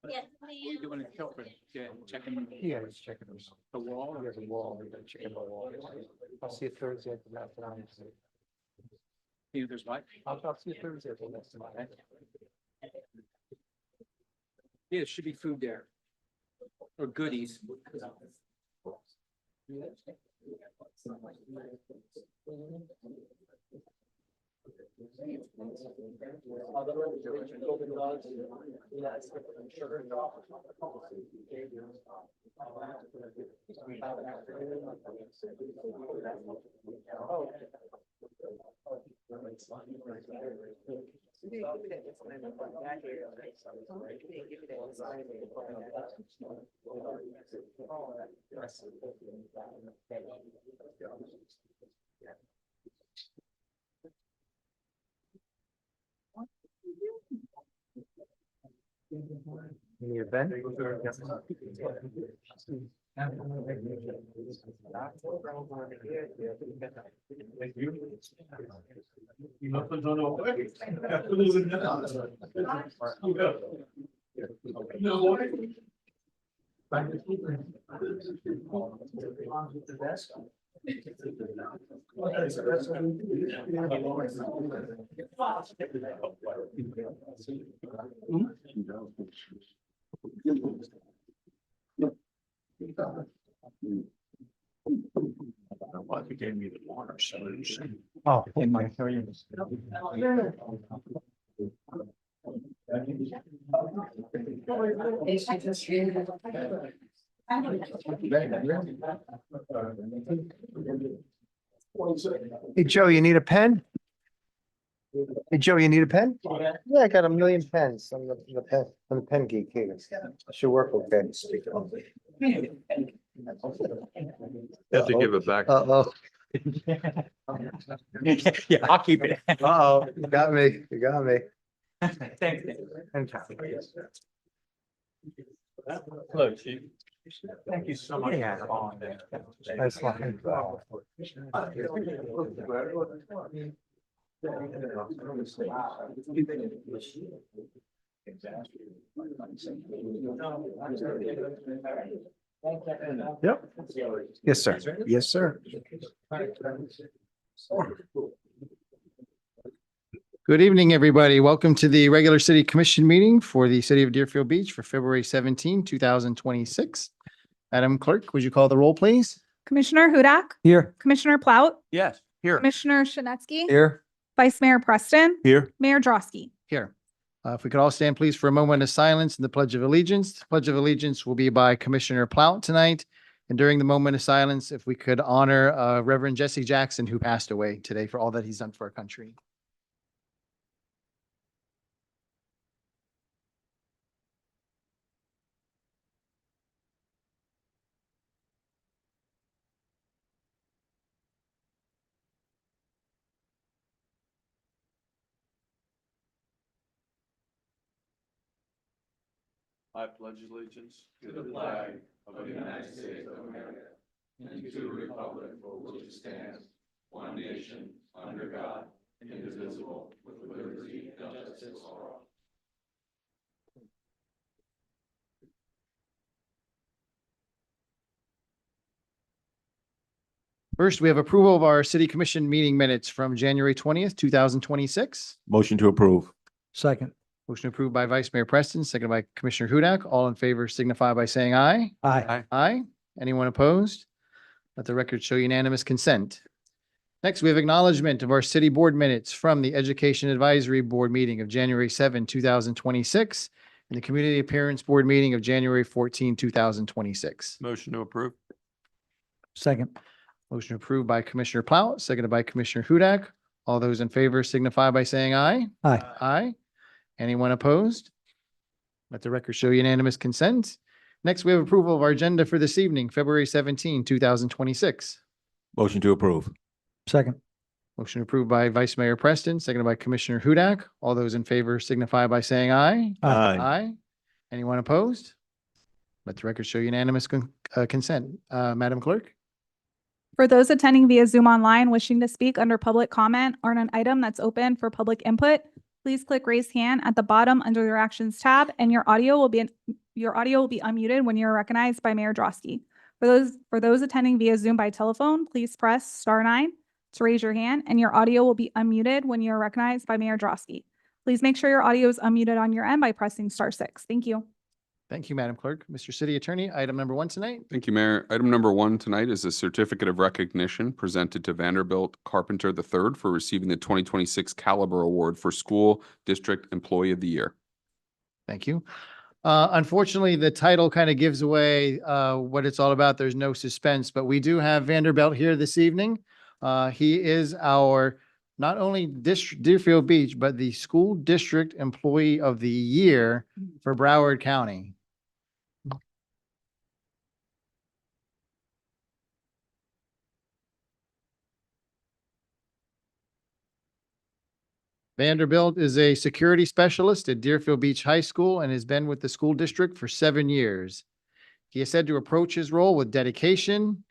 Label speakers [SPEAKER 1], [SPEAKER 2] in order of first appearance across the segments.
[SPEAKER 1] Yes,
[SPEAKER 2] You doing a filter, checking
[SPEAKER 3] Yeah, he's checking
[SPEAKER 2] the wall?
[SPEAKER 3] There's a wall, we gotta check the wall. I'll see you Thursday at the last time.
[SPEAKER 2] There's what?
[SPEAKER 3] I'll see you Thursday at the last time.
[SPEAKER 2] Yeah, there should be food there. Or goodies.
[SPEAKER 3] In the event.
[SPEAKER 4] Well, he gave me the water, so.
[SPEAKER 3] Oh, in my. Hey, Joe, you need a pen? Hey, Joe, you need a pen? Yeah, I got a million pens. I'm the pen geek here. Should work okay.
[SPEAKER 4] You have to give it back.
[SPEAKER 3] Uh-oh.
[SPEAKER 2] Yeah, I'll keep it.
[SPEAKER 3] Uh-oh, you got me. You got me.
[SPEAKER 2] Thanks.
[SPEAKER 4] Hello, Chief. Thank you so much.
[SPEAKER 3] Yeah.
[SPEAKER 4] for calling in.
[SPEAKER 3] Nice one. Yep. Yes, sir. Yes, sir.
[SPEAKER 5] Good evening, everybody. Welcome to the regular city commission meeting for the city of Deerfield Beach for February 17, 2026. Madam Clerk, would you call the roll, please?
[SPEAKER 6] Commissioner Hudak,
[SPEAKER 3] Here.
[SPEAKER 6] Commissioner Plout,
[SPEAKER 4] Yes, here.
[SPEAKER 6] Commissioner Shinetsky,
[SPEAKER 3] Here.
[SPEAKER 6] Vice Mayor Preston,
[SPEAKER 4] Here.
[SPEAKER 6] Mayor Drosky.
[SPEAKER 5] Here. If we could all stand, please, for a moment of silence and the Pledge of Allegiance. The Pledge of Allegiance will be by Commissioner Plout tonight. And during the moment of silence, if we could honor Reverend Jesse Jackson, who passed away today for all that he's done for our country.
[SPEAKER 4] I pledge allegiance to the flag of the United States of America and to the republic for which it stands, one nation, under God, indivisible, with liberty and justice for all.
[SPEAKER 5] First, we have approval of our city commission meeting minutes from January 20th, 2026.
[SPEAKER 4] Motion to approve.
[SPEAKER 3] Second.
[SPEAKER 5] Motion approved by Vice Mayor Preston, seconded by Commissioner Hudak. All in favor signify by saying aye.
[SPEAKER 3] Aye.
[SPEAKER 5] Aye. Anyone opposed? Let the record show unanimous consent. Next, we have acknowledgement of our city board minutes from the Education Advisory Board meeting of January 7, 2026, and the Community Appearance Board meeting of January 14, 2026.
[SPEAKER 4] Motion to approve.
[SPEAKER 3] Second.
[SPEAKER 5] Motion approved by Commissioner Plout, seconded by Commissioner Hudak. All those in favor signify by saying aye.
[SPEAKER 3] Aye.
[SPEAKER 5] Aye. Anyone opposed? Let the record show unanimous consent. Next, we have approval of our agenda for this evening, February 17, 2026.
[SPEAKER 4] Motion to approve.
[SPEAKER 3] Second.
[SPEAKER 5] Motion approved by Vice Mayor Preston, seconded by Commissioner Hudak. All those in favor signify by saying aye. Aye. Anyone opposed? Let the record show unanimous consent. Madam Clerk?
[SPEAKER 6] For those attending via Zoom online wishing to speak under public comment or on an item that's open for public input, Please click raise hand at the bottom under the Actions tab, and your audio will be unmuted when you're recognized by Mayor Drosky. For those attending via Zoom by telephone, please press *9 to raise your hand, and your audio will be unmuted when you're recognized by Mayor Drosky. Please make sure your audio is unmuted on your end by pressing *6. Thank you.
[SPEAKER 5] Thank you, Madam Clerk. Mr. City Attorney, item number 1 tonight.
[SPEAKER 4] Thank you, Mayor. Item number 1 tonight is a certificate of recognition presented to Vanderbilt Carpenter III for receiving the 2026 Caliber Award for School District Employee of the Year.
[SPEAKER 5] Thank you. Unfortunately, the title kind of gives away what it's all about. There's no suspense, but we do have Vanderbilt here this evening. He is our not only Deerfield Beach, but the School District Employee of the Year for Broward County. Vanderbilt is a security specialist at Deerfield Beach High School and has been with the school district for 7 years. He is said to approach his role with dedication,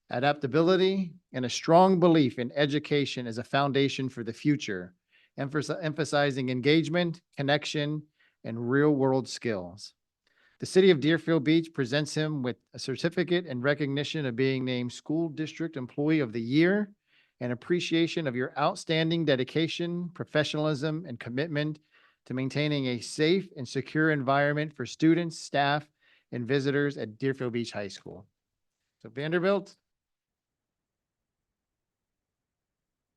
[SPEAKER 5] adaptability, and a strong belief in education as a foundation for the future, emphasizing engagement, connection, and real-world skills. The city of Deerfield Beach presents him with a certificate in recognition of being named School District Employee of the Year and appreciation of your outstanding dedication, professionalism, and commitment to maintaining a safe and secure environment for students, staff, and visitors at Deerfield Beach High School. So Vanderbilt,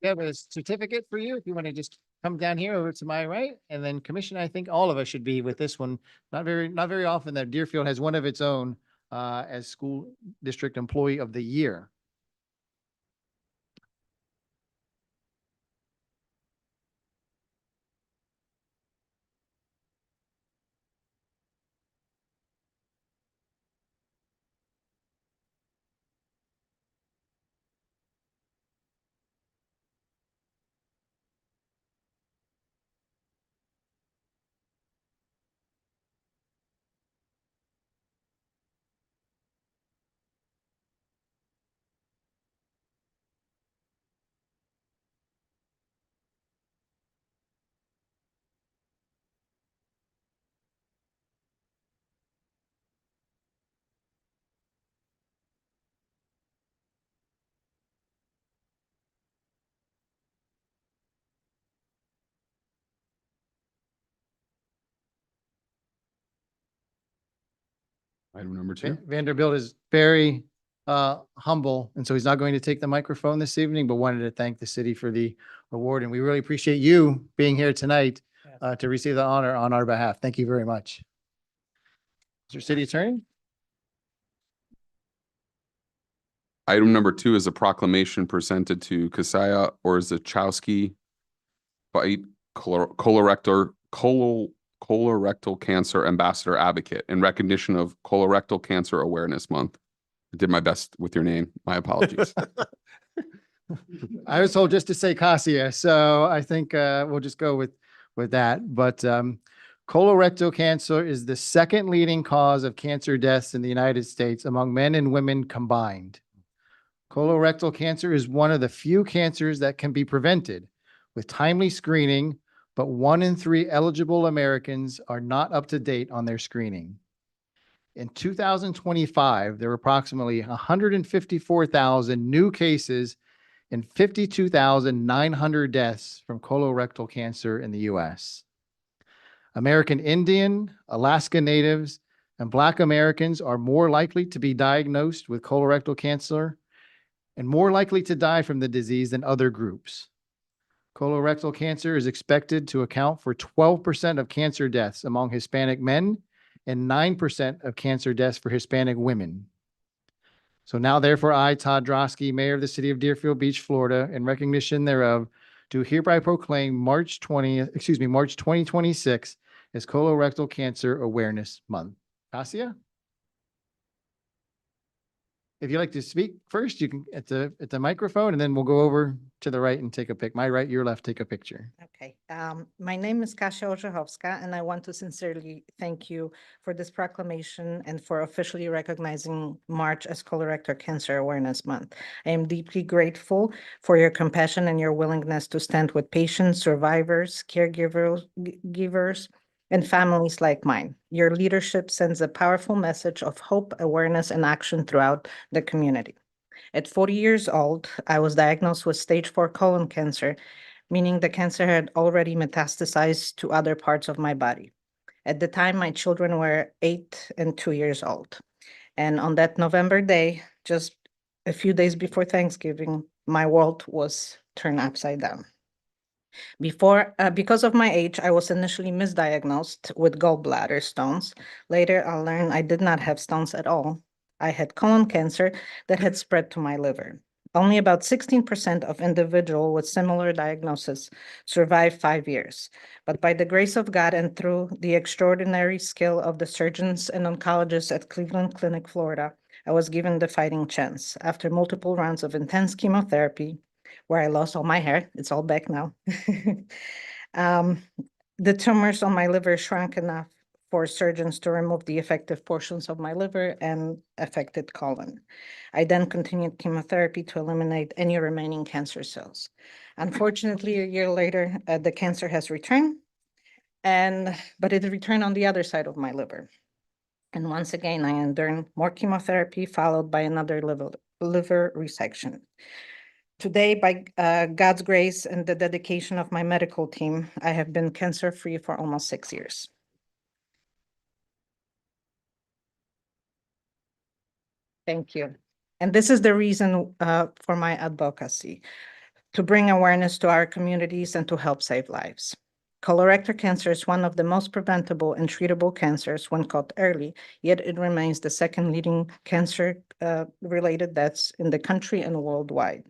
[SPEAKER 5] we have a certificate for you if you want to just come down here over to my right. And then Commissioner, I think all of us should be with this one. Not very often that Deerfield has one of its own as School District Employee of the Year.
[SPEAKER 4] Item number 2.
[SPEAKER 5] Vanderbilt is very humble, and so he's not going to take the microphone this evening, but wanted to thank the city for the award. And we really appreciate you being here tonight to receive the honor on our behalf. Thank you very much. Mr. City Attorney?
[SPEAKER 4] Item number 2 is a proclamation presented to Kasaya Orzechowski, Fight Colorectal Cancer Ambassador Advocate in recognition of Colorectal Cancer Awareness Month. I did my best with your name. My apologies.
[SPEAKER 5] I was told just to say Cassia, so I think we'll just go with that. But colorectal cancer is the second leading cause of cancer deaths in the United States among men and women combined. Colorectal cancer is one of the few cancers that can be prevented with timely screening, but 1 in 3 eligible Americans are not up to date on their screening. In 2025, there were approximately 154,000 new cases and 52,900 deaths from colorectal cancer in the U.S. American Indian, Alaska Natives, and Black Americans are more likely to be diagnosed with colorectal cancer and more likely to die from the disease than other groups. Colorectal cancer is expected to account for 12% of cancer deaths among Hispanic men and 9% of cancer deaths for Hispanic women. So now, therefore, I, Todd Drosky, Mayor of the City of Deerfield Beach, Florida, in recognition thereof, do hereby proclaim March 2026 as Colorectal Cancer Awareness Month. Cassia? If you'd like to speak first, you can at the microphone, and then we'll go over to the right and take a pic. My right, your left, take a picture.
[SPEAKER 1] Okay, my name is Kasia Orzechowska, and I want to sincerely thank you for this proclamation and for officially recognizing March as Colorectal Cancer Awareness Month. I am deeply grateful for your compassion and your willingness to stand with patients, survivors, caregivers, and families like mine. Your leadership sends a powerful message of hope, awareness, and action throughout the community. At 40 years old, I was diagnosed with stage 4 colon cancer, meaning the cancer had already metastasized to other parts of my body. At the time, my children were 8 and 2 years old. And on that November day, just a few days before Thanksgiving, my world was turned upside down. Because of my age, I was initially misdiagnosed with gallbladder stones. Later, I learned I did not have stones at all. I had colon cancer that had spread to my liver. Only about 16% of individuals with similar diagnosis survive 5 years. But by the grace of God and through the extraordinary skill of the surgeons and oncologists at Cleveland Clinic, Florida, I was given the fighting chance. After multiple rounds of intense chemotherapy, where I lost all my hair, it's all back now. The tumors on my liver shrunk enough for surgeons to remove the affected portions of my liver and affected colon. I then continued chemotherapy to eliminate any remaining cancer cells. Unfortunately, a year later, the cancer has returned, but it returned on the other side of my liver. And once again, I endured more chemotherapy followed by another liver resection. Today, by God's grace and the dedication of my medical team, I have been cancer-free for almost 6 years. Thank you. And this is the reason for my advocacy, to bring awareness to our communities and to help save lives. Colorectal cancer is one of the most preventable and treatable cancers when caught early, yet it remains the second leading cancer-related deaths in the country and worldwide.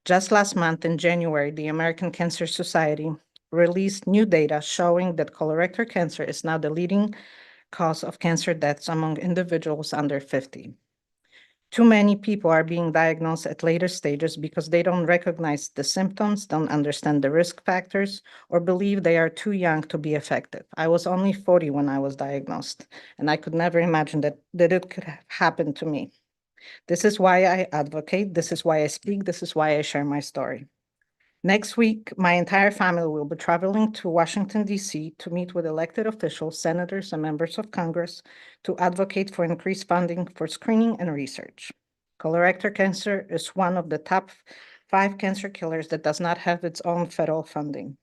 [SPEAKER 1] Just last month in January, the American Cancer Society released new data showing that colorectal cancer is now the leading cause of cancer deaths among individuals under 50. Too many people are being diagnosed at later stages because they don't recognize the symptoms, don't understand the risk factors, or believe they are too young to be effective. I was only 40 when I was diagnosed, and I could never imagine that it could happen to me. This is why I advocate, this is why I speak, this is why I share my story. Next week, my entire family will be traveling to Washington, D.C. to meet with elected officials, senators, and members of Congress to advocate for increased funding for screening and research. Colorectal cancer is one of the top 5 cancer killers that does not have its own federal funding.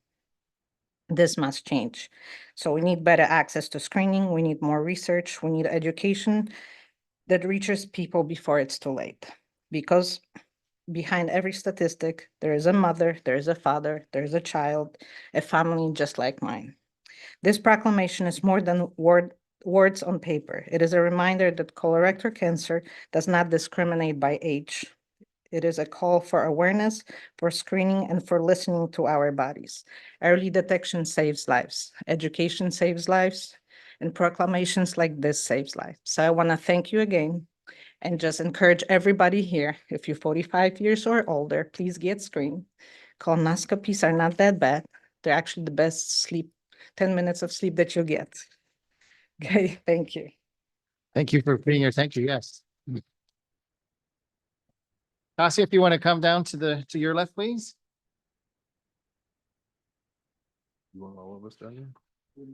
[SPEAKER 1] This must change. So we need better access to screening, we need more research, we need education that reaches people before it's too late. Because behind every statistic, there is a mother, there is a father, there is a child, a family just like mine. This proclamation is more than words on paper. It is a reminder that colorectal cancer does not discriminate by age. It is a call for awareness, for screening, and for listening to our bodies. Early detection saves lives, education saves lives, and proclamations like this saves lives. So I want to thank you again and just encourage everybody here, if you're 45 years or older, please get screened. Colonoscopies are not that bad. They're actually the best sleep, 10 minutes of sleep that you'll get. Okay, thank you.
[SPEAKER 5] Thank you for being here. Thank you. Yes. Cassie, if you want to come down to your left, please.
[SPEAKER 4] You want all of us down there?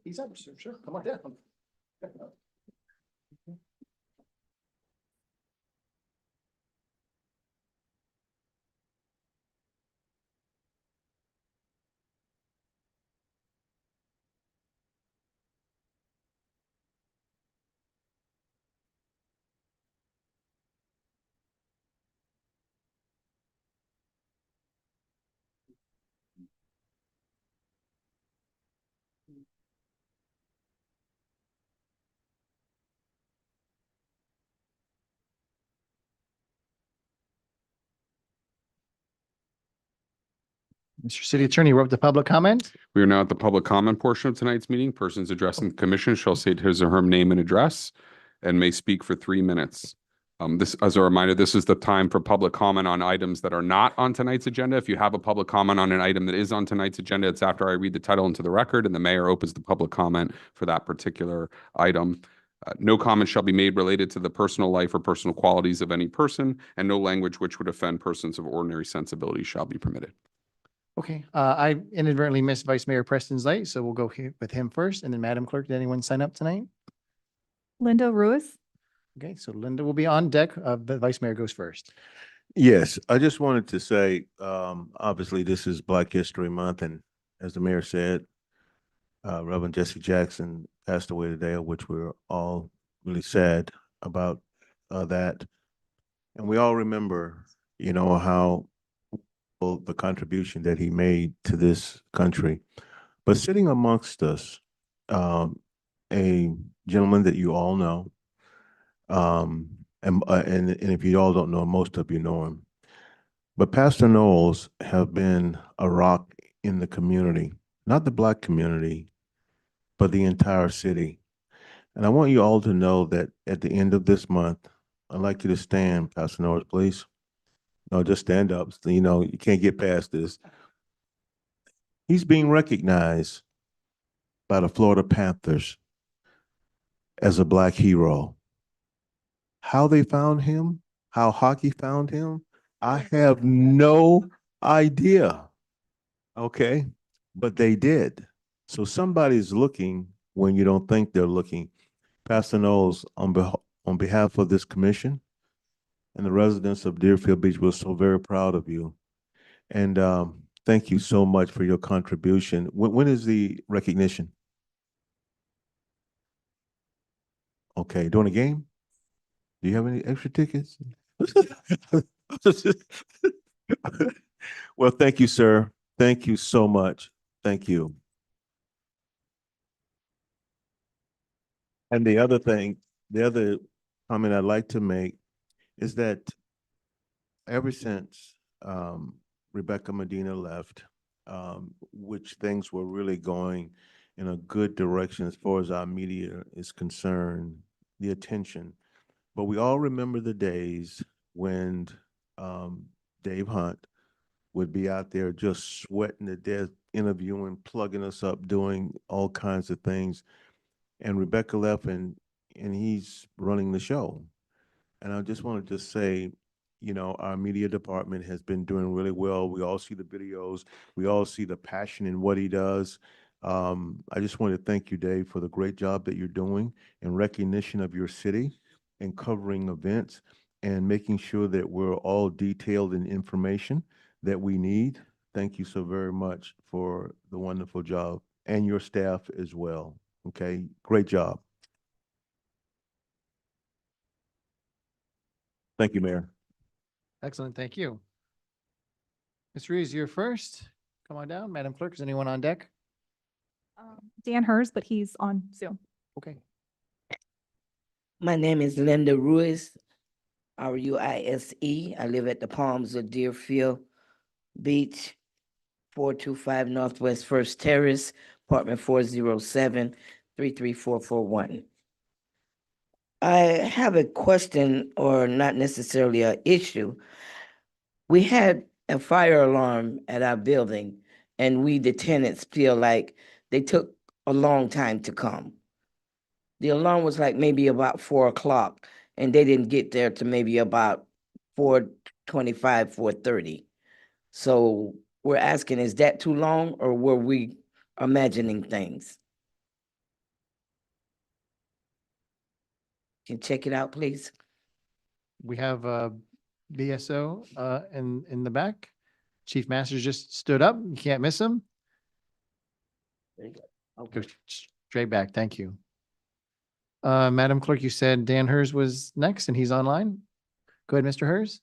[SPEAKER 5] He's up, sure. Come on down. Mr. City Attorney, we're up to public comment.
[SPEAKER 7] We are now at the public comment portion of tonight's meeting. Persons addressing the commission shall state his or her name and address and may speak for 3 minutes. This, as a reminder, this is the time for public comment on items that are not on tonight's agenda. If you have a public comment on an item that is on tonight's agenda, it's after I read the title into the record and the mayor opens the public comment for that particular item. No comment shall be made related to the personal life or personal qualities of any person, and no language which would offend persons of ordinary sensibility shall be permitted.
[SPEAKER 5] Okay, I inadvertently missed Vice Mayor Preston's light, so we'll go with him first, and then Madam Clerk, did anyone sign up tonight?
[SPEAKER 6] Linda Ruiz.
[SPEAKER 5] Okay, so Linda will be on deck. The Vice Mayor goes first.
[SPEAKER 8] Yes, I just wanted to say, obviously, this is Black History Month, and as the mayor said, Reverend Jesse Jackson passed away today, which we're all really sad about that. And we all remember, how the contribution that he made to this country. But sitting amongst us, a gentleman that you all know, and if you all don't know, most of you know him. But Pastor Knowles have been a rock in the community, not the Black community, but the entire city. And I want you all to know that at the end of this month, I'd like you to stand, Pastor Knowles, please. No, just stand up. You can't get past this. He's being recognized by the Florida Panthers as a Black hero. How they found him, how hockey found him, I have no idea. Okay, but they did. So somebody's looking when you don't think they're looking. Pastor Knowles, on behalf of this commission and the residents of Deerfield Beach, we're so very proud of you. And thank you so much for your contribution. When is the recognition? Okay, during a game? Do you have any extra tickets? Well, thank you, sir. Thank you so much. Thank you. And the other comment I'd like to make is that ever since Rebecca Medina left, which things were really going in a good direction as far as our media is concerned, the attention. But we all remember the days when Dave Hunt would be out there just sweating to death, interviewing, plugging us up, doing all kinds of things. And Rebecca left and he's running the show. And I just wanted to say, our media department has been doing really well. We all see the videos. We all see the passion in what he does. I just want to thank you, Dave, for the great job that you're doing in recognition of your city and covering events and making sure that we're all detailed in information that we need. Thank you so very much for the wonderful job, and your staff as well. Okay, great job. Thank you, Mayor.
[SPEAKER 5] Excellent, thank you. Ms. Ruiz, you're first. Come on down. Madam Clerk, is anyone on deck?
[SPEAKER 6] Dan Hers, but he's on Zoom.
[SPEAKER 5] Okay.
[SPEAKER 9] My name is Linda Ruiz, Ruise. I live at the Palms of Deerfield Beach, 425 Northwest First Terrace, apartment 407, 33441. I have a question, or not necessarily an issue. We had a fire alarm at our building, and we, the tenants, feel like they took a long time to come. The alarm was like maybe about 4 o'clock, and they didn't get there to maybe about 4:25, 4:30. So we're asking, is that too long, or were we imagining things? Can you check it out, please?
[SPEAKER 5] We have BSO in the back. Chief Masters just stood up. You can't miss him.
[SPEAKER 9] There you go.
[SPEAKER 5] Go
[SPEAKER 9] Okay.
[SPEAKER 5] straight back. Thank you. Madam Clerk, you said Dan Hers was next and he's online. Go ahead, Mr. Hers.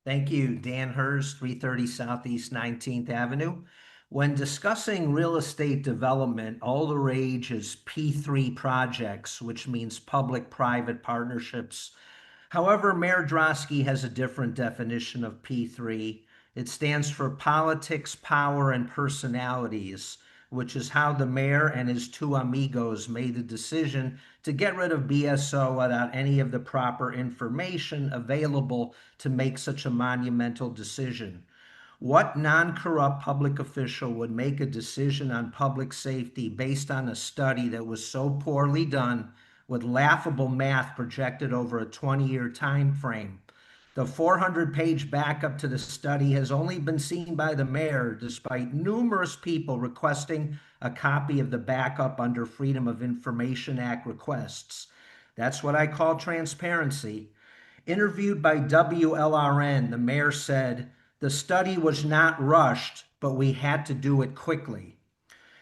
[SPEAKER 10] Thank you. Dan Hers, 330 Southeast 19th Avenue. When discussing real estate development, all the rage is P3 projects, which means public-private partnerships. However, Mayor Drosky has a different definition of P3. It stands for politics, power, and personalities. which is how the mayor and his two amigos made the decision to get rid of BSO without any of the proper information available to make such a monumental decision. What non-corrupt public official would make a decision on public safety based on a study that was so poorly done with laughable math projected over a 20-year time frame? The 400-page backup to the study has only been seen by the mayor, despite numerous people requesting a copy of the backup under Freedom of Information Act requests. That's what I call transparency. Interviewed by WLRN, the mayor said, "The study was not rushed, but we had to do it quickly."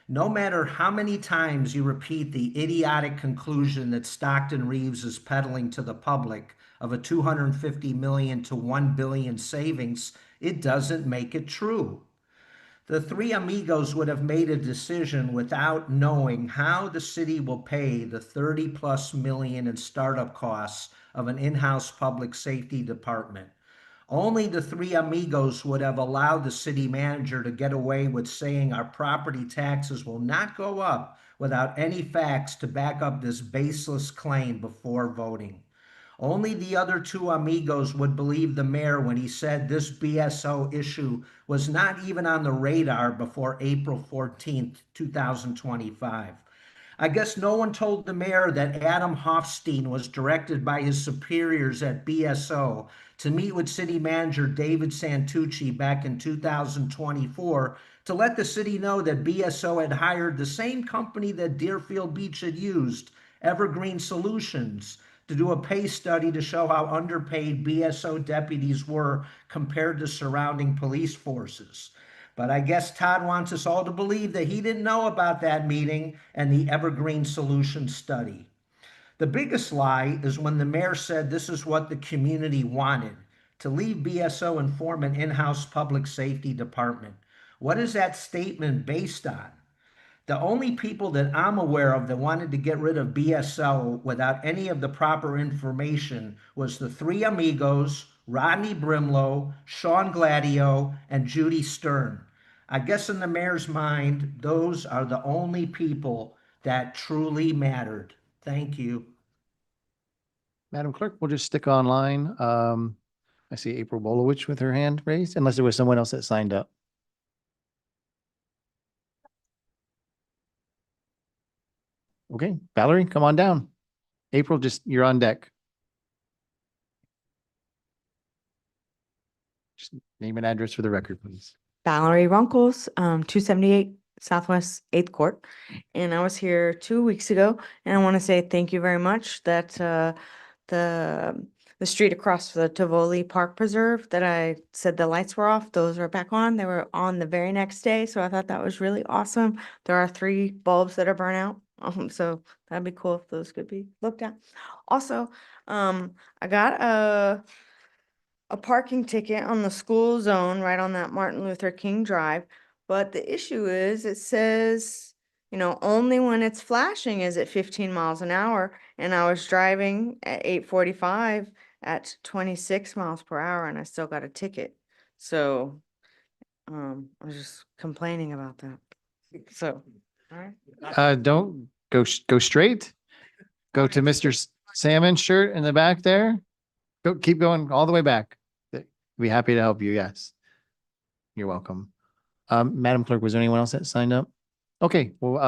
[SPEAKER 10] No matter how many times you repeat the idiotic conclusion that Stockton Reeves is peddling to the public of a 250 million to 1 billion savings, it doesn't make it true. The three amigos would have made a decision without knowing how the city will pay the 30+ million in startup costs of an in-house public safety department. Only the three amigos would have allowed the city manager to get away with saying our property taxes will not go up without any facts to back up this baseless claim before voting. Only the other two amigos would believe the mayor when he said this BSO issue was not even on the radar before April 14th, 2025. I guess no one told the mayor that Adam Hofstein was directed by his superiors at BSO to meet with city manager David Santucci back in 2024 to let the city know that BSO had hired the same company that Deerfield Beach had used, Evergreen Solutions, to do a pay study to show how underpaid BSO deputies were compared to surrounding police forces. But I guess Todd wants us all to believe that he didn't know about that meeting and the Evergreen Solutions study. The biggest lie is when the mayor said this is what the community wanted, to leave BSO and form an in-house public safety department. What is that statement based on? The only people that I'm aware of that wanted to get rid of BSO without any of the proper information was the three amigos, Rodney Brimlow, Sean Gladio, and Judy Stern. I guess in the mayor's mind, those are the only people that truly mattered. Thank you.
[SPEAKER 5] Madam Clerk, we'll just stick online. I see April Bolowich with her hand raised, unless there was someone else that signed up. Okay, Valerie, come on down. April, you're on deck. Just name and address for the record, please.
[SPEAKER 11] Valerie Runkles, 278 Southwest 8th Court. And I was here 2 weeks ago, and I want to say thank you very much that the street across the Tivoli Park Preserve that I said the lights were off, those are back on. They were on the very next day, so I thought that was really awesome. There are 3 bulbs that are burnt out, so that'd be cool if those could be looked at. Also, I got a parking ticket on the school zone right on that Martin Luther King Drive. But the issue is it says, only when it's flashing is it 15 miles an hour. And I was driving at 8:45 at 26 miles per hour and I still got a ticket. So I was just complaining about that. So, all right.
[SPEAKER 5] Don't go straight. Go to Mr. Salmon shirt in the back there. Keep going all the way back. Be happy to help you. Yes. You're welcome. Madam Clerk, was there anyone else that signed up? Okay. Well,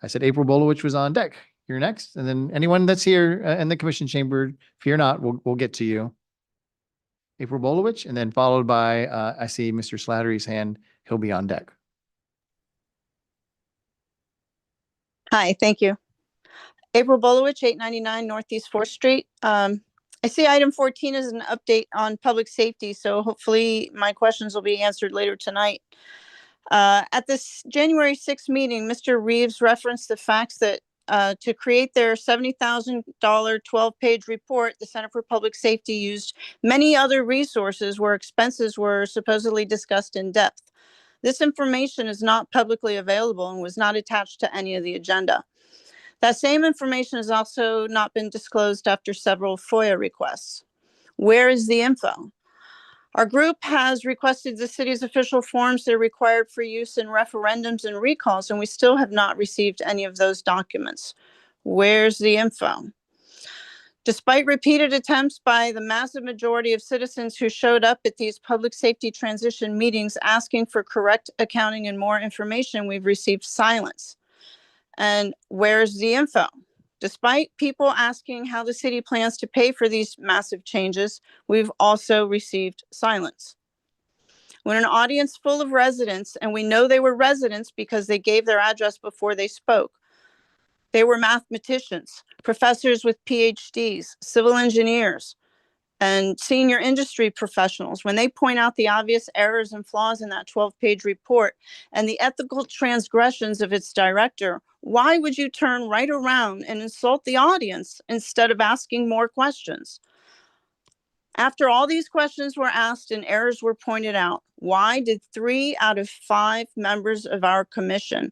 [SPEAKER 5] I said April Bolowich was on deck. You're next. And then anyone that's here in the commission chamber, fear not, we'll get to you. April Bolowich, and then followed by, I see Mr. Slattery's hand. He'll be on deck.
[SPEAKER 12] Hi, thank you. April Bolowich, 899 Northeast 4th Street. I see item 14 is an update on public safety, so hopefully my questions will be answered later tonight. At this January 6th meeting, Mr. Reeves referenced the facts that to create their $70,000 12-page report, the Center for Public Safety used many other resources where expenses were supposedly discussed in depth. This information is not publicly available and was not attached to any of the agenda. That same information has also not been disclosed after several FOIA requests. Where is the info? Our group has requested the city's official forms that are required for use in referendums and recalls, and we still have not received any of those documents. Where's the info? Despite repeated attempts by the massive majority of citizens who showed up at these public safety transition meetings asking for correct accounting and more information, we've received silence. And where's the info? Despite people asking how the city plans to pay for these massive changes, we've also received silence. When an audience full of residents, and we know they were residents because they gave their address before they spoke, they were mathematicians, professors with PhDs, civil engineers, and senior industry professionals. When they point out the obvious errors and flaws in that 12-page report and the ethical transgressions of its director, why would you turn right around and insult the audience instead of asking more questions? After all these questions were asked and errors were pointed out, why did 3 out of 5 members of our commission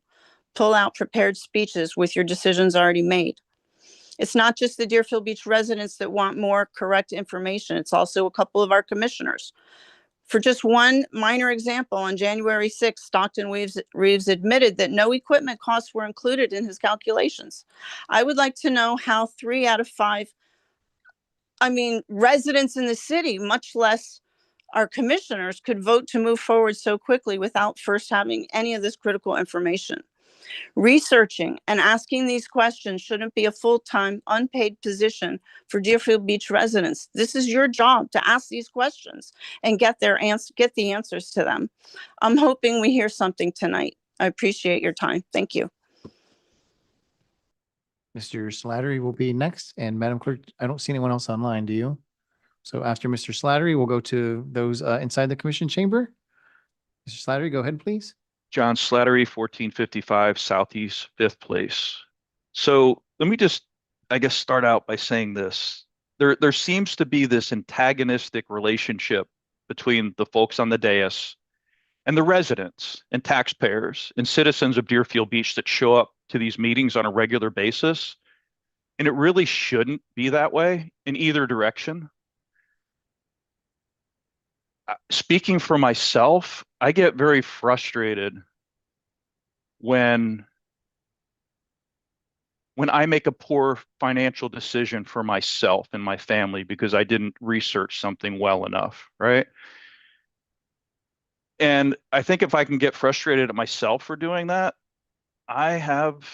[SPEAKER 12] pull out prepared speeches with your decisions already made? It's not just the Deerfield Beach residents that want more correct information. It's also a couple of our commissioners. For just one minor example, on January 6th, Stockton Reeves admitted that no equipment costs were included in his calculations. I would like to know how 3 out of 5, residents in the city, much less our commissioners, could vote to move forward so quickly without first having any of this critical information. Researching and asking these questions shouldn't be a full-time, unpaid position for Deerfield Beach residents. This is your job, to ask these questions and get the answers to them. I'm hoping we hear something tonight. I appreciate your time. Thank you.
[SPEAKER 5] Mr. Slattery will be next, and Madam Clerk, I don't see anyone else online, do you? So after Mr. Slattery, we'll go to those inside the commission chamber. Mr. Slattery, go ahead, please.
[SPEAKER 13] John Slattery, 1455 Southeast 5th Place. So let me just, start out by saying this. There seems to be this antagonistic relationship between the folks on the dais and the residents and taxpayers and citizens of Deerfield Beach that show up to these meetings on a regular basis. And it really shouldn't be that way in either direction. Speaking for myself, I get very frustrated when I make a poor financial decision for myself and my family because I didn't research something well enough, right? And I think if I can get frustrated at myself for doing that, I have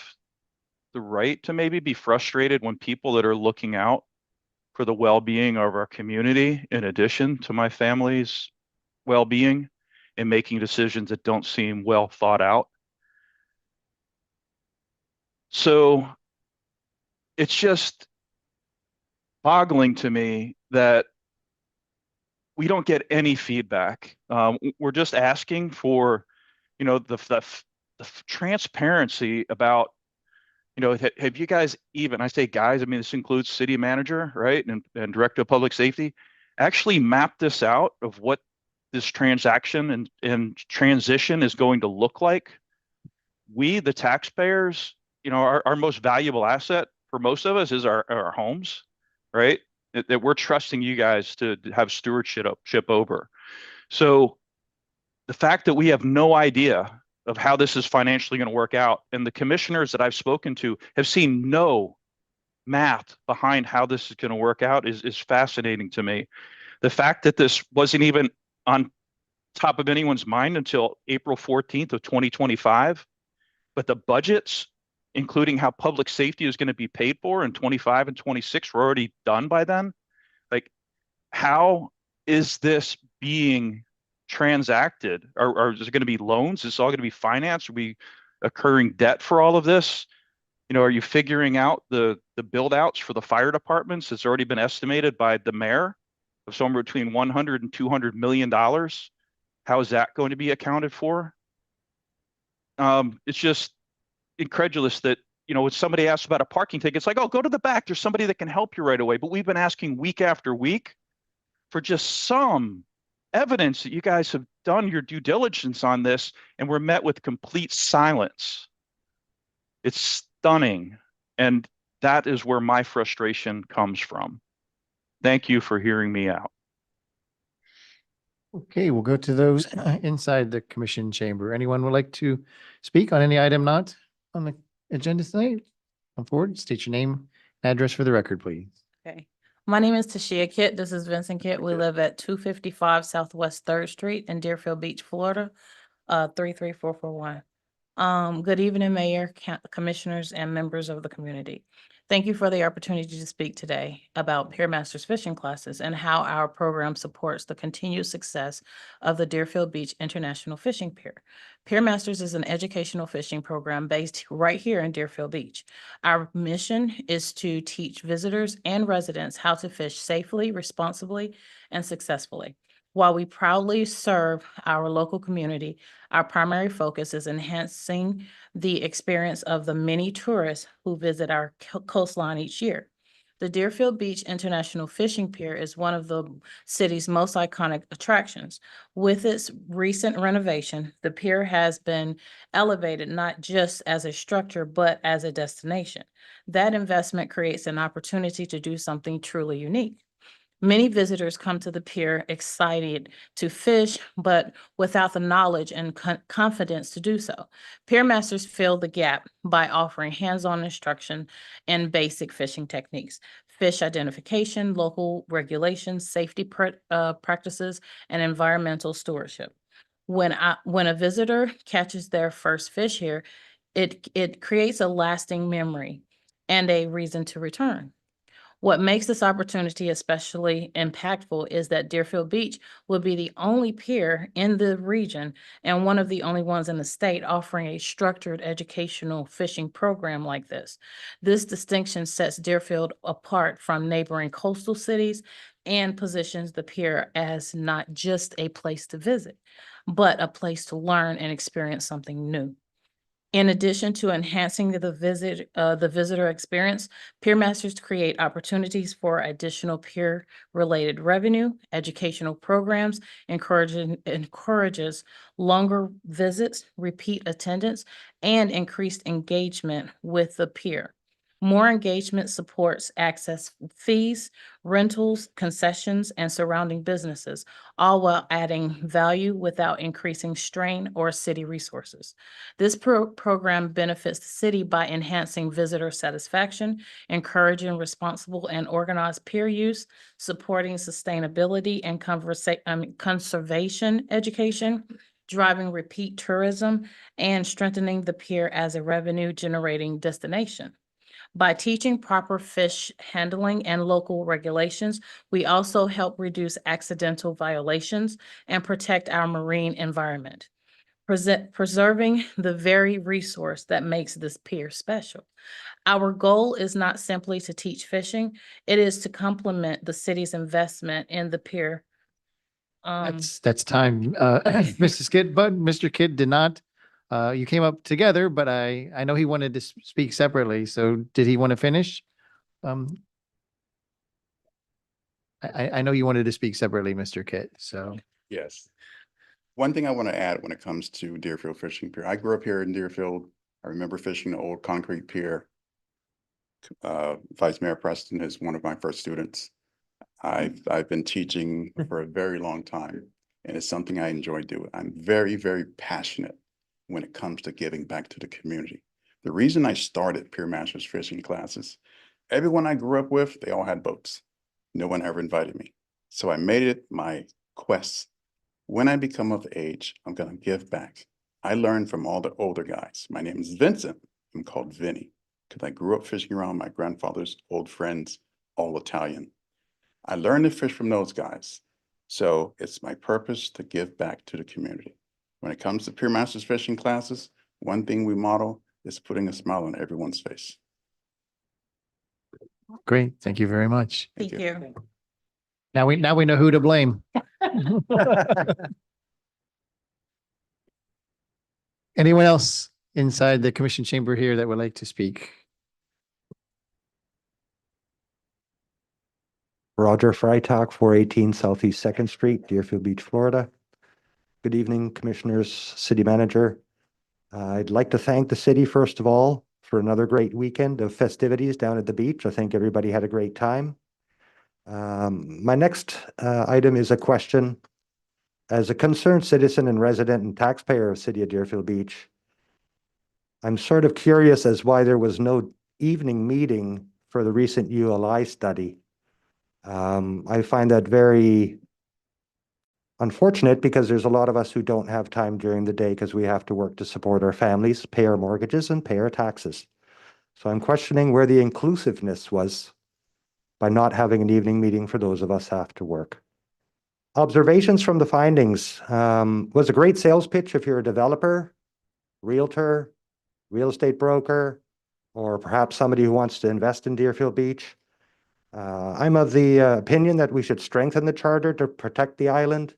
[SPEAKER 13] the right to maybe be frustrated when people that are looking out for the well-being of our community, in addition to my family's well-being, and making decisions that don't seem well thought out. So it's just boggling to me that we don't get any feedback. We're just asking for, the transparency about, have you guys even, I say guys, this includes city manager, right? And director of public safety, actually map this out of what this transaction and transition is going to look like. We, the taxpayers, our most valuable asset for most of us is our homes, right? That we're trusting you guys to have stewardship over. So the fact that we have no idea of how this is financially going to work out, and the commissioners that I've spoken to have seen no math behind how this is going to work out is fascinating to me. The fact that this wasn't even on top of anyone's mind until April 14th of 2025, but the budgets, including how public safety is going to be paid for in 25 and 26, were already done by then. Like, how is this being transacted? Or is it going to be loans? Is this all going to be financed? Are we occurring debt for all of this? Are you figuring out the build outs for the fire departments? It's already been estimated by the mayor of somewhere between $100 and $200 million. How is that going to be accounted for? It's just incredulous that, when somebody asks about a parking ticket, it's like, oh, go to the back. There's somebody that can help you right away. But we've been asking week after week for just some evidence that you guys have done your due diligence on this, and we're met with complete silence. It's stunning. And that is where my frustration comes from. Thank you for hearing me out.
[SPEAKER 5] Okay, we'll go to those inside the commission chamber. Anyone would like to speak on any item not on the agenda tonight? Come forward, state your name, and address for the record, please.
[SPEAKER 14] Okay. My name is Tashia Kitt. This is Vincent Kitt. We live at 255 Southwest Third Street in Deerfield Beach, Florida, 33441. Good evening, Mayor, Commissioners, and members of the community. Thank you for the opportunity to speak today about Pier Masters fishing classes and how our program supports the continued success of the Deerfield Beach International Fishing Pier. Pier Masters is an educational fishing program based right here in Deerfield Beach. Our mission is to teach visitors and residents how to fish safely, responsibly, and successfully. While we proudly serve our local community, our primary focus is enhancing the experience of the many tourists who visit our coastline each year. The Deerfield Beach International Fishing Pier is one of the city's most iconic attractions. With its recent renovation, the pier has been elevated not just as a structure, but as a destination. That investment creates an opportunity to do something truly unique. Many visitors come to the pier excited to fish, but without the knowledge and confidence to do so. Pier masters fill the gap by offering hands-on instruction in basic fishing techniques, fish identification, local regulations, safety practices, and environmental stewardship. When a visitor catches their first fish here, it creates a lasting memory and a reason to return. What makes this opportunity especially impactful is that Deerfield Beach will be the only pier in the region and one of the only ones in the state offering a structured educational fishing program like this. This distinction sets Deerfield apart from neighboring coastal cities and positions the pier as not just a place to visit, but a place to learn and experience something new. In addition to enhancing the visitor experience, Pier Masters create opportunities for additional peer-related revenue, educational programs, encourages longer visits, repeat attendance, and increased engagement with the pier. More engagement supports access fees, rentals, concessions, and surrounding businesses, all while adding value without increasing strain or city resources. This program benefits the city by enhancing visitor satisfaction, encouraging responsible and organized peer use, supporting sustainability and conservation education, driving repeat tourism, and strengthening the pier as a revenue-generating destination. By teaching proper fish handling and local regulations, we also help reduce accidental violations and protect our marine environment, preserving the very resource that makes this pier special. Our goal is not simply to teach fishing, it is to complement the city's investment in the pier.
[SPEAKER 5] That's time. Mrs. Kidd, but Mr. Kidd did not. You came up together, but I know he wanted to speak separately. So did he want to finish? I know you wanted to speak separately, Mr. Kidd, so.
[SPEAKER 4] Yes. One thing I want to add when it comes to Deerfield Fishing Pier, I grew up here in Deerfield. I remember fishing the old concrete pier. Vice Mayor Preston is one of my first students. I've been teaching for a very long time, and it's something I enjoy doing. I'm very, very passionate when it comes to giving back to the community. The reason I started Pier Masters fishing classes, everyone I grew up with, they all had boats. No one ever invited me. So I made it my quest. When I become of age, I'm going to give back. I learned from all the older guys. My name is Vincent. I'm called Vinny because I grew up fishing around my grandfather's old friends, all Italian. I learned to fish from those guys. So it's my purpose to give back to the community. When it comes to Pier Masters fishing classes, one thing we model is putting a smile on everyone's face.
[SPEAKER 5] Great. Thank you very much.
[SPEAKER 14] Thank you.
[SPEAKER 5] Now we know who to blame. Anyone else inside the commission chamber here that would like to speak?
[SPEAKER 15] Roger Freitag, 418 Southeast 2nd Street, Deerfield Beach, Florida. Good evening, Commissioners, City Manager. I'd like to thank the city, first of all, for another great weekend of festivities down at the beach. I think everybody had a great time. My next item is a question. As a concerned citizen and resident and taxpayer of City of Deerfield Beach, I'm sort of curious as why there was no evening meeting for the recent ULI study. I find that very unfortunate because there's a lot of us who don't have time during the day because we have to work to support our families, pay our mortgages, and pay our taxes. So I'm questioning where the inclusiveness was by not having an evening meeting for those of us who have to work. Observations from the findings was a great sales pitch if you're a developer, realtor, real estate broker, or perhaps somebody who wants to invest in Deerfield Beach. I'm of the opinion that we should strengthen the charter to protect the island,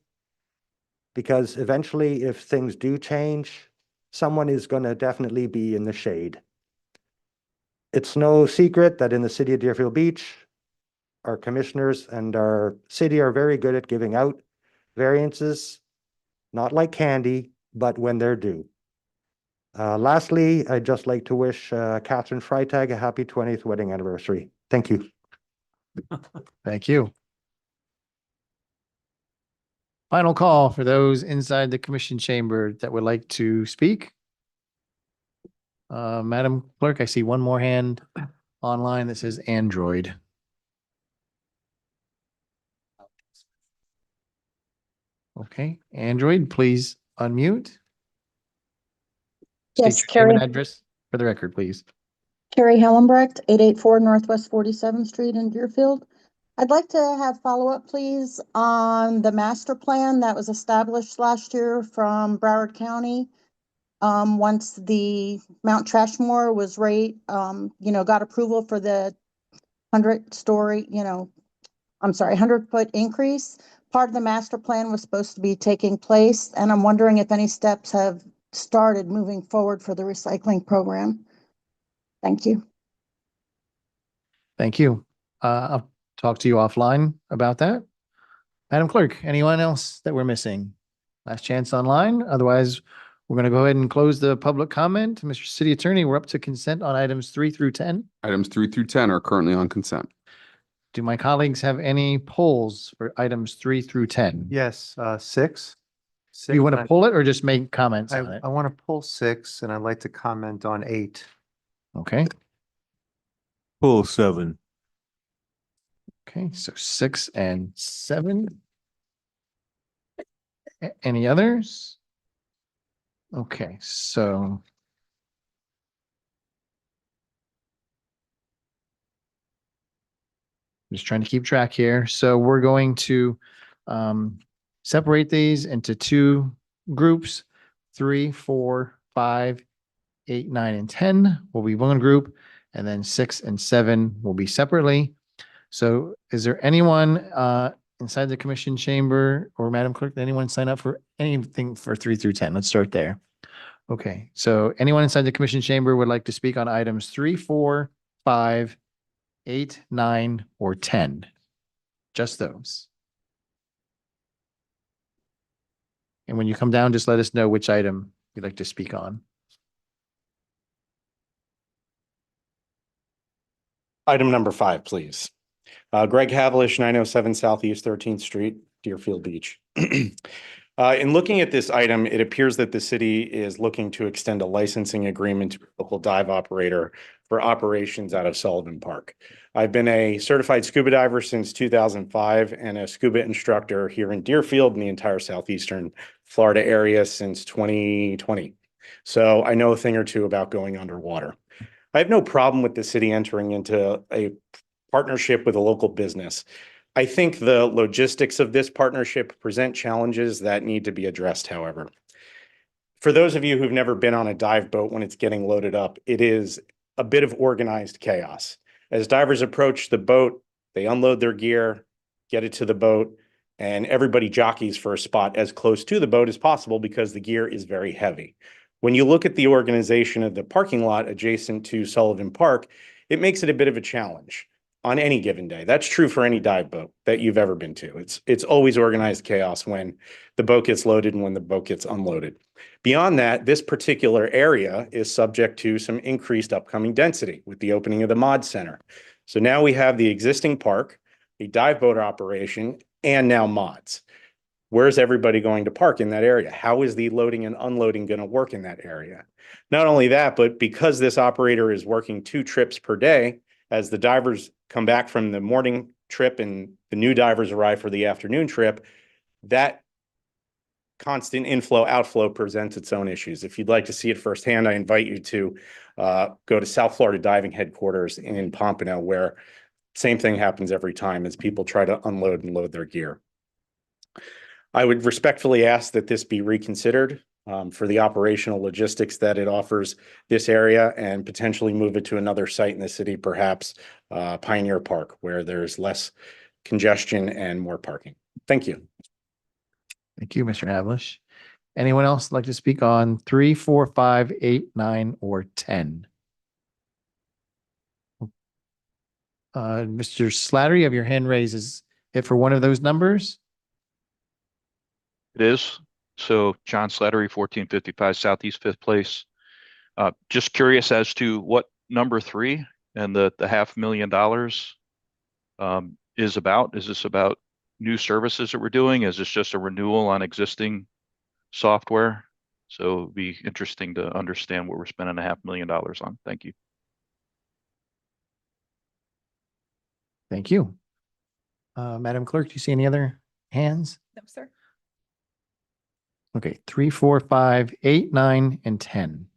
[SPEAKER 15] because eventually if things do change, someone is going to definitely be in the shade. It's no secret that in the city of Deerfield Beach, our commissioners and our city are very good at giving out variances, not like candy, but when they're due. Lastly, I'd just like to wish Catherine Freitag a happy 20th wedding anniversary. Thank you.
[SPEAKER 5] Thank you. Final call for those inside the commission chamber that would like to speak. Madam Clerk, I see one more hand online that says Android. Okay, Android, please unmute.
[SPEAKER 16] Yes,
[SPEAKER 5] State your name and
[SPEAKER 16] Carrie.
[SPEAKER 5] address for the record, please.
[SPEAKER 16] Carrie Hellenbrecht, 884 Northwest 47th Street in Deerfield. I'd like to have follow-up, please, on the master plan that was established last year from Broward County. Once the Mount Trashmore was got approval for the 100-story, 100-foot increase. Part of the master plan was supposed to be taking place, and I'm wondering if any steps have started moving forward for the recycling program. Thank you.
[SPEAKER 5] Thank you. I'll talk to you offline about that. Madam Clerk, anyone else that we're missing? Last chance online. Otherwise, we're going to go ahead and close the public comment. Mr. City Attorney, we're up to consent on items 3 through 10.
[SPEAKER 7] Items 3 through 10 are currently on consent.
[SPEAKER 5] Do my colleagues have any polls for items 3 through 10?
[SPEAKER 3] Yes, 6.
[SPEAKER 5] Do you want to
[SPEAKER 3] I-
[SPEAKER 5] pull it or just make comments
[SPEAKER 3] I,
[SPEAKER 5] on it?
[SPEAKER 3] I want to pull 6 and I'd like to comment on 8.
[SPEAKER 5] Okay.
[SPEAKER 8] Pull 7.
[SPEAKER 5] Okay, so 6 and 7. Any others? Okay, so just trying to keep track here. So we're going to separate these into 2 groups. 3, 4, 5, 8, 9, and 10 will be one group, and then 6 and 7 will be separately. So is there anyone inside the commission chamber or Madam Clerk, did anyone sign up for anything for 3 through 10? Let's start there. Okay, so anyone inside the commission chamber would like to speak on items 3, 4, 5, 8, 9, or 10? Just those. And when you come down, just let us know which item you'd like to speak on.
[SPEAKER 17] Item number 5, please. Greg Havlish, 907 Southeast 13th Street, Deerfield Beach. In looking at this item, it appears that the city is looking to extend a licensing agreement to a local dive operator for operations out of Sullivan Park. I've been a certified scuba diver since 2005 and a scuba instructor here in Deerfield and the entire southeastern Florida area since 2020. So I know a thing or two about going underwater. I have no problem with the city entering into a partnership with a local business. I think the logistics of this partnership present challenges that need to be addressed, however. For those of you who've never been on a dive boat when it's getting loaded up, it is a bit of organized chaos. As divers approach the boat, they unload their gear, get it to the boat, and everybody jockeys for a spot as close to the boat as possible because the gear is very heavy. When you look at the organization of the parking lot adjacent to Sullivan Park, it makes it a bit of a challenge on any given day. That's true for any dive boat that you've ever been to. It's always organized chaos when the boat gets loaded and when the boat gets unloaded. Beyond that, this particular area is subject to some increased upcoming density with the opening of the Mod Center. So now we have the existing park, a dive boat operation, and now mods. Where's everybody going to park in that area? How is the loading and unloading going to work in that area? Not only that, but because this operator is working 2 trips per day, as the divers come back from the morning trip and the new divers arrive for the afternoon trip, that constant inflow outflow presents its own issues. If you'd like to see it firsthand, I invite you to go to South Florida Diving Headquarters in Pompano, where same thing happens every time as people try to unload and load their gear. I would respectfully ask that this be reconsidered for the operational logistics that it offers this area, and potentially move it to another site in the city, perhaps Pioneer Park, where there's less congestion and more parking. Thank you.
[SPEAKER 5] Thank you, Mr. Havlish. Anyone else like to speak on 3, 4, 5, 8, 9, or 10? Mr. Slattery, you have your hand raised. Is it for one of those numbers?
[SPEAKER 13] It is. So John Slattery, 1455 Southeast 5th Place. Just curious as to what number 3 and the $500,000 is about. Is this about new services that we're doing? Is this just a renewal on existing software? So it'd be interesting to understand what we're spending $500,000 on. Thank you.
[SPEAKER 5] Thank you. Madam Clerk, do you see any other hands?
[SPEAKER 6] No, sir.
[SPEAKER 5] Okay, 3, 4, 5, 8, 9, and 10.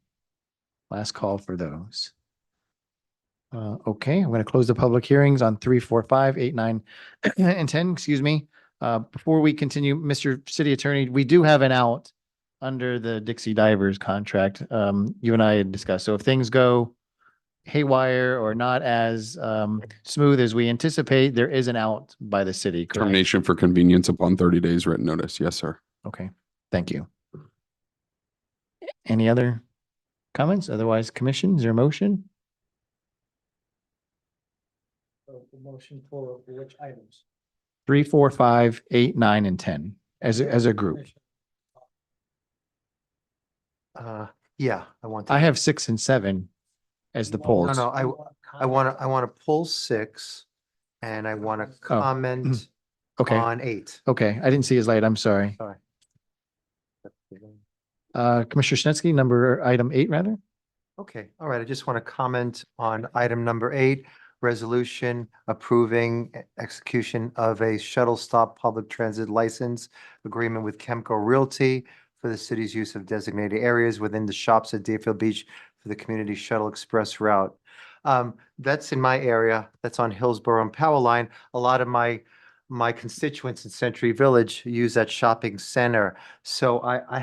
[SPEAKER 5] Last call for those. Okay, I'm going to close the public hearings on 3, 4, 5, 8, 9, and 10, excuse me. Before we continue, Mr. City Attorney, we do have an out under the Dixie Divers contract. You and I had discussed. So if things go haywire or not as smooth as we anticipate, there is an out by the city. Correct?
[SPEAKER 7] Termination for convenience upon 30 days written notice. Yes, sir.
[SPEAKER 5] Okay, thank you. Any other comments? Otherwise, commission, is there a motion?
[SPEAKER 3] Motion for which items?
[SPEAKER 5] 3, 4, 5, 8, 9, and 10 as a group.
[SPEAKER 3] Yeah, I want.
[SPEAKER 5] I have 6 and 7 as the polls.
[SPEAKER 3] No, I want to pull 6, and I want to comment
[SPEAKER 5] Okay,
[SPEAKER 3] on 8.
[SPEAKER 5] okay. I didn't see his light. I'm sorry.
[SPEAKER 3] Sorry.
[SPEAKER 5] Commissioner Snetsky, item 8 rather.
[SPEAKER 3] Okay, all right. I just want to comment on item number 8, resolution approving execution of a shuttle stop public transit license agreement with Chemco Realty for the city's use of designated areas within the shops at Deerfield Beach for the Community Shuttle Express route. That's in my area. That's on Hillsborough and Power Line. A lot of my constituents in Century Village use that shopping center. So I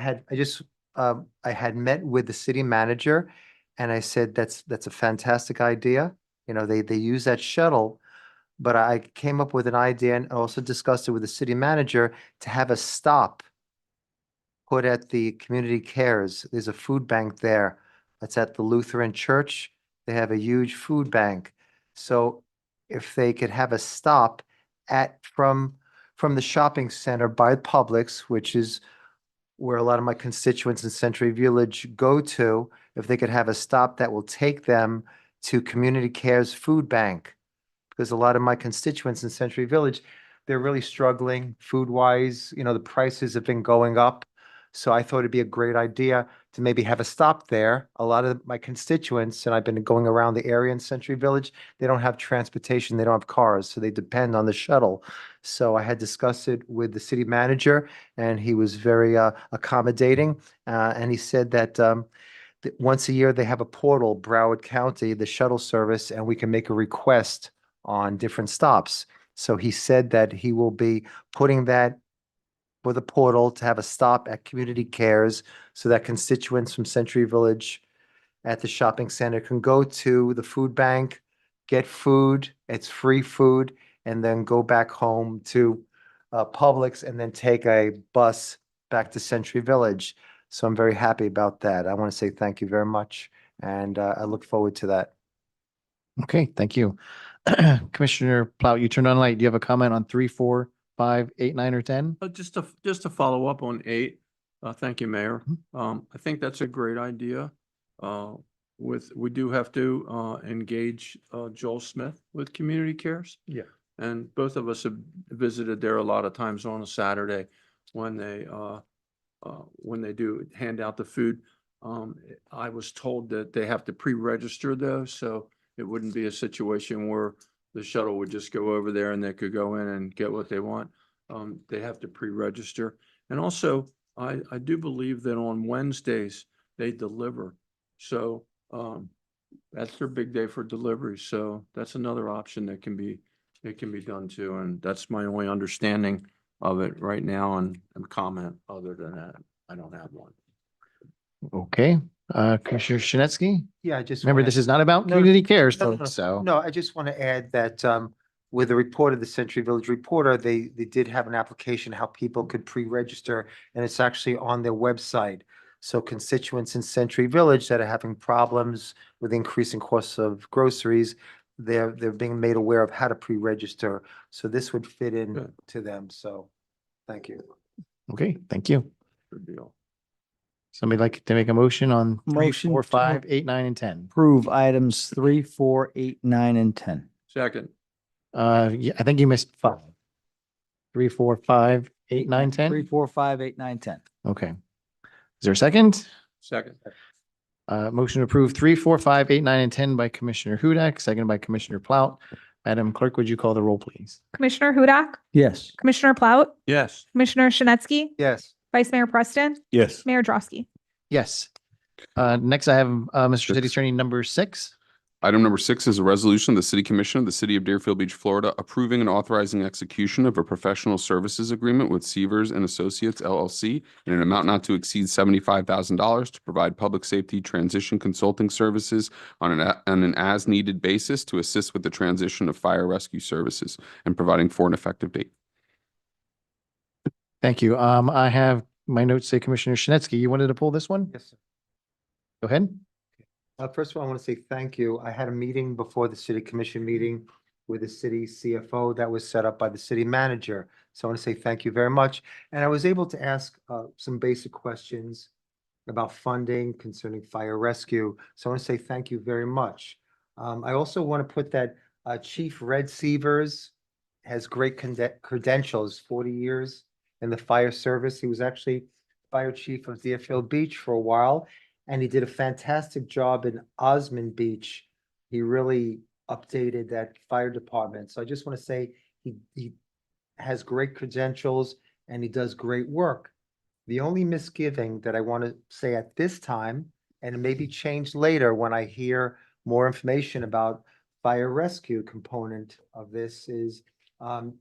[SPEAKER 3] had met with the city manager, and I said, that's a fantastic idea. You know, they use that shuttle, but I came up with an idea and also discussed it with the city manager to have a stop put at the community cares. There's a food bank there. That's at the Lutheran Church. They have a huge food bank. So if they could have a stop from the shopping center by Publix, which is where a lot of my constituents in Century Village go to, if they could have a stop that will take them to Community Cares Food Bank. Because a lot of my constituents in Century Village, they're really struggling food-wise. You know, the prices have been going up. So I thought it'd be a great idea to maybe have a stop there. A lot of my constituents, and I've been going around the area in Century Village, they don't have transportation, they don't have cars, so they depend on the shuttle. So I had discussed it with the city manager, and he was very accommodating. And he said that once a year they have a portal, Broward County, the shuttle service, and we can make a request on different stops. So he said that he will be putting that for the portal to have a stop at Community Cares so that constituents from Century Village at the shopping center can go to the food bank, get food, it's free food, and then go back home to Publix and then take a bus back to Century Village. So I'm very happy about that. I want to say thank you very much, and I look forward to that.
[SPEAKER 5] Okay, thank you. Commissioner Plout, you turned on light. Do you have a comment on 3, 4, 5, 8, 9, or 10?
[SPEAKER 2] Just to follow up on 8, thank you, Mayor. I think that's a great idea. We do have to engage Joel Smith with Community Cares.
[SPEAKER 3] Yeah.
[SPEAKER 2] And both of us have visited there a lot of times on a Saturday. when they do hand out the food. I was told that they have to pre-register though, so it wouldn't be a situation where the shuttle would just go over there and they could go in and get what they want. They have to pre-register. And also, I do believe that on Wednesdays, they deliver. So that's their big day for delivery. So that's another option that can be done too. And that's my only understanding of it right now and comment. Other than that, I don't have one.
[SPEAKER 5] Okay, Commissioner Shinetsky?
[SPEAKER 3] Yeah, I just.
[SPEAKER 5] Remember,
[SPEAKER 3] wanna-
[SPEAKER 5] this is not about
[SPEAKER 3] No,
[SPEAKER 5] community cares,
[SPEAKER 3] no, no,
[SPEAKER 5] folks, so.
[SPEAKER 3] No, I just want to add that with the report of the Century Village Reporter, they did have an application how people could pre-register, and it's actually on their website. So constituents in Century Village that are having problems with increasing costs of groceries, they're being made aware of how to pre-register. So this would fit in
[SPEAKER 2] Good.
[SPEAKER 3] to them. So thank you.
[SPEAKER 5] Okay, thank you.
[SPEAKER 2] Good deal.
[SPEAKER 5] Somebody like to make a motion on 3,
[SPEAKER 18] Motion
[SPEAKER 5] 4,
[SPEAKER 18] to
[SPEAKER 5] 5, 8, 9, and 10?
[SPEAKER 18] Approve items 3, 4, 8, 9, and 10.
[SPEAKER 2] Second,
[SPEAKER 5] Yeah, I think you missed 5. 3, 4, 5, 8, 9, 10?
[SPEAKER 18] 3, 4, 5, 8, 9, 10.
[SPEAKER 5] Okay. Is there a second?
[SPEAKER 2] second,
[SPEAKER 5] Motion to approve 3, 4, 5, 8, 9, and 10 by Commissioner Hudak, seconded by Commissioner Plout. Madam Clerk, would you call the roll, please?
[SPEAKER 6] Commissioner Hudak,
[SPEAKER 18] Yes.
[SPEAKER 6] Commissioner Plout,
[SPEAKER 2] yes.
[SPEAKER 6] Commissioner Shinetsky,
[SPEAKER 3] Yes.
[SPEAKER 6] Vice Mayor Preston,
[SPEAKER 8] Yes.
[SPEAKER 6] Mayor Drosky.
[SPEAKER 5] Yes. Next, I have Mr. City Attorney number 6.
[SPEAKER 7] Item number 6 is a resolution of the City Commission of the City of Deerfield Beach, Florida, approving and authorizing execution of a professional services agreement with Sievers and Associates LLC in an amount not to exceed $75,000 to provide public safety transition consulting services on an as-needed basis to assist with the transition of fire rescue services and providing for an effective date.
[SPEAKER 5] Thank you. I have my notes say Commissioner Shinetsky, you wanted to pull this one?
[SPEAKER 3] Yes, sir.
[SPEAKER 5] Go ahead.
[SPEAKER 3] First of all, I want to say thank you. I had a meeting before the city commission meeting with the city CFO that was set up by the city manager. So I want to say thank you very much. And I was able to ask some basic questions about funding concerning fire rescue. So I want to say thank you very much. I also want to put that Chief Red Sievers has great credentials, 40 years in the fire service. He was actually fire chief of Deerfield Beach for a while. And he did a fantastic job in Osmond Beach. He really updated that fire department. So I just want to say he has great credentials and he does great work. The only misgiving that I want to say at this time, and it may be changed later when I hear more information about fire rescue component of this, is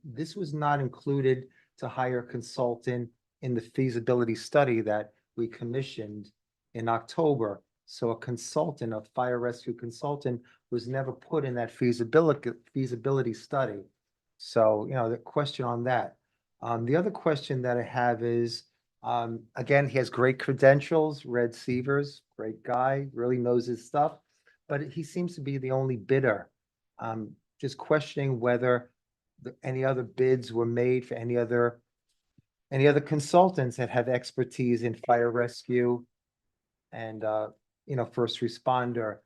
[SPEAKER 3] this was not included to hire a consultant in the feasibility study that we commissioned in October. So a consultant, a fire rescue consultant, was never put in that feasibility study. So, the question on that. The other question that I have is, again, he has great credentials, Red Sievers, great guy, really knows his stuff, but he seems to be the only bidder. Just questioning whether any other bids were made for any other consultants that have expertise in fire rescue and, first responder.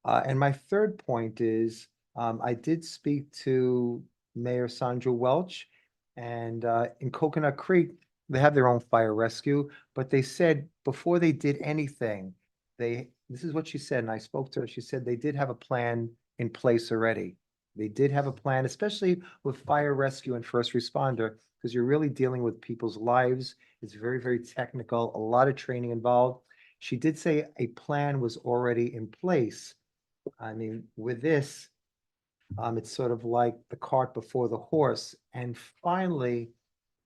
[SPEAKER 3] And my third point is, I did speak to Mayor Sandra Welch, and in Coconut Creek, they have their own fire rescue, but they said before they did anything, this is what she said, and I spoke to her, she said they did have a plan in place already. They did have a plan, especially with fire rescue and first responder, because you're really dealing with people's lives. It's very, very technical, a lot of training involved. She did say a plan was already in place. I mean, with this, it's sort of like the cart before the horse. And finally,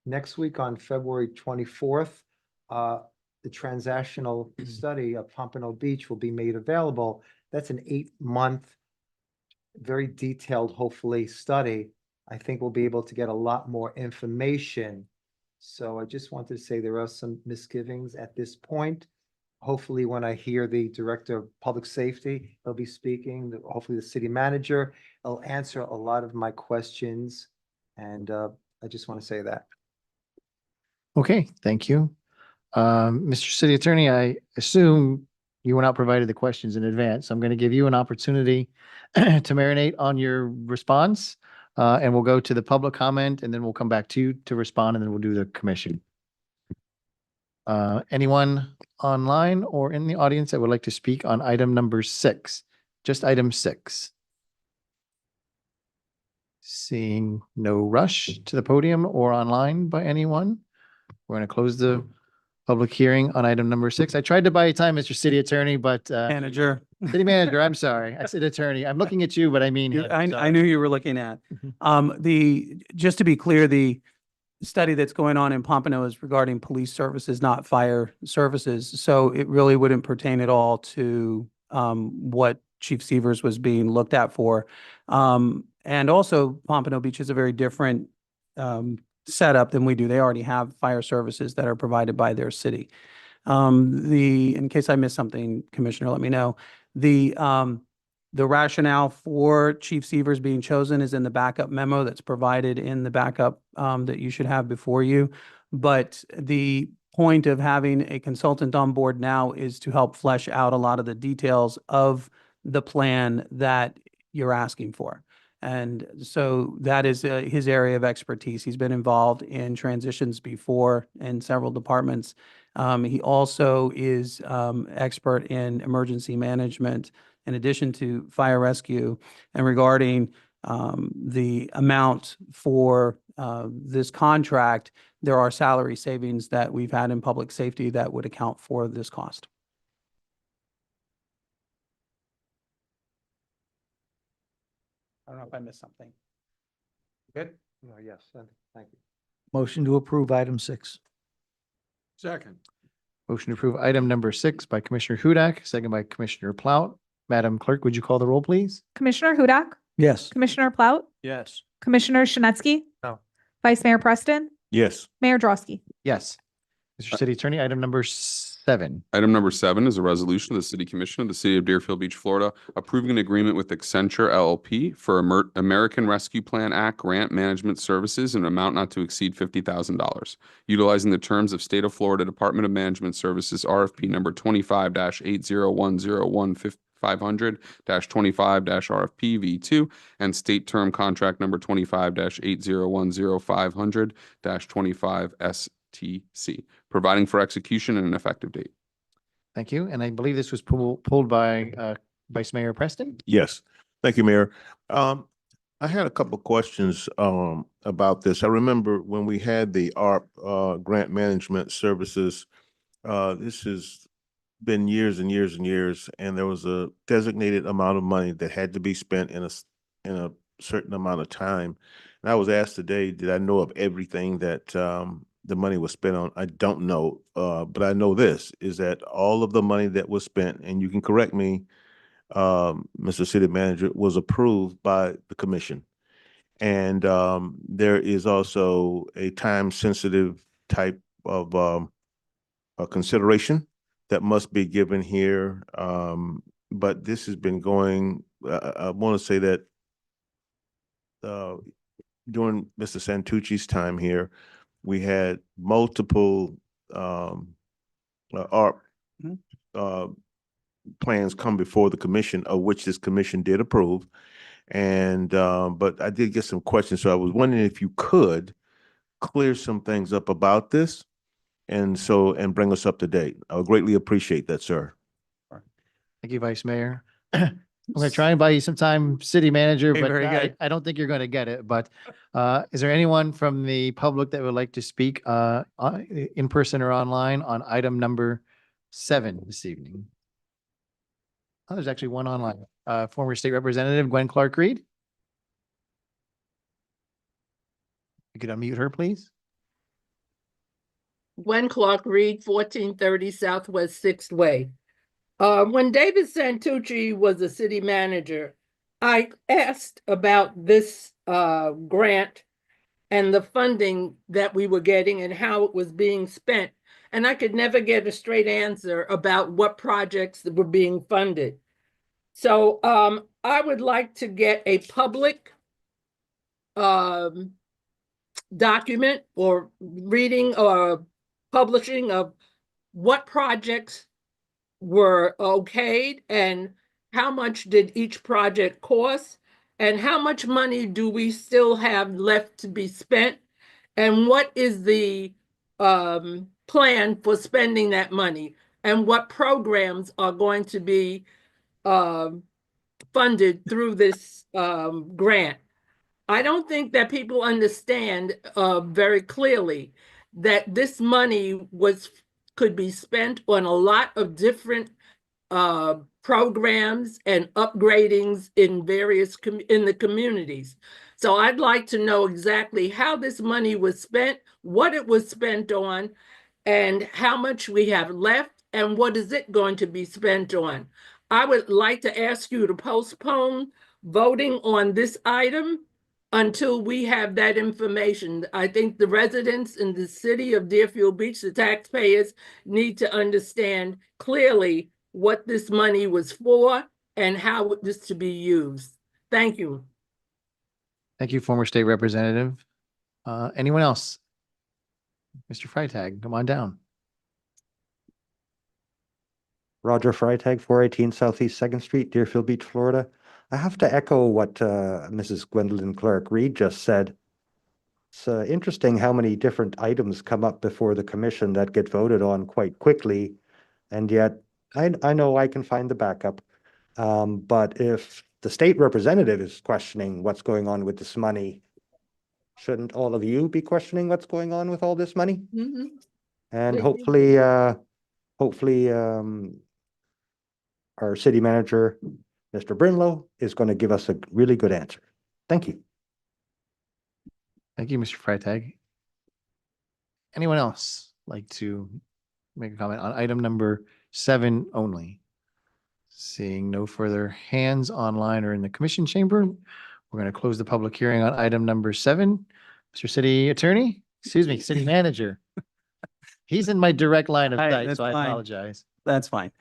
[SPEAKER 3] next week on February 24th, the transactional study of Pompano Beach will be made available. That's an 8-month, very detailed, hopefully, study. I think we'll be able to get a lot more information. So I just wanted to say there are some misgivings at this point. Hopefully, when I hear the Director of Public Safety, he'll be speaking, hopefully the city manager, will answer a lot of my questions. And I just want to say that.
[SPEAKER 5] Okay, thank you. Mr. City Attorney, I assume you were not provided the questions in advance. I'm going to give you an opportunity to marinate on your response. And we'll go to the public comment and then we'll come back to you to respond and then we'll do the commission. Anyone online or in the audience that would like to speak on item number 6? Just item 6. Seeing no rush to the podium or online by anyone, we're going to close the public hearing on item number 6. I tried to buy you time, Mr. City Attorney, but
[SPEAKER 19] Manager.
[SPEAKER 5] City Manager, I'm sorry. I said attorney. I'm looking at you, but I mean, him.
[SPEAKER 19] I
[SPEAKER 5] Sorry.
[SPEAKER 19] knew you were looking at. Just to be clear, the study that's going on in Pompano is regarding police services, not fire services. So it really wouldn't pertain at all to what Chief Severs was being looked at for. And also Pompano Beach is a very different setup than we do. They already have fire services that are provided by their city. In case I missed something, Commissioner, let me know. The rationale for Chief Severs being chosen is in the backup memo that's provided in the backup that you should have before you. But the point of having a consultant on board now is to help flesh out a lot of the details of the plan that you're asking for. And so that is his area of expertise. He's been involved in transitions before in several departments. He also is expert in emergency management in addition to fire rescue. And regarding the amount for this contract, there are salary savings that we've had in public safety that would account for this cost. I don't know if I missed something. Good?
[SPEAKER 3] No, yes, thank you.
[SPEAKER 18] Motion to approve item 6.
[SPEAKER 2] Second.
[SPEAKER 5] Motion to approve item number 6 by Commissioner Hudak, second by Commissioner Plout. Madam Clerk, would you call the roll, please?
[SPEAKER 6] Commissioner Hudak,
[SPEAKER 18] Yes.
[SPEAKER 6] Commissioner Plout,
[SPEAKER 19] Yes.
[SPEAKER 6] Commissioner Shinetsky,
[SPEAKER 3] No.
[SPEAKER 6] Vice Mayor Preston,
[SPEAKER 8] Yes.
[SPEAKER 6] Mayor Drosky.
[SPEAKER 5] Yes. Mr. City Attorney, item number 7.
[SPEAKER 7] Item number 7 is a resolution of the City Commission of the City of Deerfield Beach, Florida, approving an agreement with Accenture LLP for American Rescue Plan Act grant management services in an amount not to exceed $50,000, utilizing the terms of State of Florida Department of Management Services RFP number 25-80101-500-25-RFP V2 and state term contract number 25-8010500-25STC, providing for execution and an effective date.
[SPEAKER 5] Thank you. And I believe this was pulled by Vice Mayor Preston.
[SPEAKER 8] Yes. Thank you, Mayor. I had a couple of questions about this. I remember when we had the ARP grant management services, this has been years and years and years, and there was a designated amount of money that had to be spent in a certain amount of time. And I was asked today, did I know of everything that the money was spent on? I don't know, but I know this is that all of the money that was spent, and you can correct me, Mr. City Manager, was approved by the commission. And there is also a time-sensitive type of consideration that must be given here. But this has been going, I want to say that during Mr. Santucci's time here, we had multiple ARP plans come before the commission, of which this commission did approve. And but I did get some questions, so I was wondering if you could clear some things up about this and bring us up to date. I would greatly appreciate that, sir.
[SPEAKER 5] Thank you, Vice Mayor. I'm going to try and buy you some time, City Manager,
[SPEAKER 19] Okay,
[SPEAKER 5] but
[SPEAKER 19] very good.
[SPEAKER 5] I don't think you're going to get it. But is there anyone from the public that would like to speak in person or online on item number 7 this evening? Oh, there's actually one online. Former State Representative Gwen Clark Reed. You could unmute her, please.
[SPEAKER 20] Gwen Clark Reed, 1430 Southwest 6th Way. When David Santucci was the city manager, I asked about this grant and the funding that we were getting and how it was being spent. And I could never get a straight answer about what projects were being funded. So I would like to get a public document or reading or publishing of what projects were okayed and how much did each project cost and how much money do we still have left to be spent and what is the plan for spending that money and what programs are going to be funded through this grant. I don't think that people understand very clearly that this money could be spent on a lot of different programs and upgradings in various in the communities. So I'd like to know exactly how this money was spent, what it was spent on, and how much we have left, and what is it going to be spent on. I would like to ask you to postpone voting on this item until we have that information. I think the residents in the city of Deerfield Beach, the taxpayers, need to understand clearly what this money was for and how this to be used. Thank you.
[SPEAKER 5] Thank you, former state representative. Anyone else? Mr. Freitag, come on down.
[SPEAKER 15] Roger Freitag, 418 Southeast Second Street, Deerfield Beach, Florida. I have to echo what Mrs. Gwendolyn Clark-Reed just said. It's interesting how many different items come up before the commission that get voted on quite quickly, and yet I know I can find the backup. But if the state representative is questioning what's going on with this money, shouldn't all of you be questioning what's going on with all this money?
[SPEAKER 20] Mm-hmm.
[SPEAKER 15] And
[SPEAKER 20] They-
[SPEAKER 15] hopefully, our city manager, Mr. Brinlow, is going to give us a really good answer. Thank you.
[SPEAKER 5] Thank you, Mr. Freitag. Anyone else like to make a comment on item number 7 only? Seeing no further hands online or in the commission chamber, we're going to close the public hearing on item number 7. Mr. City Attorney, excuse me, City Manager. He's in my direct line of sight,
[SPEAKER 19] That's
[SPEAKER 5] so I
[SPEAKER 19] fine.
[SPEAKER 5] apologize.
[SPEAKER 19] That's fine.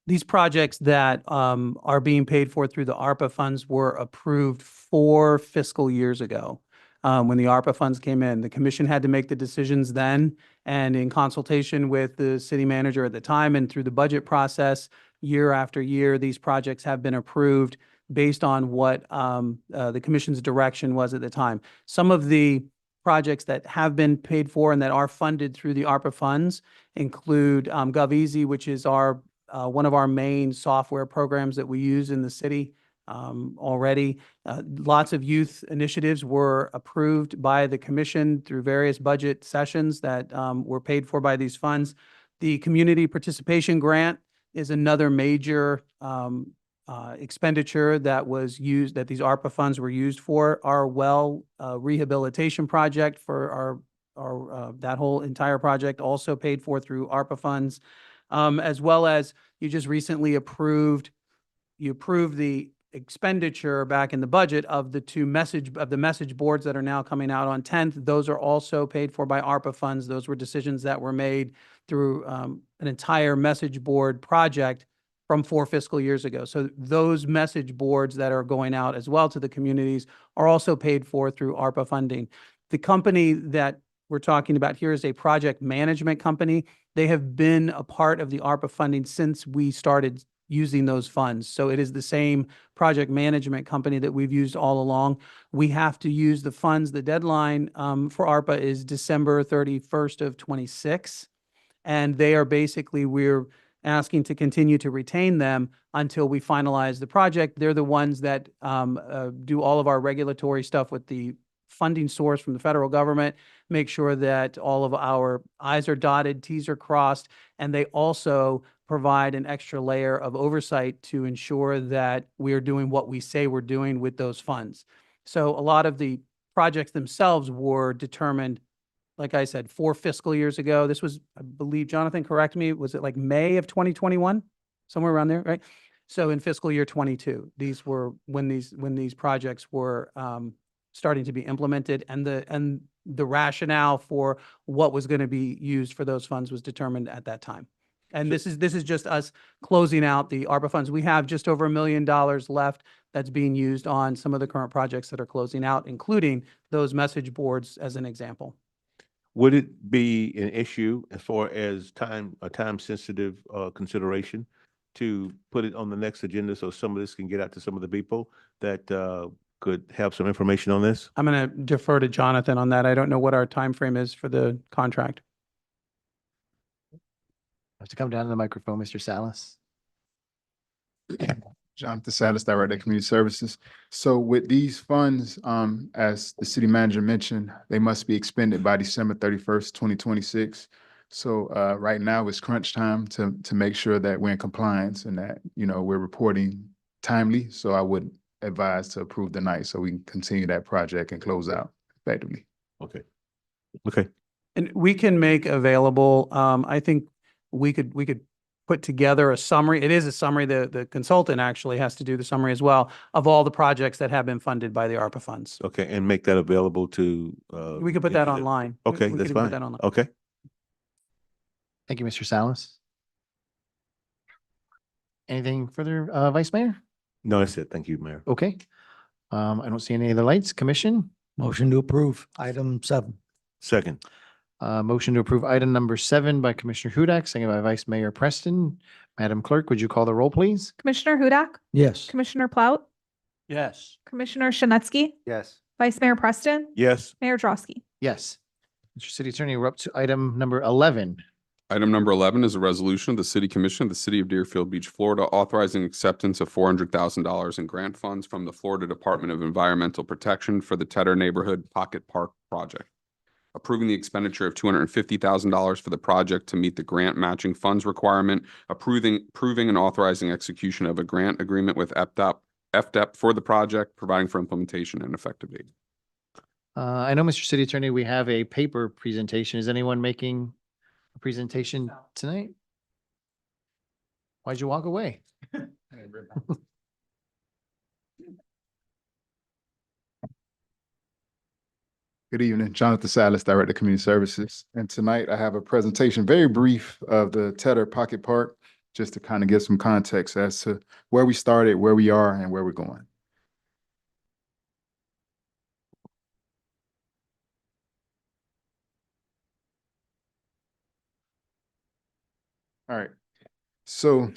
[SPEAKER 19] These projects that are being paid for through the ARPA funds were approved 4 fiscal years ago. When the ARPA funds came in, the commission had to make the decisions then, and in consultation with the city manager at the time and through the budget process, year after year, these projects have been approved based on what the commission's direction was at the time. Some of the projects that have been paid for and that are funded through the ARPA funds include GovEasy, which is our one of our main software programs that we use in the city already. Lots of youth initiatives were approved by the commission through various budget sessions that were paid for by these funds. The community participation grant is another major expenditure that was used, that these ARPA funds were used for. Our well rehabilitation project for our that whole entire project also paid for through ARPA funds, as well as you just recently approved the expenditure back in the budget of the message boards that are now coming out on 10th. Those are also paid for by ARPA funds. Those were decisions that were made through an entire message board project from 4 fiscal years ago. So those message boards that are going out as well to the communities are also paid for through ARPA funding. The company that we're talking about here is a project management company. They have been a part of the ARPA funding since we started using those funds. So it is the same project management company that we've used all along. We have to use the funds. The deadline for ARPA is December 31st of 26. And they are basically, we're asking to continue to retain them until we finalize the project. They're the ones that do all of our regulatory stuff with the funding source from the federal government, make sure that all of our I's are dotted, T's are crossed, and they also provide an extra layer of oversight to ensure that we are doing what we say we're doing with those funds. So a lot of the projects themselves were determined, like I said, 4 fiscal years ago. This was, I believe, Jonathan, correct me, was it like May of 2021? Somewhere around there, right? So in fiscal year 22, these were when these projects were starting to be implemented, and the rationale for what was going to be used for those funds was determined at that time. And this is just us closing out the ARPA funds. We have just over $1 million left that's being used on some of the current projects that are closing out, including those message boards as an example.
[SPEAKER 8] Would it be an issue as far as a time-sensitive consideration to put it on the next agenda so some of this can get out to some of the people that could have some information on this?
[SPEAKER 19] I'm going to defer to Jonathan on that. I don't know what our time frame is for the contract.
[SPEAKER 5] Have to come down to the microphone, Mr. Salas.
[SPEAKER 21] Jonathan Salas, Director of Community Services. So with these funds, as the city manager mentioned, they must be expended by December 31st, 2026. So right now it's crunch time to make sure that we're in compliance and that, we're reporting timely. So I would advise to approve tonight so we can continue that project and close out effectively.
[SPEAKER 8] Okay. Okay.
[SPEAKER 19] And we can make available, I think we could put together a summary. It is a summary. The consultant actually has to do the summary as well of all the projects that have been funded by the ARPA funds.
[SPEAKER 8] Okay, and make that available to.
[SPEAKER 19] We could put that online.
[SPEAKER 8] Okay,
[SPEAKER 19] We
[SPEAKER 8] that's
[SPEAKER 19] could put
[SPEAKER 8] fine.
[SPEAKER 19] that online.
[SPEAKER 8] Okay.
[SPEAKER 5] Thank you, Mr. Salas. Anything further, Vice Mayor?
[SPEAKER 8] No, that's it. Thank you, Mayor.
[SPEAKER 5] Okay. I don't see any other lights. Commission?
[SPEAKER 18] Motion to approve. Item 7.
[SPEAKER 8] Second.
[SPEAKER 5] Motion to approve item number 7 by Commissioner Hudak, second by Vice Mayor Preston. Madam Clerk, would you call the roll, please?
[SPEAKER 6] Commissioner Hudak,
[SPEAKER 18] Yes.
[SPEAKER 6] Commissioner Plaut,
[SPEAKER 10] Yes.
[SPEAKER 6] Commissioner Shinutsky,
[SPEAKER 3] Yes.
[SPEAKER 6] Vice Mayor Preston,
[SPEAKER 8] Yes.
[SPEAKER 6] Mayor Drosky.
[SPEAKER 5] Yes. Mr. City Attorney, we're up to item number 11.
[SPEAKER 7] Item number 11 is a resolution of the City Commission of the City of Deerfield Beach, Florida, authorizing acceptance of $400,000 in grant funds from the Florida Department of Environmental Protection for the Tedar Neighborhood Pocket Park Project. Approving the expenditure of $250,000 for the project to meet the grant matching funds requirement, approving and authorizing execution of a grant agreement with FDEP for the project, providing for implementation and effective date.
[SPEAKER 5] I know, Mr. City Attorney, we have a paper presentation. Is anyone making a presentation tonight? Why'd you walk away?
[SPEAKER 21] Good evening, Jonathan Salas, Director of Community Services. And tonight I have a presentation, very brief, of the Tedar Pocket Park, just to kind of give some context as to where we started, where we are, and where we're going. All right. So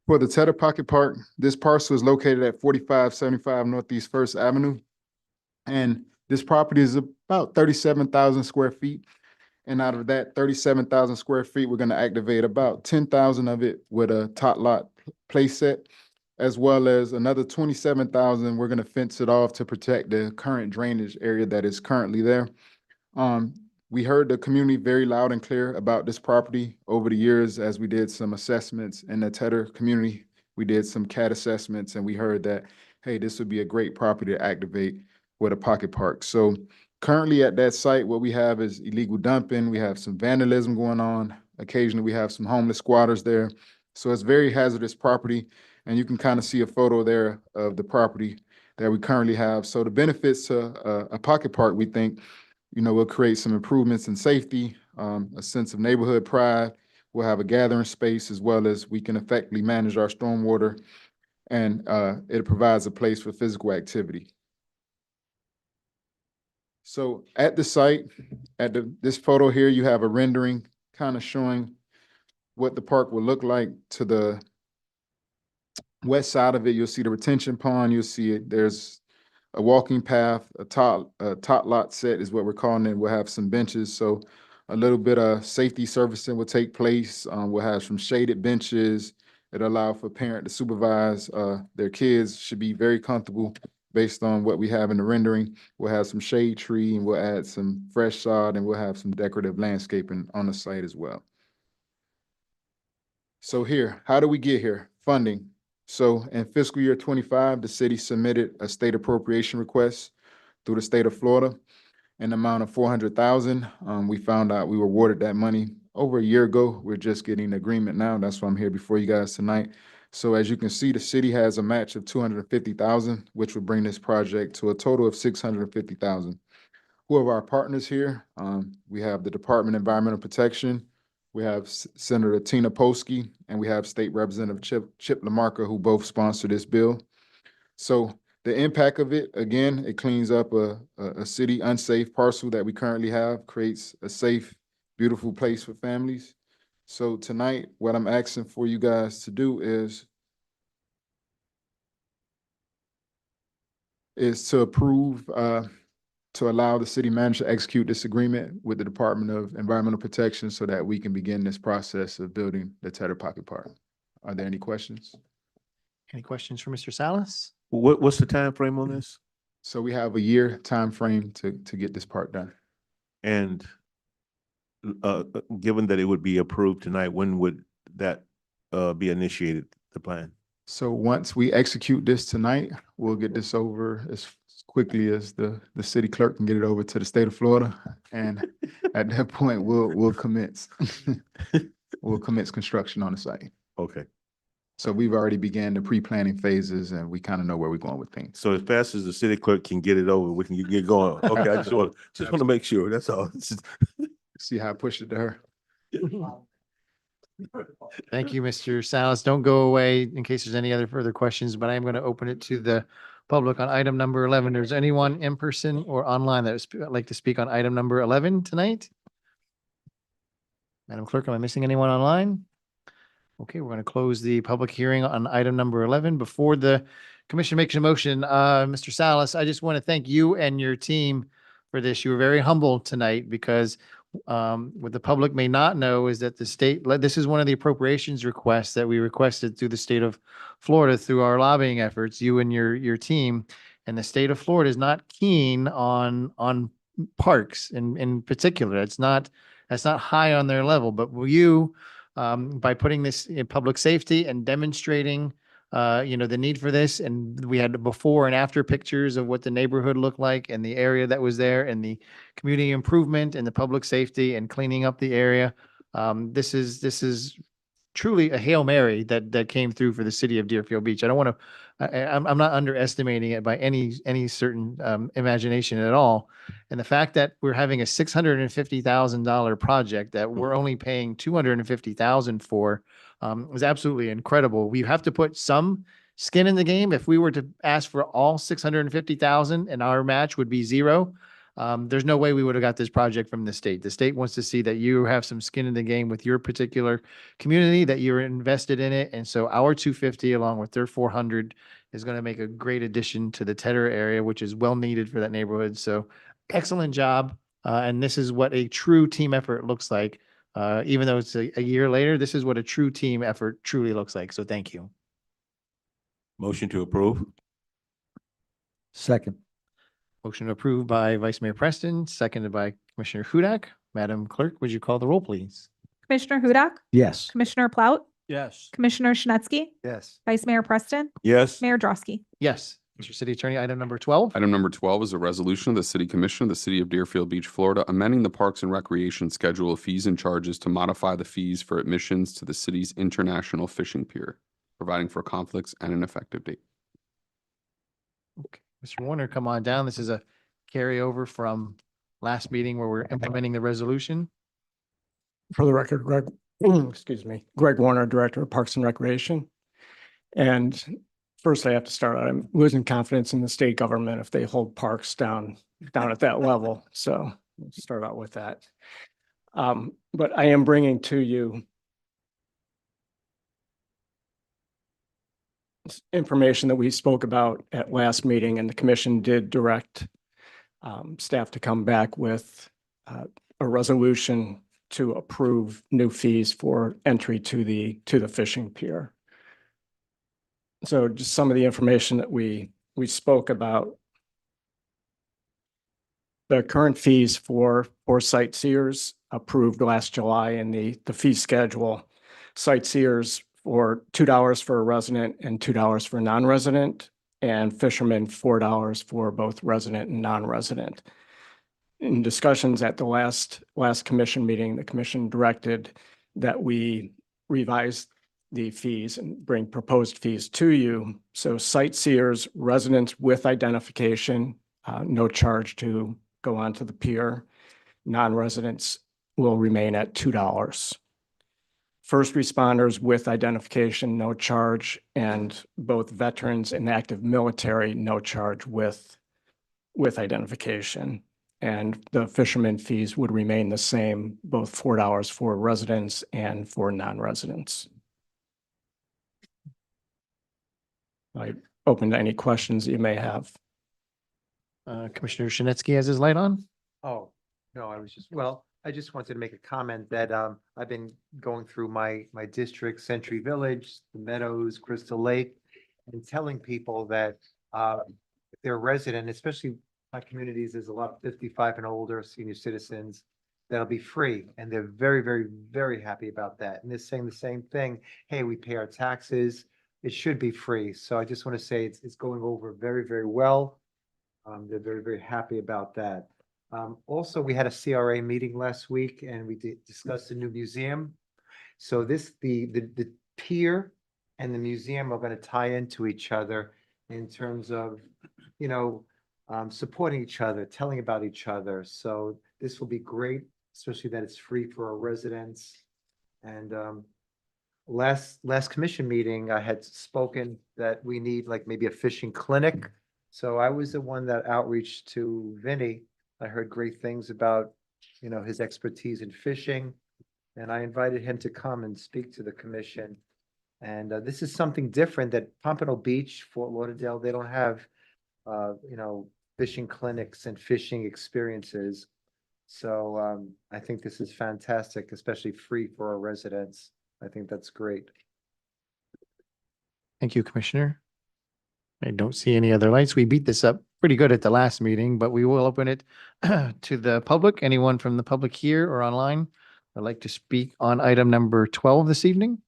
[SPEAKER 21] for the Tedar Pocket Park, this parcel is located at 4575 Northeast First Avenue. And this property is about 37,000 square feet. And out of that 37,000 square feet, we're going to activate about 10,000 of it with a tot lot play set, as well as another 27,000. We're going to fence it off to protect the current drainage area that is currently there. We heard the community very loud and clear about this property over the years as we did some assessments in the Tedar community. We did some CAT assessments and we heard that, hey, this would be a great property to activate with a pocket park. So currently at that site, what we have is illegal dumping. We have some vandalism going on. Occasionally we have some homeless squatters there. So it's very hazardous property. And you can kind of see a photo there of the property that we currently have. So the benefits to a pocket park, we think, will create some improvements in safety, a sense of neighborhood pride. We'll have a gathering space as well as we can effectively manage our stormwater, and it provides a place for physical activity. So at the site, this photo here, you have a rendering kind of showing what the park will look like. To the west side of it, you'll see the retention pond. You'll see it. There's a walking path, a tot lot set is what we're calling it. We'll have some benches. So a little bit of safety servicing will take place. We'll have some shaded benches. It'll allow for a parent to supervise their kids. Should be very comfortable based on what we have in the rendering. We'll have some shade tree and we'll add some fresh sod and we'll have some decorative landscaping on the site as well. So here, how do we get here? Funding. So in fiscal year 25, the city submitted a state appropriation request through the state of Florida in the amount of $400,000. We found out we were awarded that money over a year ago. We're just getting the agreement now. That's why I'm here before you guys tonight. So as you can see, the city has a match of $250,000, which would bring this project to a total of $650,000. Who are our partners here? We have the Department of Environmental Protection. We have Senator Tina Polsky, and we have State Representative Chip Lamarca, who both sponsor this bill. So the impact of it, again, it cleans up a city unsafe parcel that we currently have, creates a safe, beautiful place for families. So tonight, what I'm asking for you guys to do is is to approve, to allow the city manager to execute this agreement with the Department of Environmental Protection so that we can begin this process of building the Tedar Pocket Park. Are there any questions?
[SPEAKER 5] Any questions for Mr. Salas?
[SPEAKER 8] What's the time frame on this?
[SPEAKER 21] So we have a year time frame to get this part done.
[SPEAKER 8] And given that it would be approved tonight, when would that be initiated, the plan?
[SPEAKER 21] So once we execute this tonight, we'll get this over as quickly as the city clerk can get it over to the state of Florida. And at that point, we'll commence. We'll commence construction on the site.
[SPEAKER 8] Okay.
[SPEAKER 21] So we've already began the pre-planning phases and we kind of know where we're going with things.
[SPEAKER 8] So as fast as the city clerk can get it over, we can get going. Okay, I just want to make sure, that's all.
[SPEAKER 21] See how I pushed it to her?
[SPEAKER 5] Thank you, Mr. Salas. Don't go away in case there's any other further questions, but I am going to open it to the public on item number 11. There's anyone in person or online that would like to speak on item number 11 tonight? Madam Clerk, am I missing anyone online? Okay, we're going to close the public hearing on item number 11. Before the commission makes a motion, Mr. Salas, I just want to thank you and your team for this. You were very humble tonight because what the public may not know is that the state, this is one of the appropriations requests that we requested through the state of Florida through our lobbying efforts, you and your team. And the state of Florida is not keen on parks in particular. That's not high on their level, but will you, by putting this in public safety and demonstrating the need for this. And we had before and after pictures of what the neighborhood looked like and the area that was there and the community improvement and the public safety and cleaning up the area. This is truly a Hail Mary that came through for the city of Deerfield Beach. I don't want to, I'm not underestimating it by any certain imagination at all. And the fact that we're having a $650,000 project that we're only paying $250,000 for was absolutely incredible. We have to put some skin in the game. If we were to ask for all $650,000 and our match would be zero, there's no way we would have got this project from the state. The state wants to see that you have some skin in the game with your particular community, that you're invested in it. And so our 250 along with their 400 is going to make a great addition to the Tedar area, which is well needed for that neighborhood. So excellent job. And this is what a true team effort looks like. Even though it's a year later, this is what a true team effort truly looks like. So thank you.
[SPEAKER 8] Motion to approve.
[SPEAKER 18] Second.
[SPEAKER 5] Motion approved by Vice Mayor Preston, seconded by Commissioner Hudak. Madam Clerk, would you call the roll, please?
[SPEAKER 6] Commissioner Hudak,
[SPEAKER 18] Yes.
[SPEAKER 6] Commissioner Plaut,
[SPEAKER 2] Yes.
[SPEAKER 6] Commissioner Schnetsky,
[SPEAKER 3] Yes.
[SPEAKER 6] Vice Mayor Preston,
[SPEAKER 8] Yes.
[SPEAKER 6] Mayor Drosky.
[SPEAKER 5] Yes. Mr. City Attorney, item number 12.
[SPEAKER 7] Item number 12 is a resolution of the City Commission of the City of Deerfield Beach, Florida, amending the Parks and Recreation Schedule of fees and charges to modify the fees for admissions to the city's international fishing pier, providing for conflicts and an effective date.
[SPEAKER 5] Okay. Mr. Warner, come on down. This is a carryover from last meeting where we're implementing the resolution.
[SPEAKER 1] For the record, Greg, excuse me, Greg Warner, Director of Parks and Recreation. And first I have to start out, I'm losing confidence in the state government if they hold parks down at that level. So let's start out with that. But I am bringing to you information that we spoke about at last meeting, and the commission did direct staff to come back with a resolution to approve new fees for entry to the fishing pier. So just some of the information that we spoke about. The current fees for sightseers approved last July in the fee schedule. Sightseers for $2 for a resident and $2 for a non-resident, and fishermen $4 for both resident and non-resident. In discussions at the last commission meeting, the commission directed that we revise the fees and bring proposed fees to you. So sightseers, residents with identification, no charge to go onto the pier. Non-residents will remain at $2. First responders with identification, no charge, and both veterans and active military, no charge with identification. And the fishermen fees would remain the same, both $4 for residents and for non-residents. I open to any questions that you may have.
[SPEAKER 5] Commissioner Shinsky has his light on.
[SPEAKER 3] Oh, no, I just wanted to make a comment that I've been going through my district, Century Village, the Meadows, Crystal Lake, and telling people that if they're a resident, especially my communities, there's a lot of 55 and older senior citizens that'll be free, and they're very, very, very happy about that. And they're saying the same thing. Hey, we pay our taxes. It should be free. So I just want to say it's going over very, very well. They're very, very happy about that. Also, we had a CRA meeting last week and we discussed the new museum. So the pier and the museum are going to tie into each other in terms of, supporting each other, telling about each other. So this will be great, especially that it's free for our residents. And last commission meeting, I had spoken that we need like maybe a fishing clinic. So I was the one that outreached to Vinny. I heard great things about, his expertise in fishing. And I invited him to come and speak to the commission. And this is something different that Pompano Beach, Fort Lauderdale, they don't have, fishing clinics and fishing experiences. So I think this is fantastic, especially free for our residents. I think that's great.
[SPEAKER 5] Thank you, Commissioner. I don't see any other lights. We beat this up pretty good at the last meeting, but we will open it to the public. Anyone from the public here or online would like to speak on item number 12 this evening?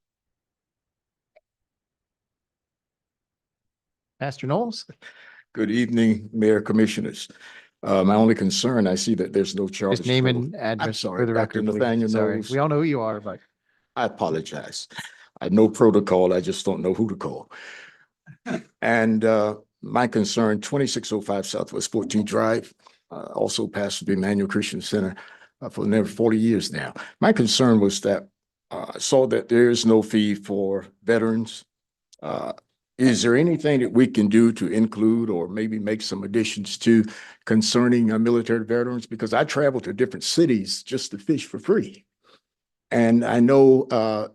[SPEAKER 5] Pastor Knowles?
[SPEAKER 9] Good evening, Mayor, Commissioners. My only concern, I see that there's no charge.
[SPEAKER 5] Just name
[SPEAKER 9] for-
[SPEAKER 5] and
[SPEAKER 9] I'm
[SPEAKER 5] address
[SPEAKER 9] sorry,
[SPEAKER 5] for the
[SPEAKER 9] Dr.
[SPEAKER 5] record, please.
[SPEAKER 9] Nathaniel
[SPEAKER 5] Sorry.
[SPEAKER 9] Knowles.
[SPEAKER 5] We all know who you are, but
[SPEAKER 9] I apologize. I know protocol, I just don't know who to call. And my concern, 2605 Southwest 14th Drive, also pastor of Emmanuel Christian Center for nearly 40 years now. My concern was that I saw that there is no fee for veterans. Is there anything that we can do to include or maybe make some additions to concerning military veterans? Because I travel to different cities just to fish for free. And I know,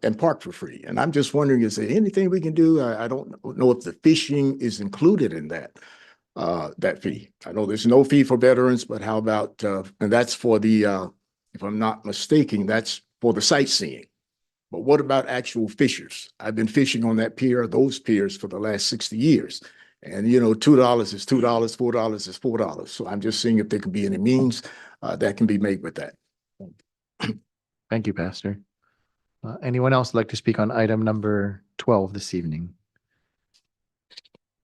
[SPEAKER 9] and park for free. And I'm just wondering, is there anything we can do? I don't know if the fishing is included in that fee. I know there's no fee for veterans, but how about, and that's for the, if I'm not mistaken, that's for the sightseeing. But what about actual fishers? I've been fishing on that pier, those piers for the last 60 years. And $2 is $2, $4 is $4. So I'm just seeing if there can be any means that can be made with that.
[SPEAKER 5] thank you, Pastor. Anyone else like to speak on item number 12 this evening?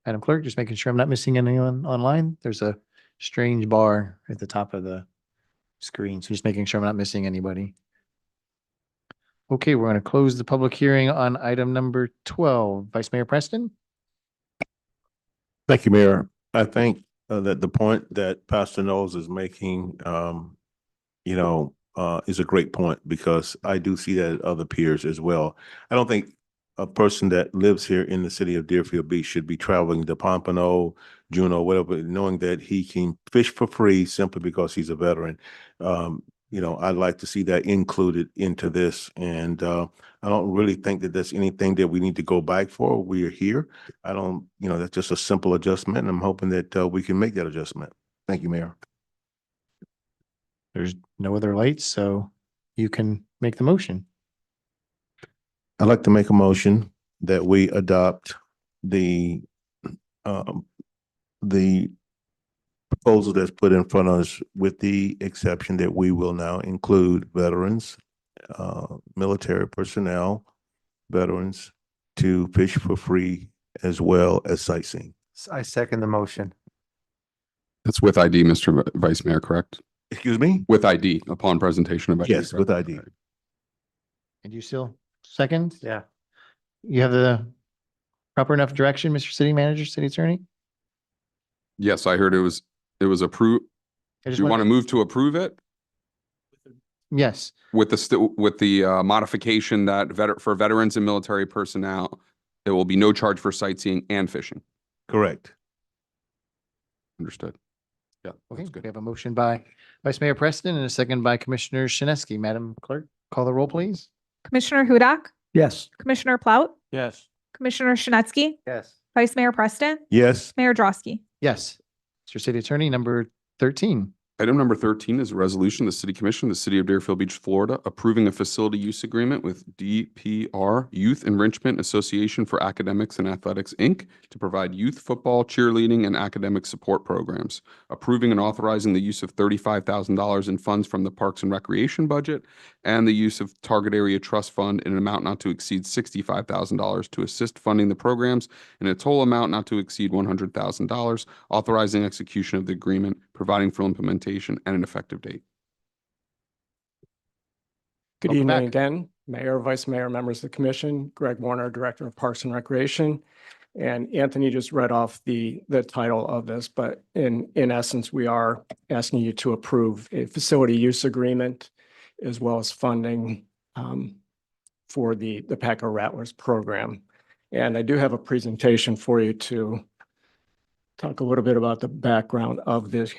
[SPEAKER 5] Madam Clerk, just making sure I'm not missing anyone online. There's a strange bar at the top of the screen, so just making sure I'm not missing anybody. Okay, we're going to close the public hearing on item number 12. Vice Mayor Preston?
[SPEAKER 8] Thank you, Mayor. I think that the point that Pastor Knowles is making, is a great point because I do see that at other peers as well. I don't think a person that lives here in the city of Deerfield Beach should be traveling to Pompano, Juneau, whatever, knowing that he can fish for free simply because he's a veteran. I'd like to see that included into this. And I don't really think that there's anything that we need to go back for. We are here. I don't, that's just a simple adjustment. And I'm hoping that we can make that adjustment. Thank you, Mayor.
[SPEAKER 5] There's no other lights, so you can make the motion.
[SPEAKER 8] I'd like to make a motion that we adopt the proposal that's put in front of us with the exception that we will now include veterans, military personnel, veterans to fish for free as well as sightseeing.
[SPEAKER 3] I second the motion.
[SPEAKER 7] That's with ID, Mr. Vice Mayor, correct?
[SPEAKER 8] Excuse me?
[SPEAKER 7] With ID upon presentation of ID.
[SPEAKER 8] Yes, with
[SPEAKER 7] correct?
[SPEAKER 8] ID.
[SPEAKER 5] And you still second?
[SPEAKER 3] Yeah.
[SPEAKER 5] You have the proper enough direction, Mr. City Manager, City Attorney?
[SPEAKER 7] Yes, I heard it was approved.
[SPEAKER 5] I
[SPEAKER 7] Do
[SPEAKER 5] just
[SPEAKER 7] you want to
[SPEAKER 5] wanted-
[SPEAKER 7] move to approve it
[SPEAKER 5] Yes.
[SPEAKER 7] with the modification that for veterans and military personnel, there will be no charge for sightseeing and fishing?
[SPEAKER 8] Correct.
[SPEAKER 7] Understood. Yeah,
[SPEAKER 5] Okay,
[SPEAKER 7] that's
[SPEAKER 5] we
[SPEAKER 7] good.
[SPEAKER 5] have a motion by Vice Mayor Preston and a second by Commissioner Shinsky. Madam Clerk, call the roll, please.
[SPEAKER 6] Commissioner Hudak,
[SPEAKER 18] Yes.
[SPEAKER 6] Commissioner Plaut,
[SPEAKER 19] Yes.
[SPEAKER 6] Commissioner Shinsky,
[SPEAKER 3] Yes.
[SPEAKER 6] Vice Mayor Preston,
[SPEAKER 8] Yes.
[SPEAKER 6] Mayor Drosky.
[SPEAKER 5] Yes. Mr. City Attorney, number 13.
[SPEAKER 7] Item number 13 is a resolution, of the City Commission, of the City of Deerfield Beach, Florida, approving a facility use agreement with DPR Youth Enrichment Association for Academics and Athletics, Inc. to provide youth football, cheerleading, and academic support programs, approving and authorizing the use of $35,000 in funds from the Parks and Recreation budget and the use of Target Area Trust Fund in an amount not to exceed $65,000 to assist funding the programs in a total amount not to exceed $100,000, authorizing execution of the agreement, providing for implementation and an effective date.
[SPEAKER 1] Good
[SPEAKER 5] Welcome
[SPEAKER 1] evening
[SPEAKER 5] back.
[SPEAKER 1] again, Mayor, Vice Mayor, members of the commission, Greg Warner, Director of Parks and Recreation. And Anthony just read off the title of this, but in essence, we are asking you to approve a facility use agreement as well as funding for the Packer Rattlers program. And I do have a presentation for you to talk a little bit about the background of this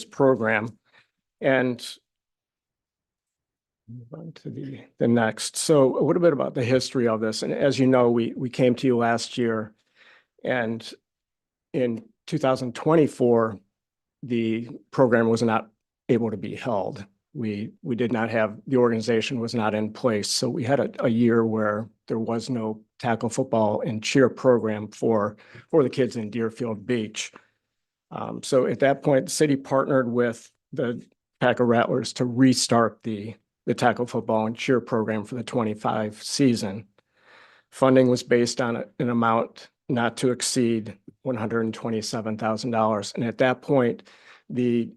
[SPEAKER 1] program. And move on to the next. So a little bit about the history of this. And as you know, we came to you last year, and in 2024, the program was not able to be held. We did not have, the organization was not in place. So we had a year where there was no tackle football and cheer program for the kids in Deerfield Beach. So at that point, the city partnered with the Packer Rattlers to restart the tackle football and cheer program for the 25 season. Funding was based on an amount not to exceed $127,000. And at that point, the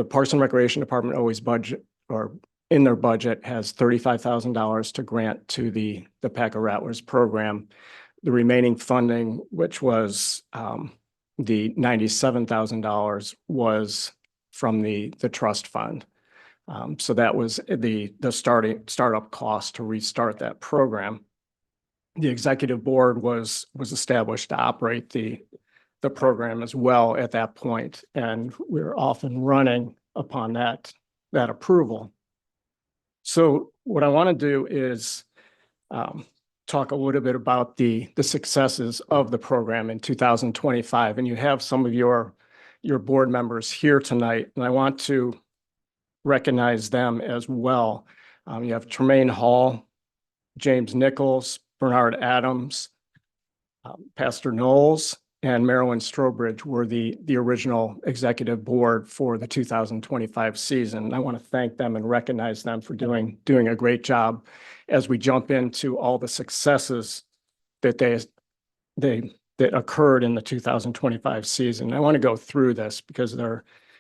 [SPEAKER 1] Parks and Recreation Department always budget, or in their budget, has $35,000 to grant to the Packer Rattlers program. The remaining funding, which was the $97,000, was from the trust fund. So that was the startup cost to restart that program. The executive board was established to operate the program as well at that point, and we were off and running upon that approval. So what I want to do is talk a little bit about the successes of the program in 2025, and you have some of your board members here tonight, and I want to recognize them as well. You have Tremaine Hall, James Nichols, Bernard Adams, Pastor Knowles, and Marilyn Strobridge were the original executive board for the 2025 season. And I want to thank them and recognize them for doing a great job as we jump into all the successes that that occurred in the 2025 season. I want to go through this because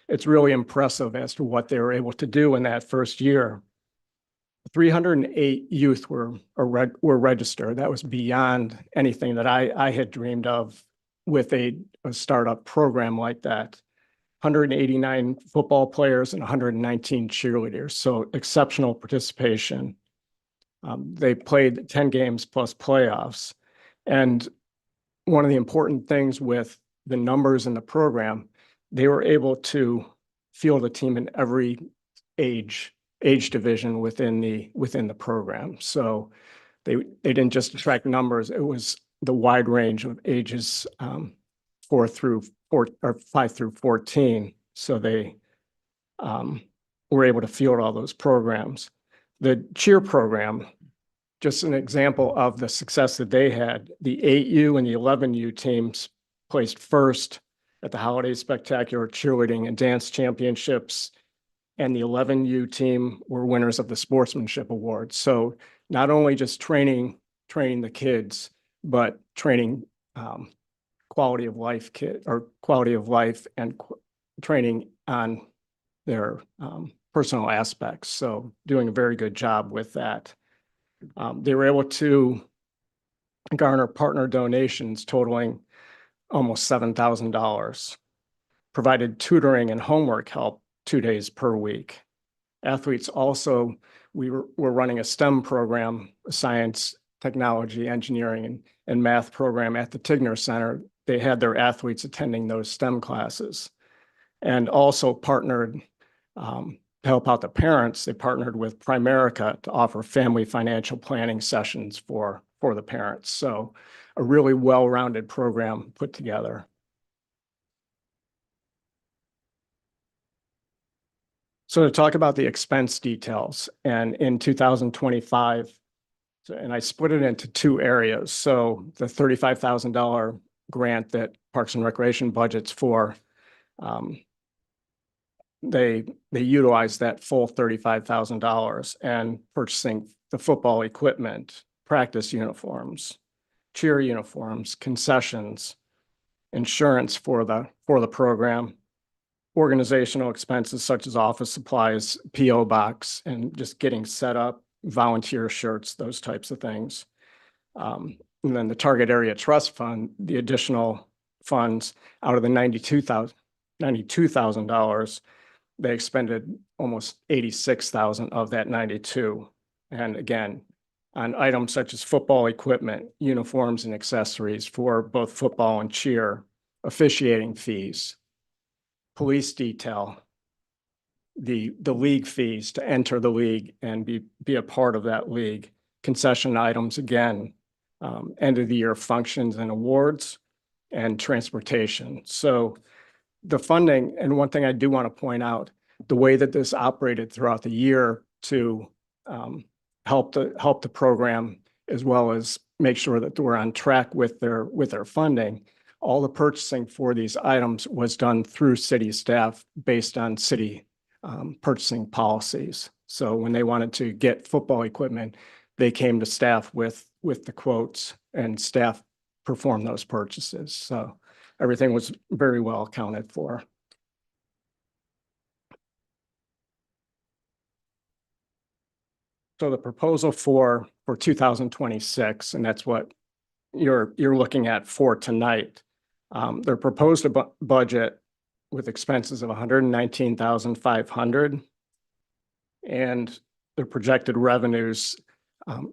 [SPEAKER 1] it's really impressive as to what they were able to do in that first year. 308 youth were registered. That was beyond anything that I had dreamed of with a startup program like that. 189 football players and 119 cheerleaders. So exceptional participation. They played 10 games plus playoffs. And one of the important things with the numbers in the program, they were able to field a team in every age division within the program. So they didn't just attract numbers, it was the wide range of ages 5 through 14. So they were able to field all those programs. The cheer program, just an example of the success that they had, the 8U and the 11U teams placed first at the Holiday Spectacular Cheerleading and Dance Championships, and the 11U team were winners of the Sportsmanship Award. So not only just training the kids, but training quality of life and training on their personal aspects. So doing a very good job with that. They were able to garner partner donations totaling almost $7,000, provided tutoring and homework help 2 days per week. Athletes also, we were running a STEM program, a science, technology, engineering, and math program at the Tigner Center. They had their athletes attending those STEM classes, and also partnered to help out the parents. They partnered with Primerica to offer family financial planning sessions for the parents. So a really well-rounded program put together. So to talk about the expense details, and in 2025, and I split it into two areas. So the $35,000 grant that Parks and Recreation budgets for, they utilize that full $35,000 and purchasing the football equipment, practice uniforms, cheer uniforms, concessions, insurance for the program, organizational expenses such as office supplies, PO box, and just getting set up, volunteer shirts, those types of things. And then the target area trust fund, the additional funds out of the $92,000, they expended almost 86,000 of that 92. And again, on items such as football equipment, uniforms and accessories for both football and cheer, officiating fees, police detail, the league fees to enter the league and be a part of that league, concession items again, end of the year functions and awards, and transportation. So the funding, and one thing I do want to point out, the way that this operated throughout the year to help the program, as well as make sure that we're on track with their funding. All the purchasing for these items was done through city staff based on city purchasing policies. So when they wanted to get football equipment, they came to staff with the quotes, and staff performed those purchases. So everything was very well accounted for. So the proposal for 2026, and that's what you're looking at for tonight. Their proposed budget with expenses of 119,500, and their projected revenues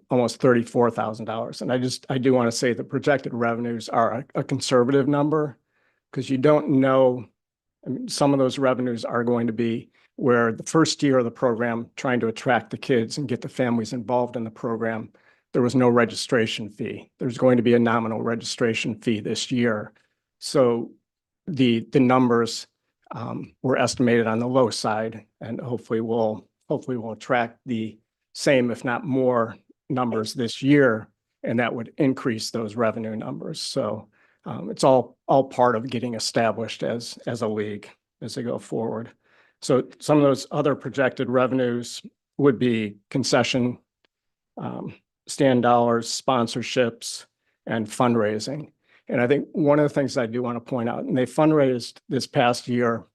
[SPEAKER 1] almost $34,000. And I do want to say the projected revenues are a conservative number, because you don't know. I mean, some of those revenues are going to be where the first year of the program, trying to attract the kids and get the families involved in the program, there was no registration fee. There's going to be a nominal registration fee this year. So the numbers were estimated on the low side, and hopefully we'll attract the same, if not more, numbers this year, and that would increase those revenue numbers. So it's all part of getting established as a league as they go forward. So some of those other projected revenues would be concession, stand dollars, sponsorships, and fundraising. And I think one of the things I do want to point out, and they fundraised this past year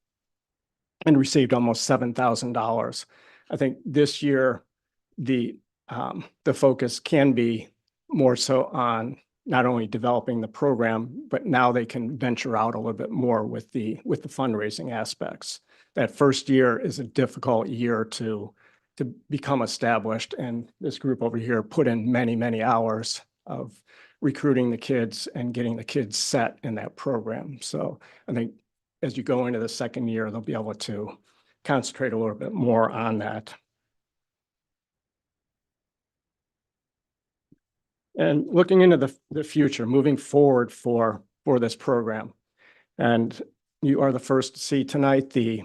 [SPEAKER 1] and received almost $7,000. I think this year the focus can be more so on not only developing the program, but now they can venture out a little bit more with the fundraising aspects. That first year is a difficult year to become established, and this group over here put in many, many hours of recruiting the kids and getting the kids set in that program. So I think as you go into the second year, they'll be able to concentrate a little bit more on that. And looking into the future, moving forward for this program. And you are the first to see tonight the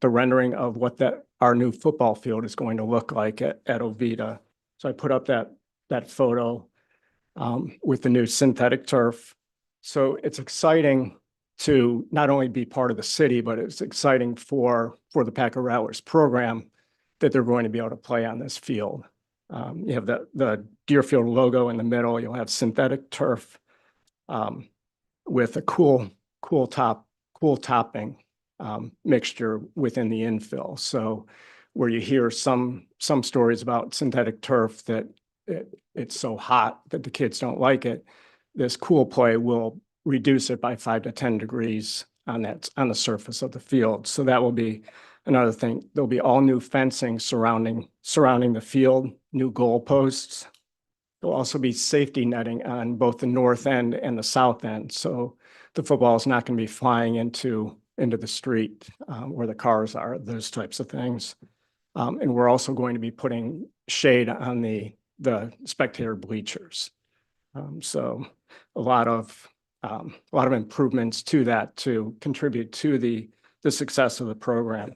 [SPEAKER 1] rendering of what our new football field is going to look like at Ovita. So I put up that photo with the new synthetic turf. So it's exciting to not only be part of the city, but it's exciting for the Packer Rattlers program that they're going to be able to play on this field. You have the Deerfield logo in the middle. You'll have synthetic turf with a cool topping mixture within the infill. So where you hear some stories about synthetic turf that it's so hot that the kids don't like it, this cool play will reduce it by 5 to 10 degrees on the surface of the field. So that will be another thing. There'll be all new fencing surrounding the field, new goalposts. There'll also be safety netting on both the north end and the south end. So the football is not going to be flying into the street where the cars are, those types of things. And we're also going to be putting shade on the spectator bleachers. So a lot of improvements to that to contribute to the success of the program.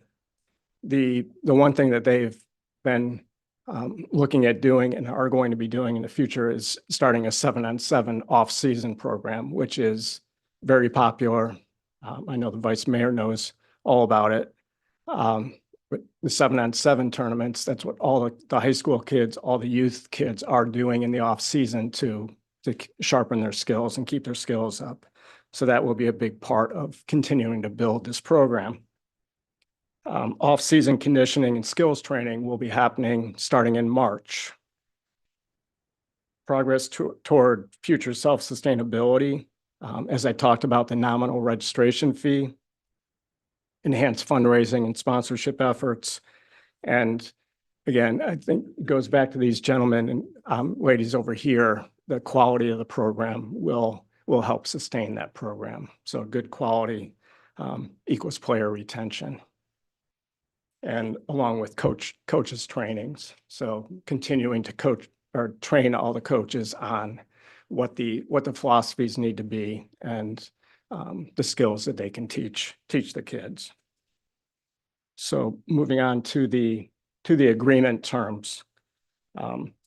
[SPEAKER 1] the one thing that they've been looking at doing and are going to be doing in the future is starting a 7-on-7 off-season program, which is very popular. I know the vice mayor knows all about it. But the 7-on-7 tournaments, that's what all the high school kids, all the youth kids are doing in the off-season to sharpen their skills and keep their skills up. So that will be a big part of continuing to build this program. Off-season conditioning and skills training will be happening starting in March. Progress toward future self-sustainability, as I talked about, the nominal registration fee, enhanced fundraising and sponsorship efforts. And again, I think it goes back to these gentlemen and ladies over here, the quality of the program will help sustain that program. So good quality equals player retention. And along with coaches trainings. So continuing to coach or train all the coaches on what the philosophies need to be and the skills that they can teach the kids. So moving on to the agreement terms,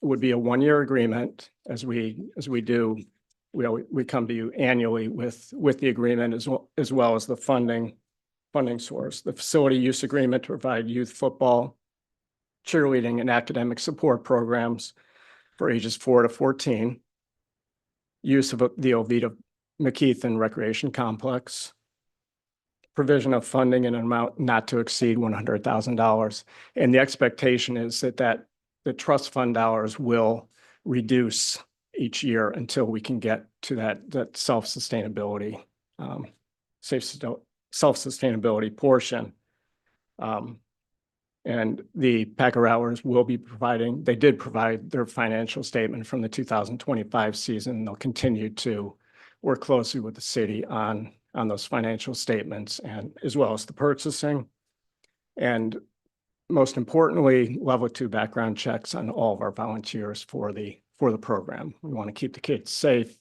[SPEAKER 1] would be a 1-year agreement as we do. We come to you annually with the agreement as well as the funding source. The facility use agreement to provide youth football, cheerleading, and academic support programs for ages 4 to 14. Use of the Oviedo McKeithen Recreation Complex. Provision of funding in an amount not to exceed $100,000. And the expectation is that the trust fund dollars will reduce each year until we can get to that self-sustainability, self-sustainability portion. And the Packer Rattlers will be providing, they did provide their financial statement from the 2025 season. They'll continue to work closely with the city on those financial statements and as well as the purchasing. And most importantly, level 2 background checks on all of our volunteers for the program. We want to keep the kids safe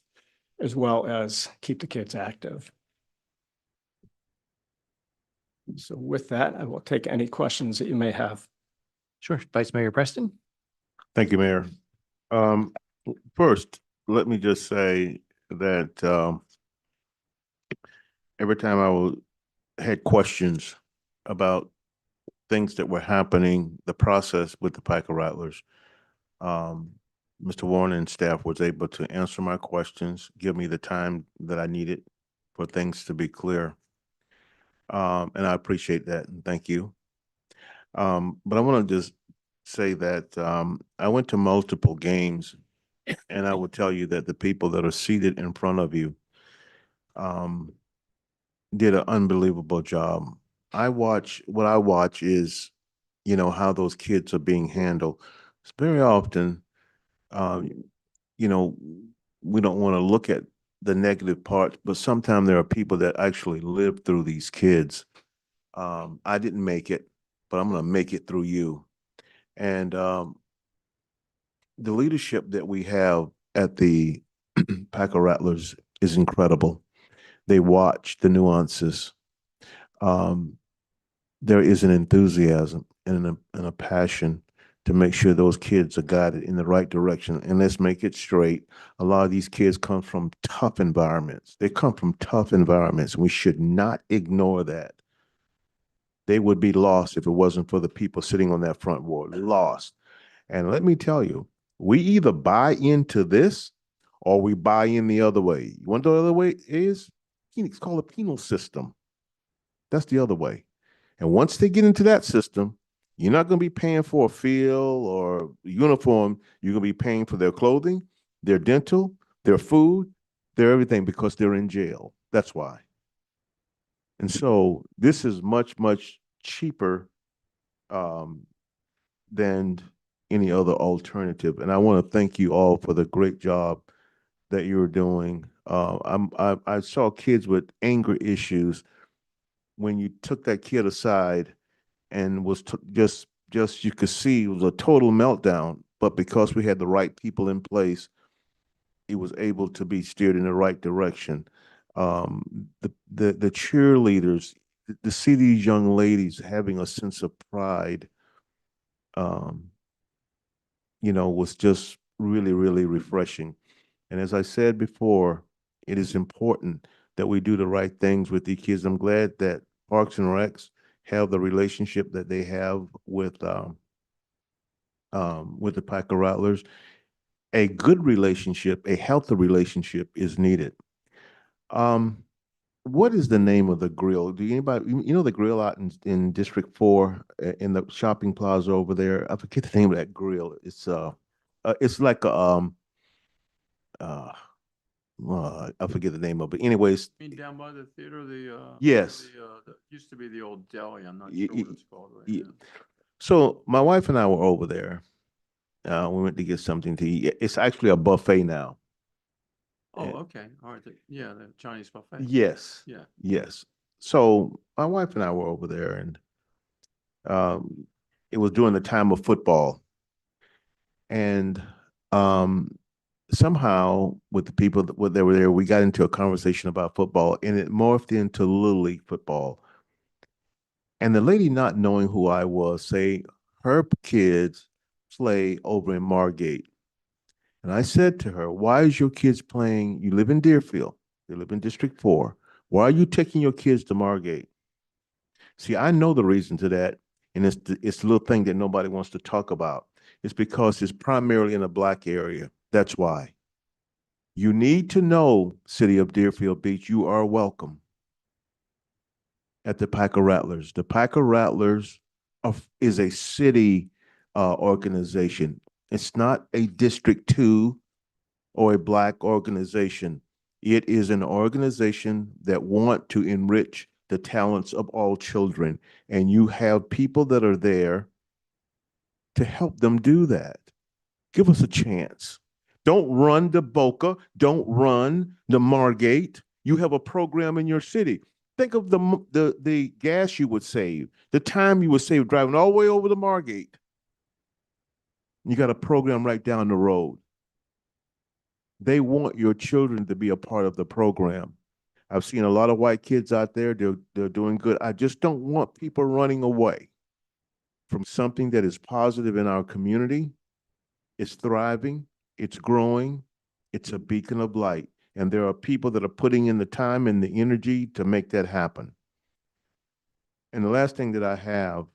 [SPEAKER 1] as well as keep the kids active. So with that, I will take any questions that you may have.
[SPEAKER 5] Sure. Vice Mayor Preston.
[SPEAKER 8] Thank you, Mayor. First, let me just say that every time had questions about things that were happening, the process with the Packer Rattlers, Mr. Warren and staff was able to answer my questions, give me the time that I needed for things to be clear. And I appreciate that, and thank you. But I want to just say that I went to multiple games, and I will tell you that the people that are seated in front of you did an unbelievable job. What I watch is, how those kids are being handled. It's very often, we don't want to look at the negative parts, but sometimes there are people that actually live through these kids. I didn't make it, but I'm going to make it through you. And the leadership that we have at the Packer Rattlers is incredible. They watch the nuances. There is an enthusiasm and a passion to make sure those kids are guided in the right direction. And let's make it straight. A lot of these kids come from tough environments. They come from tough environments. We should not ignore that. They would be lost if it wasn't for the people sitting on that front row. Lost. And let me tell you, we either buy into this or we buy in the other way. You want the other way is? It's called a penal system. That's the other way. And once they get into that system, you're not going to be paying for a field or uniform. You're going to be paying for their clothing, their dental, their food, their everything, because they're in jail. That's why. And so this is much, much cheaper than any other alternative. And I want to thank you all for the great job that you're doing. I saw kids with anger issues when you took that kid aside and was just you could see it was a total meltdown. But because we had the right people in place, it was able to be steered in the right direction. The cheerleaders, to see these young ladies having a sense of pride, was just really, really refreshing. And as I said before, it is important that we do the right things with these kids. I'm glad that Parks and Recs have the relationship that they have with the Packer Rattlers. A good relationship, a healthy relationship is needed. What is the name of the grill? Do anybody, the grill out in District 4 in the shopping plaza over there? I forget the name of that grill. It's like a, I forget the name of it. Anyways,
[SPEAKER 2] I mean, down by the theater,
[SPEAKER 8] yes.
[SPEAKER 2] Used to be the old deli. I'm not
[SPEAKER 8] Ye-
[SPEAKER 2] sure what it's called right
[SPEAKER 8] ye-
[SPEAKER 2] now.
[SPEAKER 8] So my wife and I were over there. We went to get something to eat. It's actually a buffet now.
[SPEAKER 2] Oh, okay. All right. Yeah, the Chinese buffet.
[SPEAKER 8] Yes.
[SPEAKER 2] Yeah.
[SPEAKER 8] Yes. So my wife and I were over there, and it was during the time of football. And somehow with the people that were there, we got into a conversation about football, and it morphed into Little League football. And the lady, not knowing who I was, say her kids play over in Margate. And I said to her, why is your kids playing? You live in Deerfield. You live in District 4. Why are you taking your kids to Margate? See, I know the reason to that, and it's the little thing that nobody wants to talk about. It's because it's primarily in a Black area. That's why. You need to know, City of Deerfield Beach, you are welcome at the Packer Rattlers. The Packer Rattlers is a city organization. It's not a District 2 or a Black organization. It is an organization that want to enrich the talents of all children. And you have people that are there to help them do that. Give us a chance. Don't run to Boca. Don't run to Margate. You have a program in your city. Think of the gas you would save, the time you would save driving all the way over to Margate. You got a program right down the road. They want your children to be a part of the program. I've seen a lot of white kids out there. They're doing good. I just don't want people running away from something that is positive in our community. It's thriving. It's growing. It's a beacon of light. And there are people that are putting in the time and the energy to make that happen. And the last thing that I have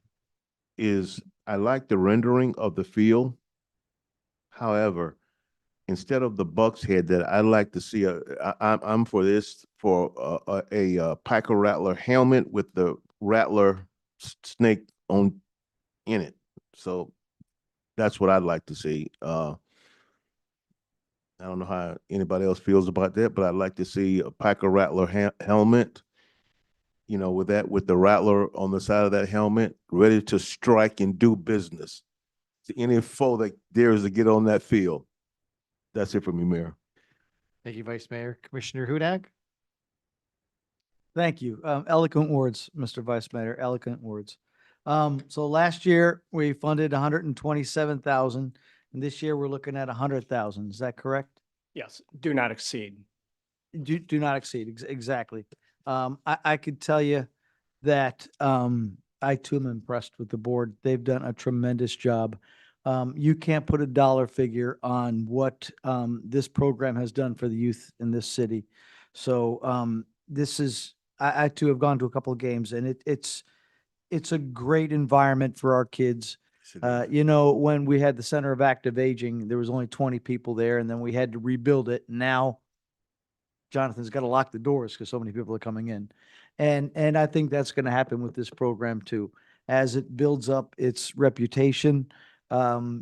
[SPEAKER 8] is I like the rendering of the field. However, instead of the Buck's head, that I like to see I'm for this, for a Packer Rattler helmet with the Rattler snake in it. So that's what I'd like to see. I don't know how anybody else feels about that, but I'd like to see a Packer Rattler helmet, with the Rattler on the side of that helmet, ready to strike and do business to any foe that dares to get on that field. That's it for me, Mayor.
[SPEAKER 5] Thank you, Vice Mayor. Commissioner Hudak?
[SPEAKER 18] Thank you. Eloquent words, Mr. Vice Mayor, eloquent words. So last year we funded 127,000, and this year we're looking at 100,000. Is that correct?
[SPEAKER 1] Yes, do not exceed.
[SPEAKER 18] Do not exceed, exactly. I could tell you that, I too am impressed with the board. They've done a tremendous job. You can't put a dollar figure on what, this program has done for the youth in this city. So, this is, I too have gone to a couple of games, and it's a great environment for our kids. When we had the Center of Active Aging, there was only 20 people there, and then we had to rebuild it. Now Jonathan's got to lock the doors because so many people are coming in. And I think that's going to happen with this program too. As it builds up its reputation,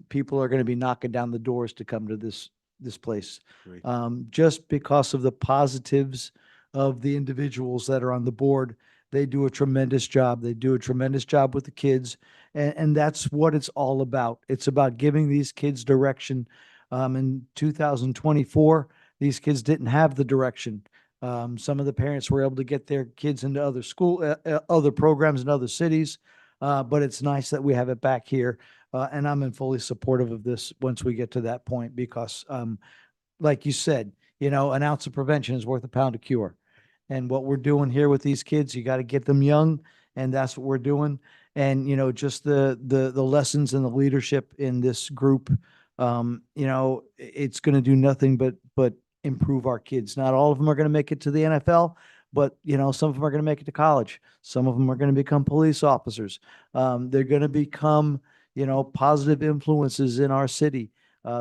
[SPEAKER 18] people are going to be knocking down the doors to come to this place.
[SPEAKER 8] Great.
[SPEAKER 18] Just because of the positives of the individuals that are on the board. They do a tremendous job. They do a tremendous job with the kids. And that's what it's all about. It's about giving these kids direction. In 2024, these kids didn't have the direction. Some of the parents were able to get their kids into other other programs in other cities. But it's nice that we have it back here. And I'm in fully supportive of this once we get to that point, because, like you said, an ounce of prevention is worth a pound of cure. And what we're doing here with these kids, you got to get them young, and that's what we're doing. And, you know, just the lessons and the leadership in this group, you know, it's going to do nothing but improve our kids. Not all of them are going to make it to the NFL, but, you know, some of them are going to make it to college. Some of them are going to become police officers. They're going to become, you know, positive influences in our city.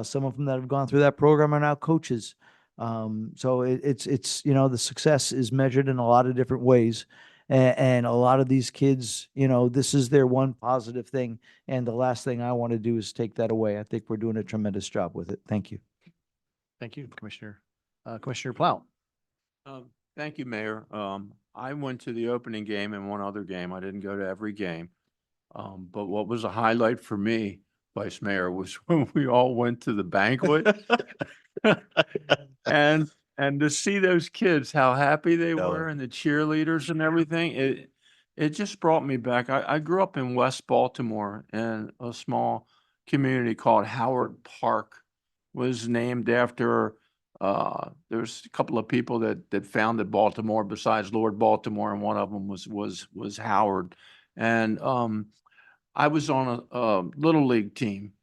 [SPEAKER 18] Some of them that have gone through that program are now coaches. So it's, you know, the success is measured in a lot of different ways. And a lot of these kids, you know, this is their one positive thing. And the last thing I want to do is take that away. I think we're doing a tremendous job with it. Thank you.
[SPEAKER 5] Thank you, Commissioner. Commissioner Plow.
[SPEAKER 2] Thank you, Mayor. I went to the opening game and one other game. I didn't go to every game. But what was a highlight for me, Vice Mayor, was when we all went to the banquet. And to see those kids, how happy they were, and the cheerleaders and everything, it just brought me back. I grew up in West Baltimore, in a small community called Howard Park. Was named after there's a couple of people that founded Baltimore besides Lord Baltimore, and one of them was Howard. And I was on a little league team,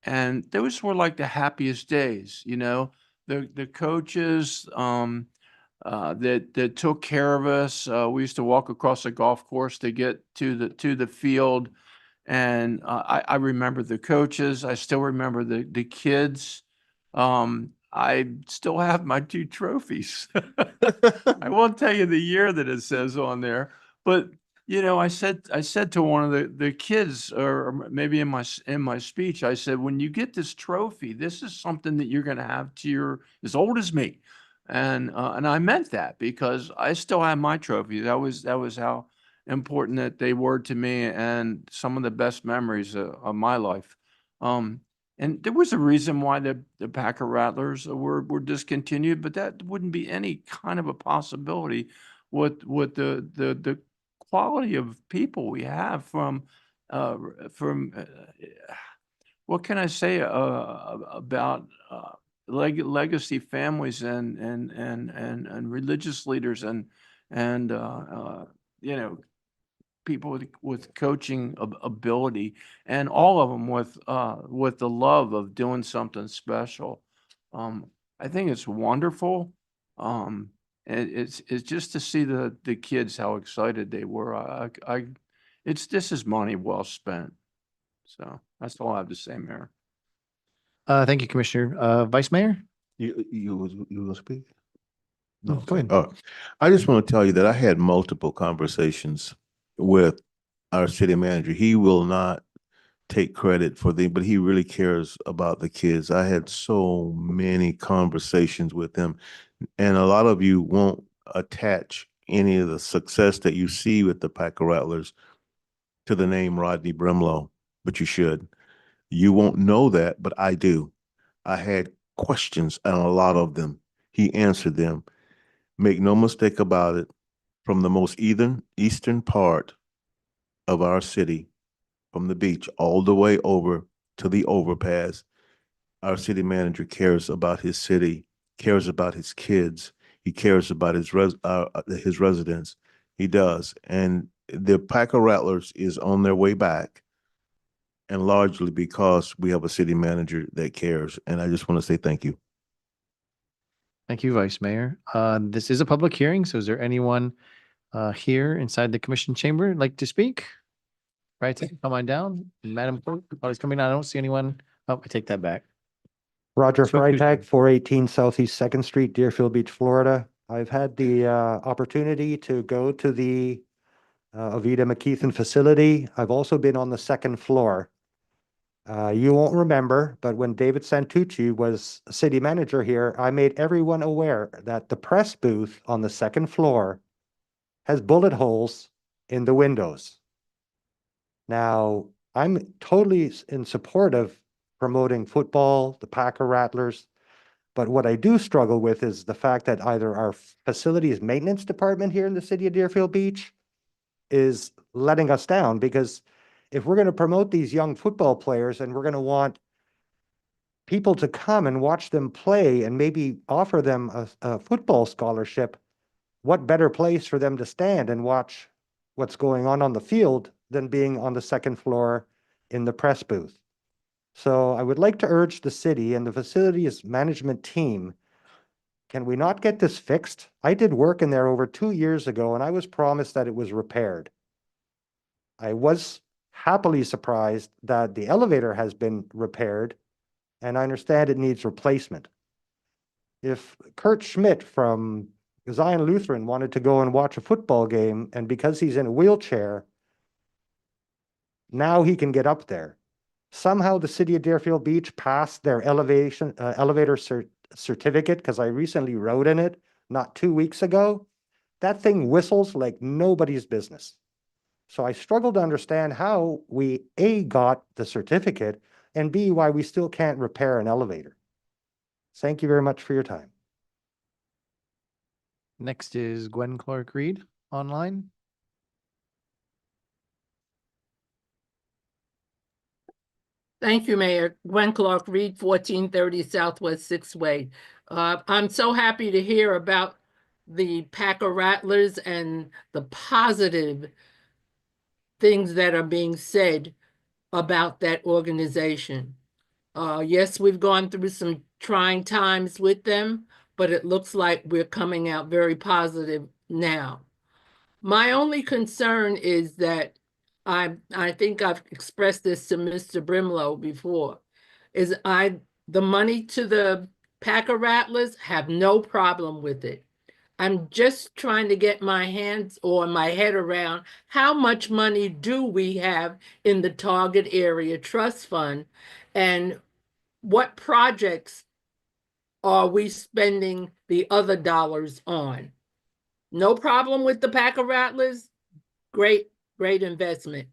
[SPEAKER 2] and those were like the happiest days, you know. The coaches that took care of us. We used to walk across the golf course to get to the field, and I remember the coaches. I still remember the kids. I still have my 2 trophies. I won't tell you the year that it says on there, but you know, I said to one of the kids, or maybe in my speech, I said, when you get this trophy, this is something that you're going to have to your as old as me, and I meant that, because I still have my trophy. That was how important that they were to me, and some of the best memories of my life. And there was a reason why the Packer Rattlers were discontinued, but that wouldn't be any kind of a possibility with the quality of people we have from what can I say about legacy families and religious leaders and you know, people with coaching ability, and all of them with the love of doing something special. I think it's wonderful. And it's just to see the kids, how excited they were. This is money well spent. So that's all I have to say, Mayor.
[SPEAKER 5] Thank you, Commissioner. Vice Mayor?
[SPEAKER 8] You will speak?
[SPEAKER 5] No, go ahead.
[SPEAKER 8] Oh, I just want to tell you that I had multiple conversations with our city manager. He will not take credit for but he really cares about the kids. I had so many conversations with him, and a lot of you won't attach any of the success that you see with the Packer Rattlers to the name Rodney Brimlow, but you should. You won't know that, but I do. I had questions, and a lot of them. He answered them. Make no mistake about it, from the most eastern part of our city, from the beach all the way over to the overpass, our city manager cares about his city, cares about his kids. He cares about his residents. He does. And the Packer Rattlers is on their way back, and largely because we have a city manager that cares. And I just want to say thank you.
[SPEAKER 5] Thank you, Vice Mayor. This is a public hearing, so is there anyone here inside the commission chamber like to speak? Right, come on down. Madam Clerk, always coming down. I don't see anyone. Oh, I take that back.
[SPEAKER 15] Roger
[SPEAKER 5] Spoke to-
[SPEAKER 15] Freitag, 418 Southeast Second Street, Deerfield Beach, Florida. I've had the opportunity to go to the Avita McKeithen facility. I've also been on the second floor. You won't remember, but when David Santucci was city manager here, I made everyone aware that the press booth on the second floor has bullet holes in the windows. Now, I'm totally in support of promoting football, the Packer Rattlers, but what I do struggle with is the fact that either our facilities maintenance department here in the city of Deerfield Beach is letting us down, because if we're going to promote these young football players and we're going to want people to come and watch them play and maybe offer them a football scholarship, what better place for them to stand and watch what's going on the field than being on the second floor in the press booth? So I would like to urge the city and the facilities management team, can we not get this fixed? I did work in there over 2 years ago and I was promised that it was repaired. I was happily surprised that the elevator has been repaired and I understand it needs replacement. If Kurt Schmidt from Zion Lutheran wanted to go and watch a football game, and because he's in a wheelchair, now he can get up there. Somehow the city of Deerfield Beach passed their elevator certificate, because I recently rode in it not 2 weeks ago. That thing whistles like nobody's business. So I struggle to understand how we A, got the certificate, and B, why we still can't repair an elevator. Thank you very much for your time.
[SPEAKER 5] Next is Gwen Clark Reed online.
[SPEAKER 20] Thank you, Mayor. Gwen Clark Reed, 1430 Southwest Sixth Way. I'm so happy to hear about the Packer Rattlers and the positive things that are being said about that organization. Yes, we've gone through some trying times with them, but it looks like we're coming out very positive now. My only concern is that I think I've expressed this to Mr. Brimlow before, is the money to the Packer Rattlers, have no problem with it. I'm just trying to get my hands or my head around how much money do we have in the target area trust fund, and what projects are we spending the other dollars on? No problem with the Packer Rattlers. Great investment.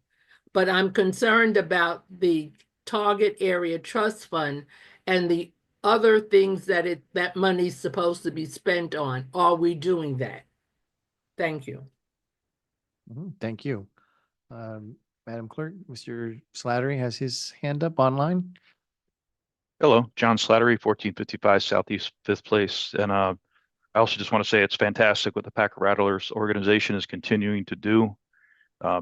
[SPEAKER 20] But I'm concerned about the target area trust fund and the other things that that money's supposed to be spent on. Are we doing that? Thank you.
[SPEAKER 5] Thank you. Madam Clerk, Mr. Slattery has his hand up online.
[SPEAKER 13] Hello, John Slattery, 1455 Southeast 5th Place. And I also just want to say it's fantastic what the Packer Rattlers organization is continuing to do.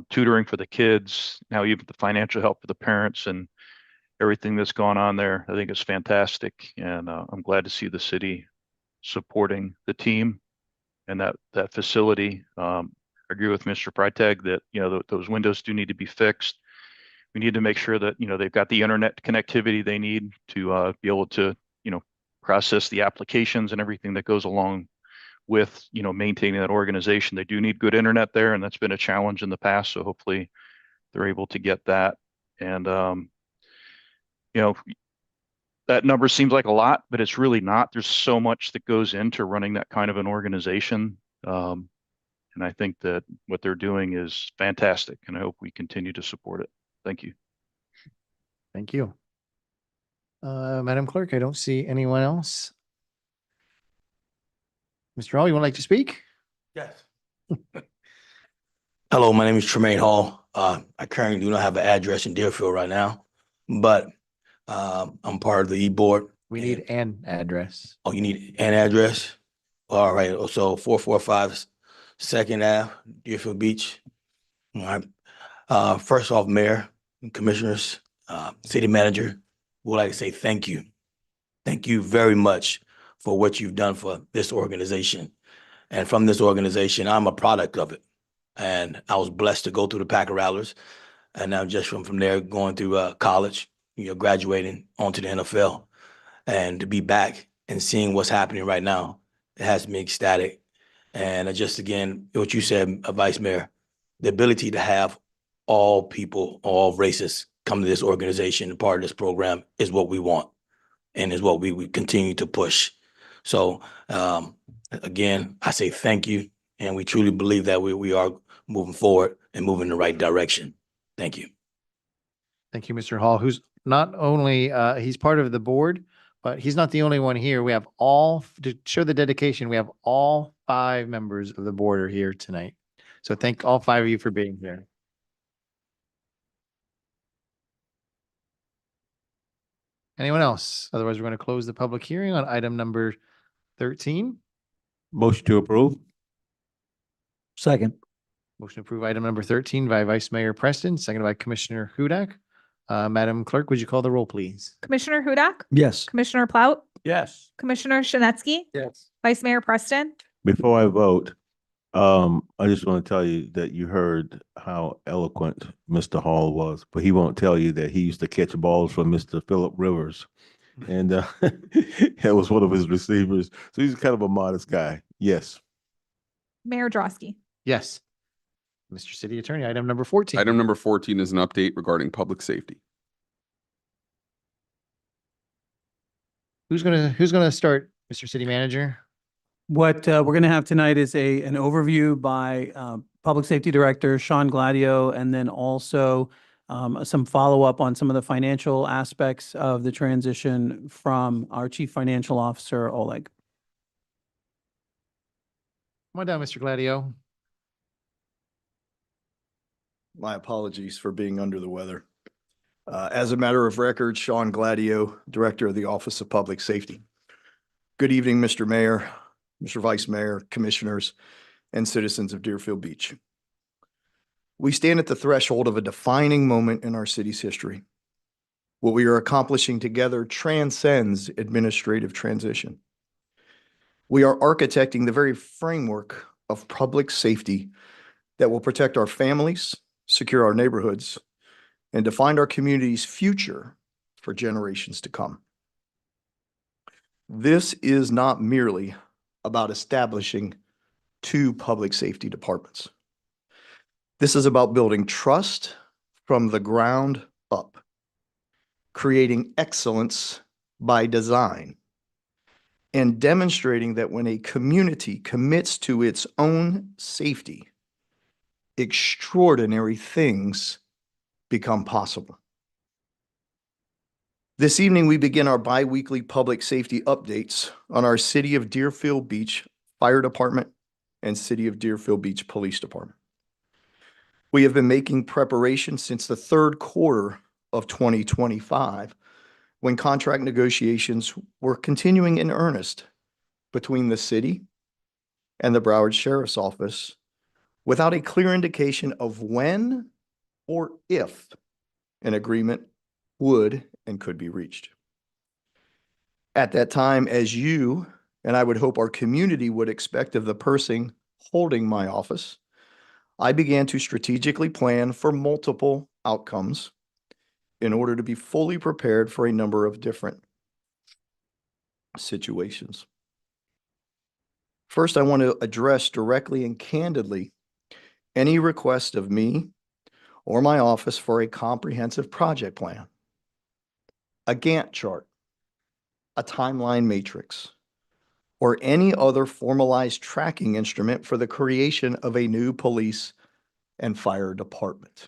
[SPEAKER 13] Tutoring for the kids, now even the financial help for the parents, and everything that's gone on there. I think it's fantastic. And I'm glad to see the city supporting the team and that facility. I agree with Mr. Freitag that, those windows do need to be fixed. We need to make sure that, they've got the internet connectivity they need to be able to, process the applications and everything that goes along with, maintaining that organization. They do need good internet there, and that's been a challenge in the past. So hopefully they're able to get that. And, that number seems like a lot, but it's really not. There's so much that goes into running that kind of an organization. And I think that what they're doing is fantastic, and I hope we continue to support it. Thank you.
[SPEAKER 5] Thank you. Madam Clerk, I don't see anyone else. Mr. Hall, you would like to speak?
[SPEAKER 11] Yes. Hello, my name is Tremaine Hall. I currently do not have an address in Deerfield right now, but I'm part of the e-board.
[SPEAKER 5] We need an address.
[SPEAKER 11] Oh, you need an address? All right, so 445 Second Ave, Deerfield Beach. All right. First off, Mayor, Commissioners, City Manager, would like to say thank you. Thank you very much for what you've done for this organization. And from this organization, I'm a product of it. And I was blessed to go through the Packer Rattlers. And now just from there, going through college, graduating onto the NFL. And to be back and seeing what's happening right now, it has me ecstatic. And just again, what you said, Vice Mayor, the ability to have all people, all races come to this organization and part of this program is what we want and is what we continue to push. So again, I say thank you. And we truly believe that we are moving forward and moving in the right direction. Thank you.
[SPEAKER 5] Thank you, Mr. Hall, who's not only, he's part of the board, but he's not the only one here. We have to show the dedication, we have all 5 members of the board are here tonight. So thank all 5 of you for being here. Anyone else? Otherwise, we're going to close the public hearing on item number 13.
[SPEAKER 8] Motion to approve.
[SPEAKER 18] Second.
[SPEAKER 5] Motion to approve item number 13 by Vice Mayor Preston, seconded by Commissioner Hudak. Madam Clerk, would you call the roll, please?
[SPEAKER 6] Commissioner Hudak?
[SPEAKER 18] Yes.
[SPEAKER 6] Commissioner Plaut?
[SPEAKER 18] Yes.
[SPEAKER 6] Commissioner Shanetsky?
[SPEAKER 18] Yes.
[SPEAKER 6] Vice Mayor Preston?
[SPEAKER 8] Before I vote, I just want to tell you that you heard how eloquent Mr. Hall was, but he won't tell you that he used to catch balls from Mr. Philip Rivers. And that was one of his receivers. So he's kind of a modest guy. Yes.
[SPEAKER 6] Mayor Drosky?
[SPEAKER 5] Yes. Mr. City Attorney, item number 14.
[SPEAKER 7] Item number 14 is an update regarding public safety.
[SPEAKER 5] Who's gonna start, Mr. City Manager?
[SPEAKER 19] What we're going to have tonight is an overview by Public Safety Director Sean Gladio, and then also some follow-up on some of the financial aspects of the transition from our Chief Financial Officer, Oleg.
[SPEAKER 5] Come on down, Mr. Gladio.
[SPEAKER 12] My apologies for being under the weather. As a matter of record, Sean Gladio, Director of the Office of Public Safety. Good evening, Mr. Mayor, Mr. Vice Mayor, Commissioners, and citizens of Deerfield Beach. We stand at the threshold of a defining moment in our city's history. What we are accomplishing together transcends administrative transition. We are architecting the very framework of public safety that will protect our families, secure our neighborhoods, and define our community's future for generations to come. This is not merely about establishing two public safety departments. This is about building trust from the ground up, creating excellence by design, and demonstrating that when a community commits to its own safety, extraordinary things become possible. This evening, we begin our bi-weekly public safety updates on our City of Deerfield Beach Fire Department and City of Deerfield Beach Police Department. We have been making preparations since the third quarter of 2025, when contract negotiations were continuing in earnest between the city and the Broward Sheriff's Office, without a clear indication of when or if an agreement would and could be reached. At that time, as you and I would hope our community would expect of the person holding my office, I began to strategically plan for multiple outcomes in order to be fully prepared for a number of different situations. First, I want to address directly and candidly any request of me or my office for a comprehensive project plan, a Gantt chart, a timeline matrix, or any other formalized tracking instrument for the creation of a new police and fire department.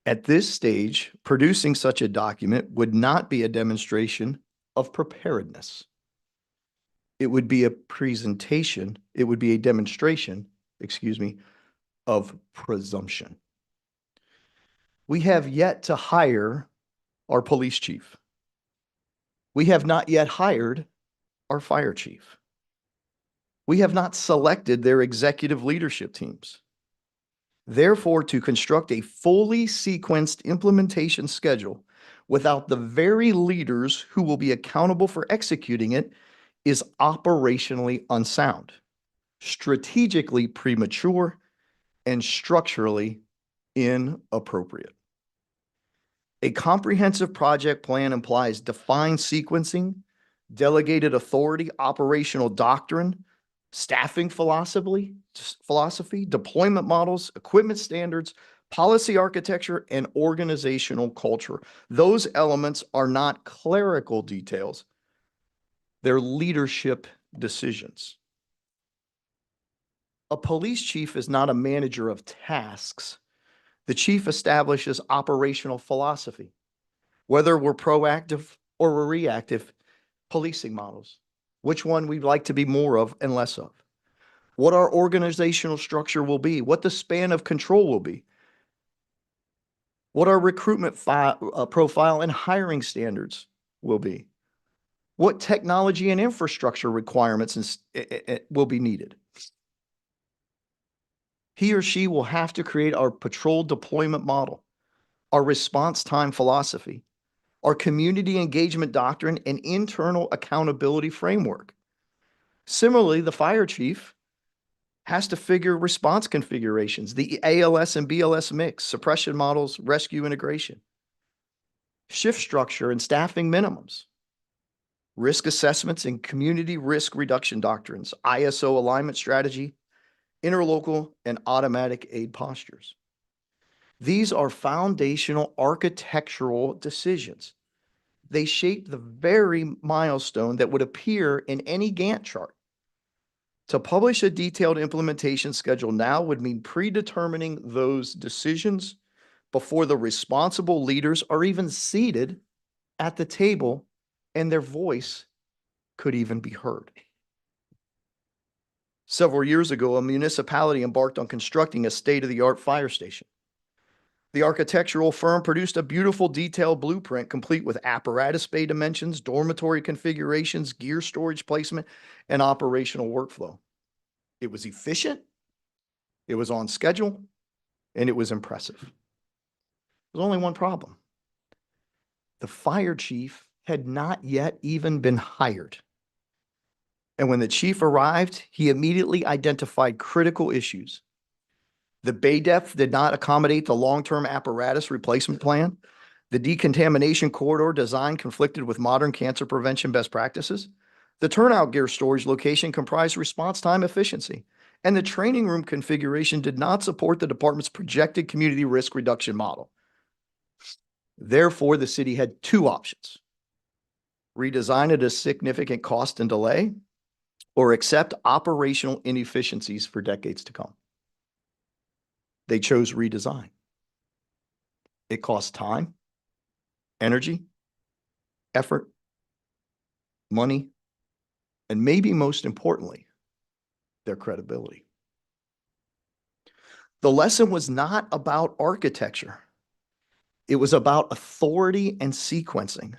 [SPEAKER 12] At this stage, producing such a document would not be a demonstration of preparedness. It would be a demonstration, of presumption. We have yet to hire our police chief. We have not yet hired our fire chief. We have not selected their executive leadership teams. Therefore, to construct a fully sequenced implementation schedule without the very leaders who will be accountable for executing it is operationally unsound, strategically premature, and structurally inappropriate. A comprehensive project plan implies defined sequencing, delegated authority, operational doctrine, staffing philosophy, deployment models, equipment standards, policy architecture, and organizational culture. Those elements are not clerical details. They're leadership decisions. A police chief is not a manager of tasks. The chief establishes operational philosophy, whether we're proactive or we're reactive policing models, which one we'd like to be more of and less of, what our organizational structure will be, what the span of control will be, what our recruitment profile and hiring standards will be, what technology and infrastructure requirements will be needed. He or she will have to create our patrol deployment model, our response time philosophy, our community engagement doctrine, and internal accountability framework. Similarly, the fire chief has to figure response configurations, the ALS and BLS mix, suppression models, rescue integration, shift structure and staffing minimums, risk assessments and community risk reduction doctrines, ISO alignment strategy, interlocal and automatic aid postures. These are foundational architectural decisions. They shape the very milestone that would appear in any Gantt chart. To publish a detailed implementation schedule now would mean predetermining those decisions before the responsible leaders are even seated at the table and their voice could even be heard. Several years ago, a municipality embarked on constructing a state-of-the-art fire station. The architectural firm produced a beautiful detailed blueprint complete with apparatus bay dimensions, dormitory configurations, gear storage placement, and operational workflow. It was efficient, it was on schedule, and it was impressive. There's only one problem. The fire chief had not yet even been hired. And when the chief arrived, he immediately identified critical issues. The bay depth did not accommodate the long-term apparatus replacement plan. The decontamination corridor design conflicted with modern cancer prevention best practices. The turnout gear storage location comprised response time efficiency. And the training room configuration did not support the department's projected community risk reduction model. Therefore, the city had two options: redesign at a significant cost and delay, or accept operational inefficiencies for decades to come. They chose redesign. It cost time, energy, effort, money, and maybe most importantly, their credibility. The lesson was not about architecture. It was about authority and sequencing.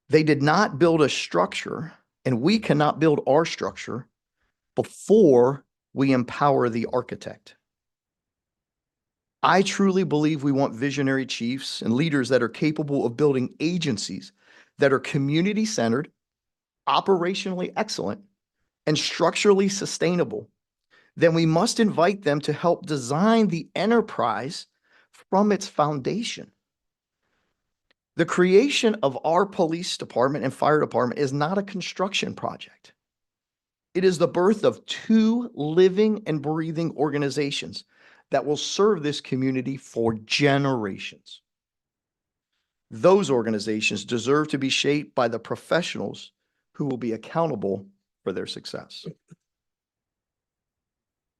[SPEAKER 12] They did not build a structure, and we cannot build our structure before we empower the architect. I truly believe we want visionary chiefs and leaders that are capable of building agencies that are community-centered, operationally excellent, and structurally sustainable. Then we must invite them to help design the enterprise from its foundation. The creation of our police department and fire department is not a construction project. It is the birth of two living and breathing organizations that will serve this community for generations. Those organizations deserve to be shaped by the professionals who will be accountable for their success.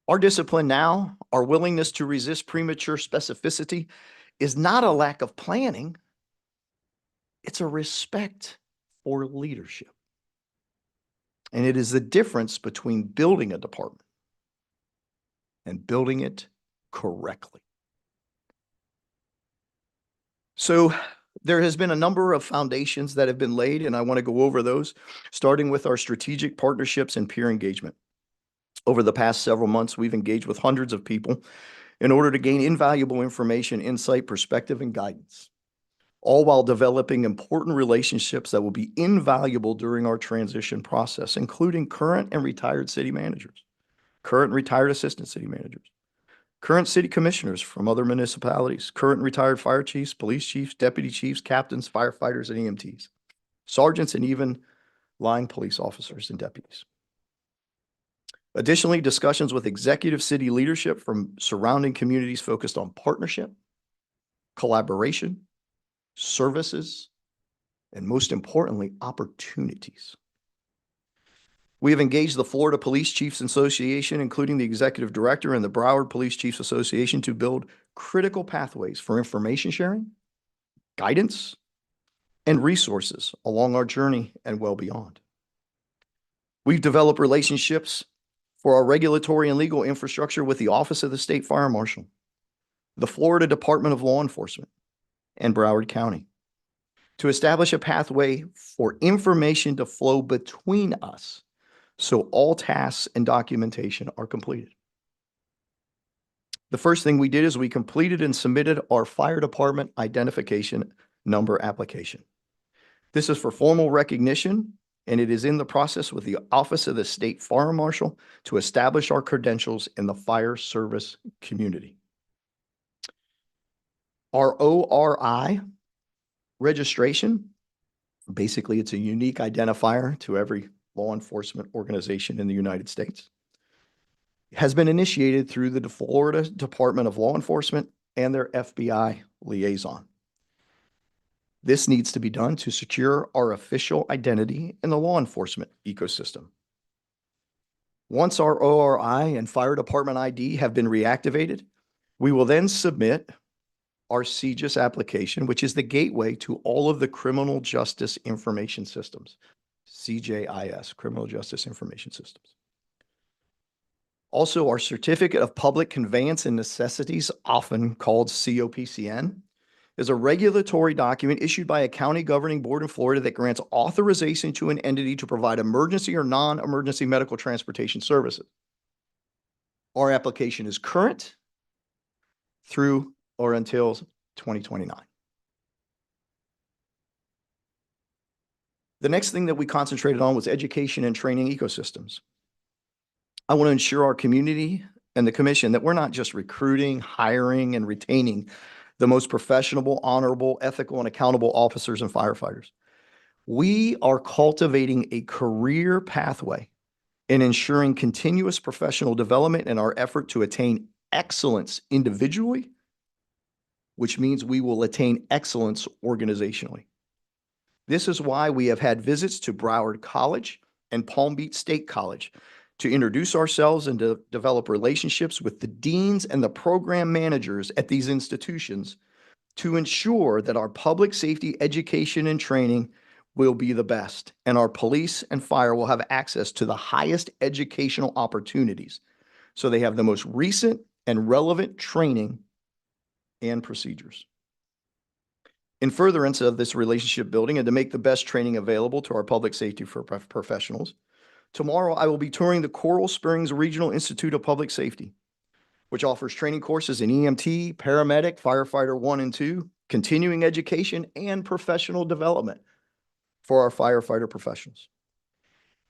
[SPEAKER 12] Our discipline now, our willingness to resist premature specificity, is not a lack of planning. It's a respect for leadership. And it is the difference between building a department and building it correctly. So there has been a number of foundations that have been laid, and I want to go over those, starting with our strategic partnerships and peer engagement. Over the past several months, we've engaged with hundreds of people in order to gain invaluable information, insight, perspective, and guidance, all while developing important relationships that will be invaluable during our transition process, including current and retired city managers, current and retired assistant city managers, current city commissioners from other municipalities, current and retired fire chiefs, police chiefs, deputy chiefs, captains, firefighters, and EMTs, sergeants, and even line police officers and deputies. Additionally, discussions with executive city leadership from surrounding communities focused on partnership, collaboration, services, and most importantly, opportunities. We have engaged the Florida Police Chiefs Association, including the executive director, and the Broward Police Chiefs Association to build critical pathways for information sharing, guidance, and resources along our journey and well beyond. We've developed relationships for our regulatory and legal infrastructure with the Office of the State Fire Marshal, the Florida Department of Law Enforcement, and Broward County to establish a pathway for information to flow between us so all tasks and documentation are completed. The first thing we did is we completed and submitted our fire department identification number application. This is for formal recognition, and it is in the process with the Office of the State Fire Marshal to establish our credentials in the fire service community. Our ORI registration, basically it's a unique identifier to every law enforcement organization in the United States, has been initiated through the Florida Department of Law Enforcement and their FBI liaison. This needs to be done to secure our official identity in the law enforcement ecosystem. Once our ORI and fire department ID have been reactivated, we will then submit our CJIS application, which is the gateway to all of the criminal justice information systems, CJIS, Criminal Justice Information Systems. Also, our Certificate of Public Conveyance and Necessities, often called COPCN, is a regulatory document issued by a county governing board in Florida that grants authorization to an entity to provide emergency or non-emergency medical transportation services. Our application is current through or until 2029. The next thing that we concentrated on was education and training ecosystems. I want to ensure our community and the commission that we're not just recruiting, hiring, and retaining the most professional, honorable, ethical, and accountable officers and firefighters. We are cultivating a career pathway in ensuring continuous professional development in our effort to attain excellence individually, which means we will attain excellence organizationally. This is why we have had visits to Broward College and Palm Beach State College to introduce ourselves and to develop relationships with the deans and the program managers at these institutions to ensure that our public safety education and training will be the best, and our police and fire will have access to the highest educational opportunities, so they have the most recent and relevant training and procedures. In furtherance of this relationship building and to make the best training available to our public safety professionals, tomorrow I will be touring the Coral Springs Regional Institute of Public Safety, which offers training courses in EMT, paramedic, firefighter 1 and 2, continuing education, and professional development for our firefighter professionals.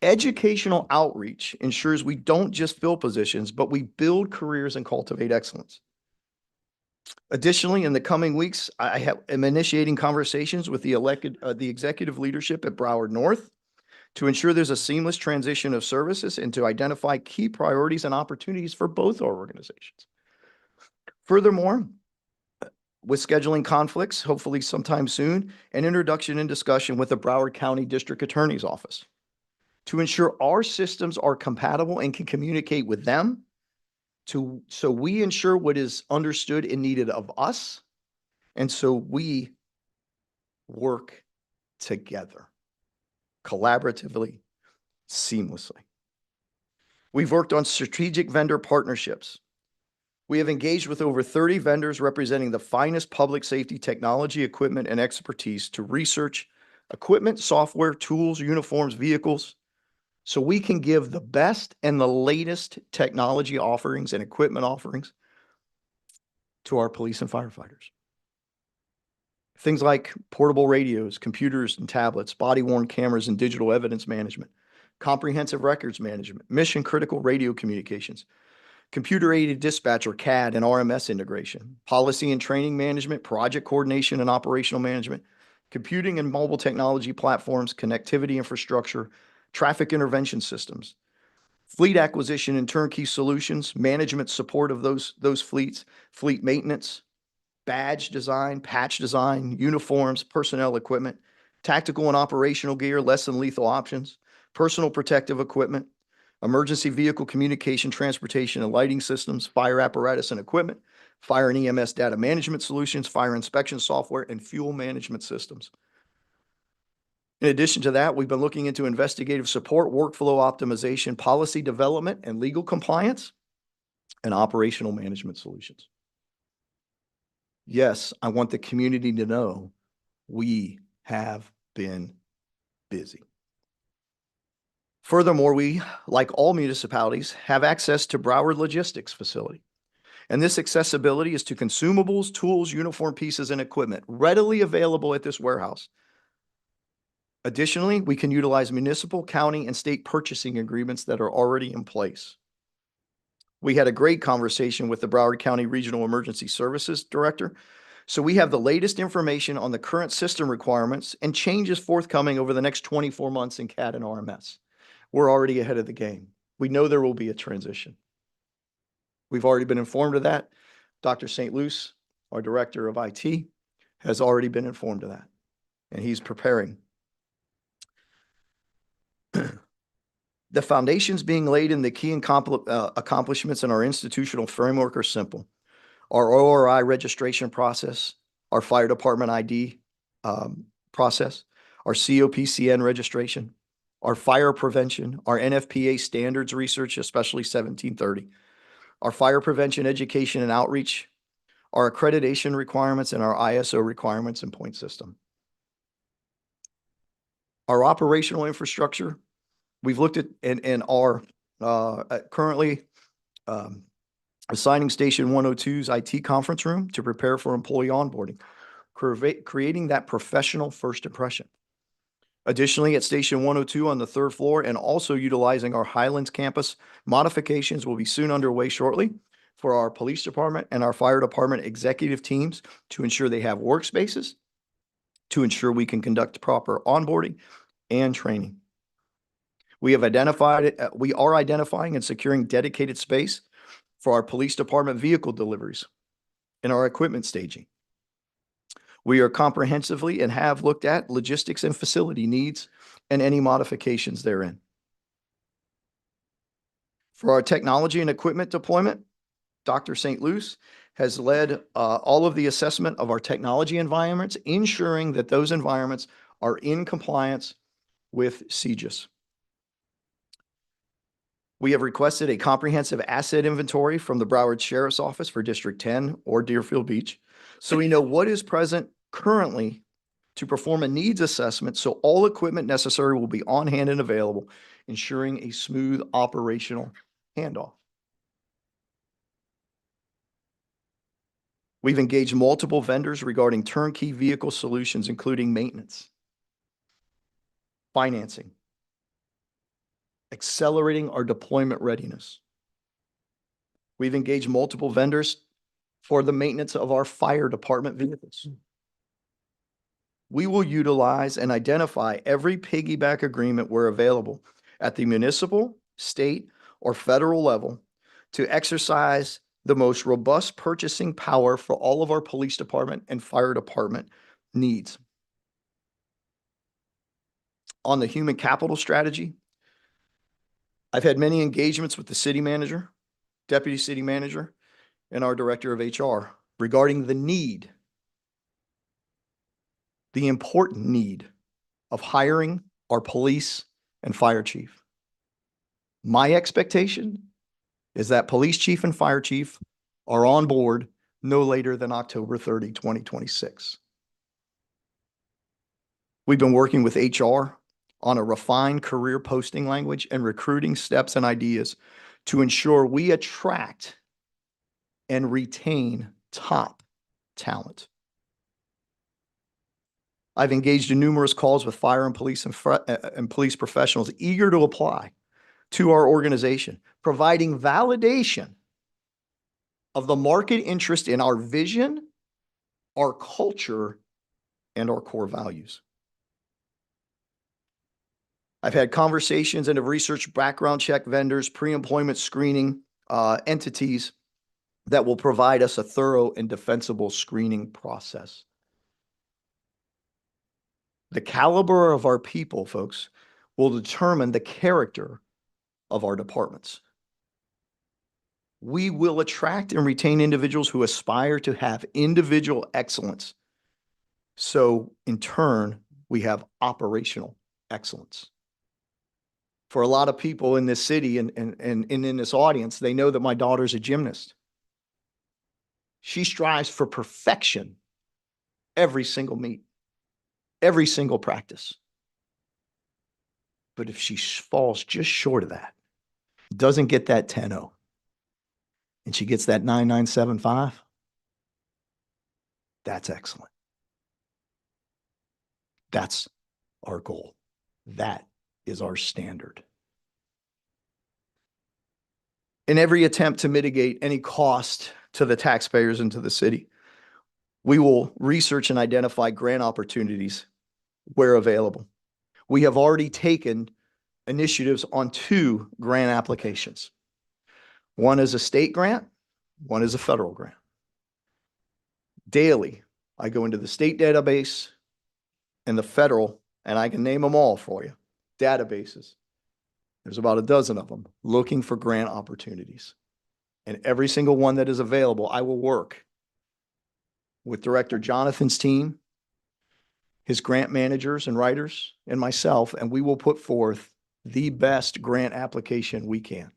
[SPEAKER 12] Educational outreach ensures we don't just fill positions, but we build careers and cultivate excellence. Additionally, in the coming weeks, I am initiating conversations with the executive leadership at Broward North to ensure there's a seamless transition of services and to identify key priorities and opportunities for both our organizations. Furthermore, with scheduling conflicts, hopefully sometime soon, an introduction and discussion with the Broward County District Attorney's Office to ensure our systems are compatible and can communicate with them so we ensure what is understood and needed of us, and so we work together, collaboratively, seamlessly. We've worked on strategic vendor partnerships. We have engaged with over 30 vendors representing the finest public safety technology, equipment, and expertise to research equipment, software, tools, uniforms, vehicles, so we can give the best and the latest technology offerings and equipment offerings to our police and firefighters. Things like portable radios, computers and tablets, body-worn cameras and digital evidence management, comprehensive records management, mission-critical radio communications, computer-aided dispatch or CAD and RMS integration, policy and training management, project coordination and operational management, computing and mobile technology platforms, connectivity infrastructure, traffic intervention systems, fleet acquisition and turnkey solutions, management support of those fleets, fleet maintenance, badge design, patch design, uniforms, personnel equipment, tactical and operational gear, less than lethal options, personal protective equipment, emergency vehicle communication, transportation and lighting systems, fire apparatus and equipment, fire and EMS data management solutions, fire inspection software, and fuel management systems. In addition to that, we've been looking into investigative support, workflow optimization, policy development, and legal compliance, and operational management solutions. Yes, I want the community to know we have been busy. Furthermore, we, like all municipalities, have access to Broward Logistics Facility, And this accessibility is to consumables, tools, uniform pieces, and equipment readily available at this warehouse. Additionally, we can utilize municipal, county, and state purchasing agreements that are already in place. We had a great conversation with the Broward County Regional Emergency Services Director. So we have the latest information on the current system requirements and changes forthcoming over the next 24 months in CAD and RMS. We're already ahead of the game. We know there will be a transition. We've already been informed of that. Dr. St. Luce, our Director of IT, has already been informed of that, and he's preparing. The foundations being laid in the key accomplishments in our institutional framework are simple. Our ORI registration process, our fire department ID process, our COPCN registration, our fire prevention, our NFPA standards research, especially 1730, our fire prevention education and outreach, our accreditation requirements, and our ISO requirements and point system. Our operational infrastructure, we've looked at and are currently assigning Station 102's IT conference room to prepare for employee onboarding, creating that professional first impression. Additionally, at Station 102 on the 3rd floor and also utilizing our Highlands campus, modifications will be soon underway shortly for our police department and our fire department executive teams to ensure they have workspaces, to ensure we can conduct proper onboarding and training. We are identifying and securing dedicated space for our police department vehicle deliveries and our equipment staging. We are comprehensively and have looked at logistics and facility needs and any modifications therein. For our technology and equipment deployment, Dr. St. Luce has led all of the assessment of our technology environments, ensuring that those environments are in compliance with CJIS. We have requested a comprehensive asset inventory from the Broward Sheriff's Office for District 10 or Deerfield Beach, so we know what is present currently to perform a needs assessment, so all equipment necessary will be on hand and available, ensuring a smooth operational handoff. We've engaged multiple vendors regarding turnkey vehicle solutions, including maintenance, financing, accelerating our deployment readiness. We've engaged multiple vendors for the maintenance of our fire department vehicles. We will utilize and identify every piggyback agreement where available at the municipal, state, or federal level to exercise the most robust purchasing power for all of our police department and fire department needs. On the human capital strategy, I've had many engagements with the city manager, deputy city manager, and our director of HR regarding the need, the important need of hiring our police and fire chief. My expectation is that police chief and fire chief are on board no later than October 30, 2026. We've been working with HR on a refined career posting language and recruiting steps and ideas to ensure we attract and retain top talent. I've engaged in numerous calls with fire and police and police professionals eager to apply to our organization, providing validation of the market interest in our vision, our culture, and our core values. I've had conversations and have researched background check vendors, pre-employment screening entities that will provide us a thorough and defensible screening process. The caliber of our people, folks, will determine the character of our departments. We will attract and retain individuals who aspire to have individual excellence. So in turn, we have operational excellence. For a lot of people in this city and in this audience, they know that my daughter's a gymnast. She strives for perfection every single meet, every single practice. But if she falls just short of that, doesn't get that 10-0, and she gets that 9975, that's excellent. That's our goal. That is our standard. In every attempt to mitigate any cost to the taxpayers and to the city, we will research and identify grant opportunities where available. We have already taken initiatives on 2 grant applications. One is a state grant, one is a federal grant. Daily, I go into the state database and the federal, and I can name them all for you, databases. There's about a dozen of them looking for grant opportunities. And every single one that is available, I will work with Director Jonathan's team, his grant managers and writers, and myself, and we will put forth the best grant application we can.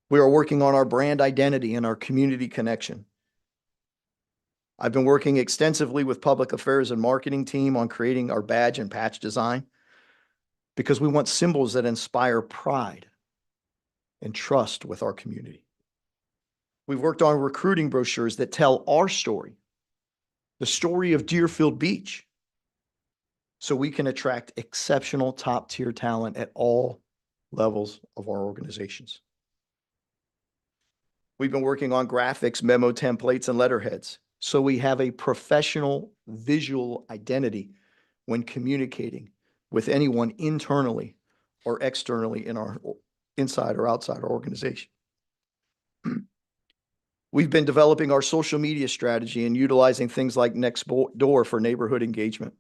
[SPEAKER 12] We are working on our brand identity and our community connection. I've been working extensively with public affairs and marketing team on creating our badge and patch design because we want symbols that inspire pride and trust with our community. We've worked on recruiting brochures that tell our story, the story of Deerfield Beach, so we can attract exceptional top-tier talent at all levels of our organizations. We've been working on graphics, memo templates, and letterheads, so we have a professional visual identity when communicating with anyone internally or externally in our inside or outside our organization. We've been developing our social media strategy and utilizing things like Nextdoor for neighborhood engagement.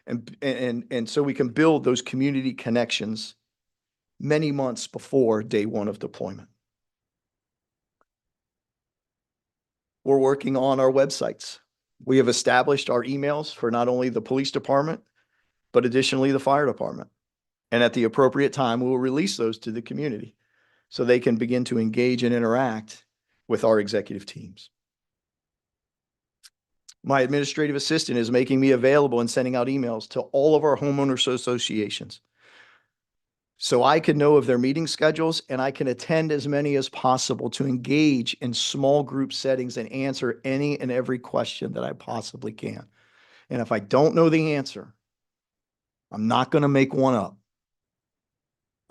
[SPEAKER 12] And so we can build those community connections many months before day 1 of deployment. We're working on our websites. We have established our emails for not only the police department, but additionally the fire department. And at the appropriate time, we will release those to the community so they can begin to engage and interact with our executive teams. My administrative assistant is making me available and sending out emails to all of our homeowners associations so I can know of their meeting schedules and I can attend as many as possible to engage in small group settings and answer any and every question that I possibly can. And if I don't know the answer, I'm not going to make one up.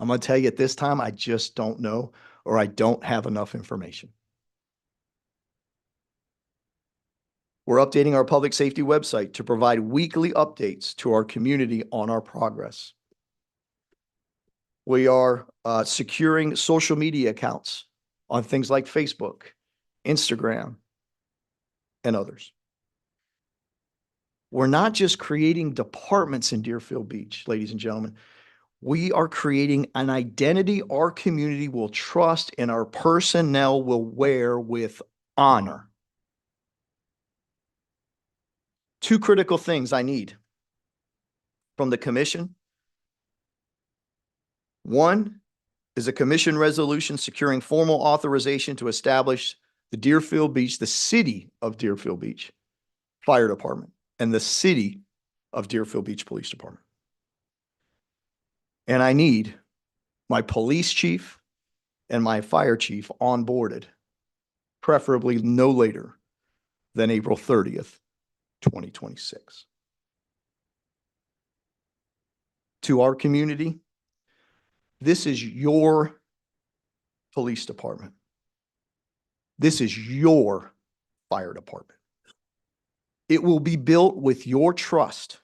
[SPEAKER 12] I'm going to tell you at this time, I just don't know, or I don't have enough information. We're updating our public safety website to provide weekly updates to our community on our progress. We are securing social media accounts on things like Facebook, Instagram, and others. We're not just creating departments in Deerfield Beach, ladies and gentlemen. We are creating an identity our community will trust and our personnel will wear with honor. 2 critical things I need from the commission. One is a commission resolution securing formal authorization to establish the Deerfield Beach, the city of Deerfield Beach Fire Department and the city of Deerfield Beach Police Department. And I need my police chief and my fire chief onboarded, preferably no later than April 30th, 2026. To our community, this is your police department. This is your fire department. It will be built with your trust.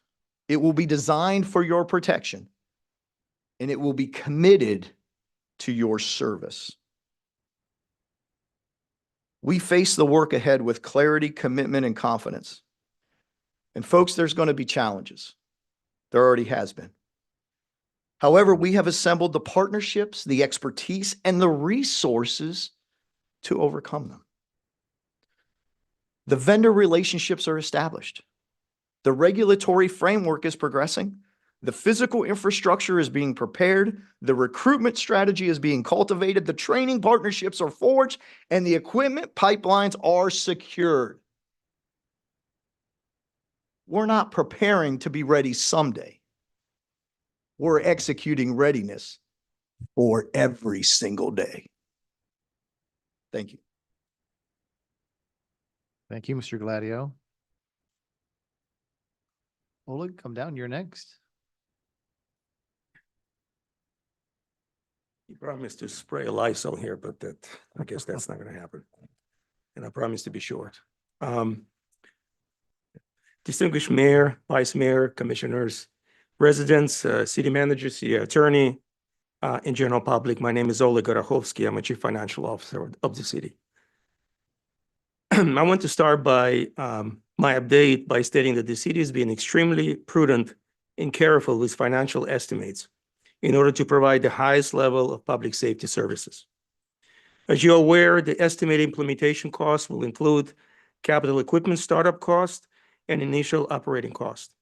[SPEAKER 12] It will be designed for your protection, and it will be committed to your service. We face the work ahead with clarity, commitment, and confidence. And folks, there's going to be challenges. There already has been. However, we have assembled the partnerships, the expertise, and the resources to overcome them. The vendor relationships are established. The regulatory framework is progressing. The physical infrastructure is being prepared. The recruitment strategy is being cultivated. The training partnerships are forged, and the equipment pipelines are secured. We're not preparing to be ready someday. We're executing readiness for every single day. Thank you.
[SPEAKER 5] Thank you, Mr. Gladio. Oleg, come down. You're next.
[SPEAKER 4] You promised to spray a Lysol here, but I guess that's not gonna happen. And I promise to be short. Distinguished Mayor, Vice Mayor, Commissioners, residents, City Manager, City Attorney, and general public, my name is Oleg Gorokhovsky. I'm a Chief Financial Officer of the city. I want to start by my update by stating that the city has been extremely prudent and careful with financial estimates in order to provide the highest level of public safety services. As you're aware, the estimated implementation costs will include capital equipment startup cost and initial operating cost.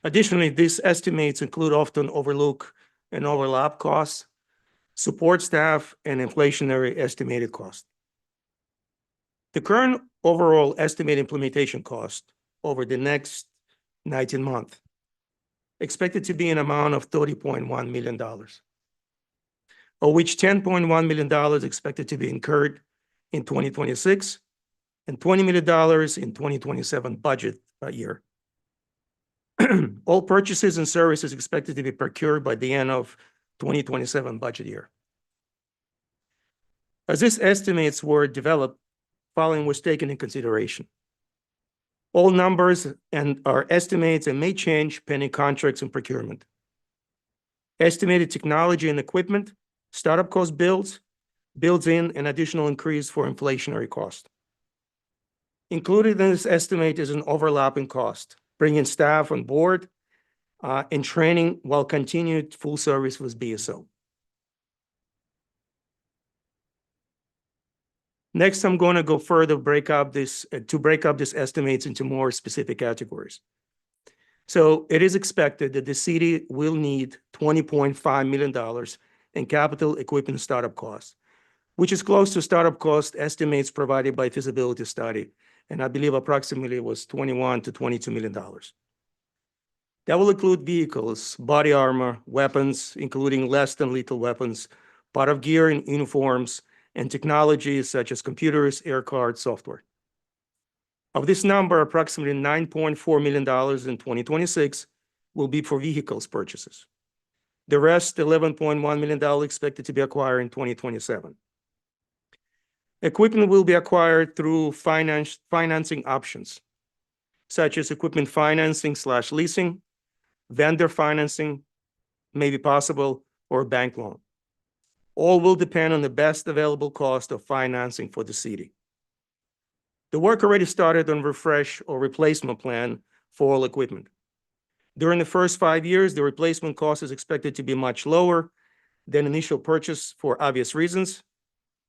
[SPEAKER 4] Additionally, these estimates include often overlook and overlap costs, support staff, and inflationary estimated cost. The current overall estimated implementation cost over the next 19 months expected to be an amount of $30.1 million, of which $10.1 million expected to be incurred in 2026 and $20 million in 2027 budget year. All purchases and services expected to be procured by the end of 2027 budget year. As these estimates were developed, following was taken in consideration. All numbers and are estimates and may change pending contracts and procurement. Estimated technology and equipment, startup cost builds in an additional increase for inflationary cost. Included in this estimate is an overlapping cost, bringing staff on board and training while continued full service with BSO. Next, I'm going to go further, break up these estimates into more specific categories. So it is expected that the city will need $20.5 million in capital equipment startup costs, which is close to startup cost estimates provided by feasibility study. And I believe approximately it was $21 to $22 million. That will include vehicles, body armor, weapons, including less than lethal weapons, part of gear and uniforms, and technologies such as computers, air cards, software. Of this number, approximately $9.4 million in 2026 will be for vehicles purchases. The rest, $11.1 million, expected to be acquired in 2027. Equipment will be acquired through financing options, such as equipment financing/leasing, vendor financing, may be possible, or a bank loan. All will depend on the best available cost of financing for the city. The work already started on refresh or replacement plan for all equipment. During the first 5 years, the replacement cost is expected to be much lower than initial purchase for obvious reasons,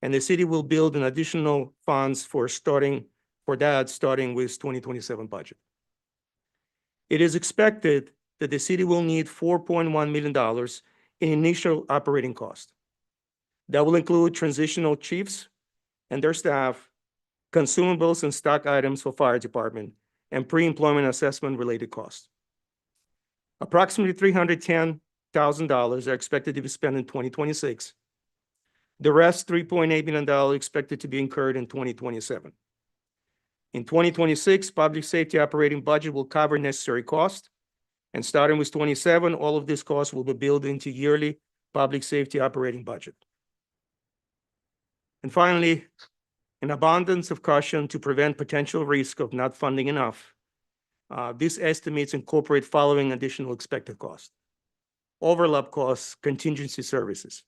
[SPEAKER 4] and the city will build an additional funds starting with 2027 budget. It is expected that the city will need $4.1 million in initial operating cost. That will include transitional chiefs and their staff, consumables and stock items for fire department, and pre-employment assessment related costs. Approximately $310,000 are expected to be spent in 2026. The rest, $3.8 million, expected to be incurred in 2027. In 2026, public safety operating budget will cover necessary costs, and starting with 27, all of these costs will be built into yearly public safety operating budget. And finally, an abundance of caution to prevent potential risk of not funding enough. These estimates incorporate following additional expected costs: overlap costs, contingency services.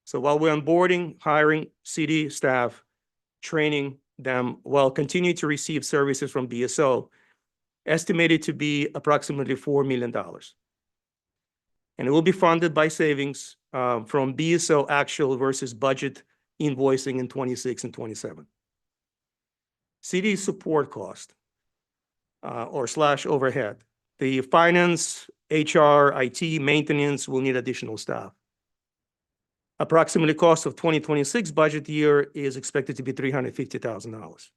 [SPEAKER 4] So while we're onboarding, hiring city staff, training them while continuing to receive services from BSO, estimated to be approximately $4 million. And it will be funded by savings from BSO actual versus budget invoicing in 26 and 27. City support cost / overhead. The finance, HR, IT, maintenance will need additional staff. Approximately cost of 2026 budget year is expected to be $350,000.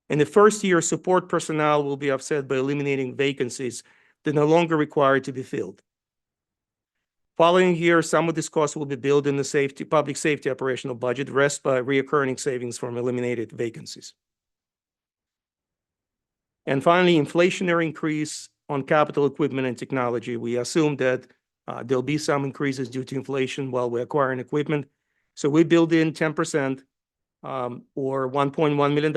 [SPEAKER 4] In the first year, support personnel will be offset by eliminating vacancies that are no longer required to be filled. Following year, some of this cost will be billed in the public safety operational budget, rest by reoccurring savings from eliminated vacancies. And finally, inflationary increase on capital equipment and technology. We assume that there'll be some increases due to inflation while we're acquiring equipment. So we build in 10% or $1.1 million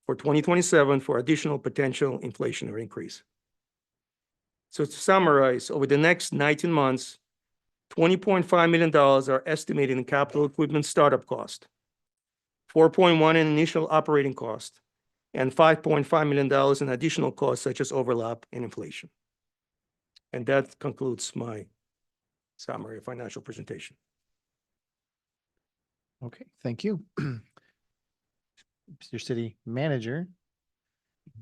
[SPEAKER 4] for 2027 for additional potential inflationary increase. So to summarize, over the next 19 months, $20.5 million are estimated in capital equipment startup cost, 4.1 in initial operating cost, and $5.5 million in additional costs such as overlap and inflation. And that concludes my summary of financial presentation.
[SPEAKER 5] Okay, thank you. Mr. City Manager.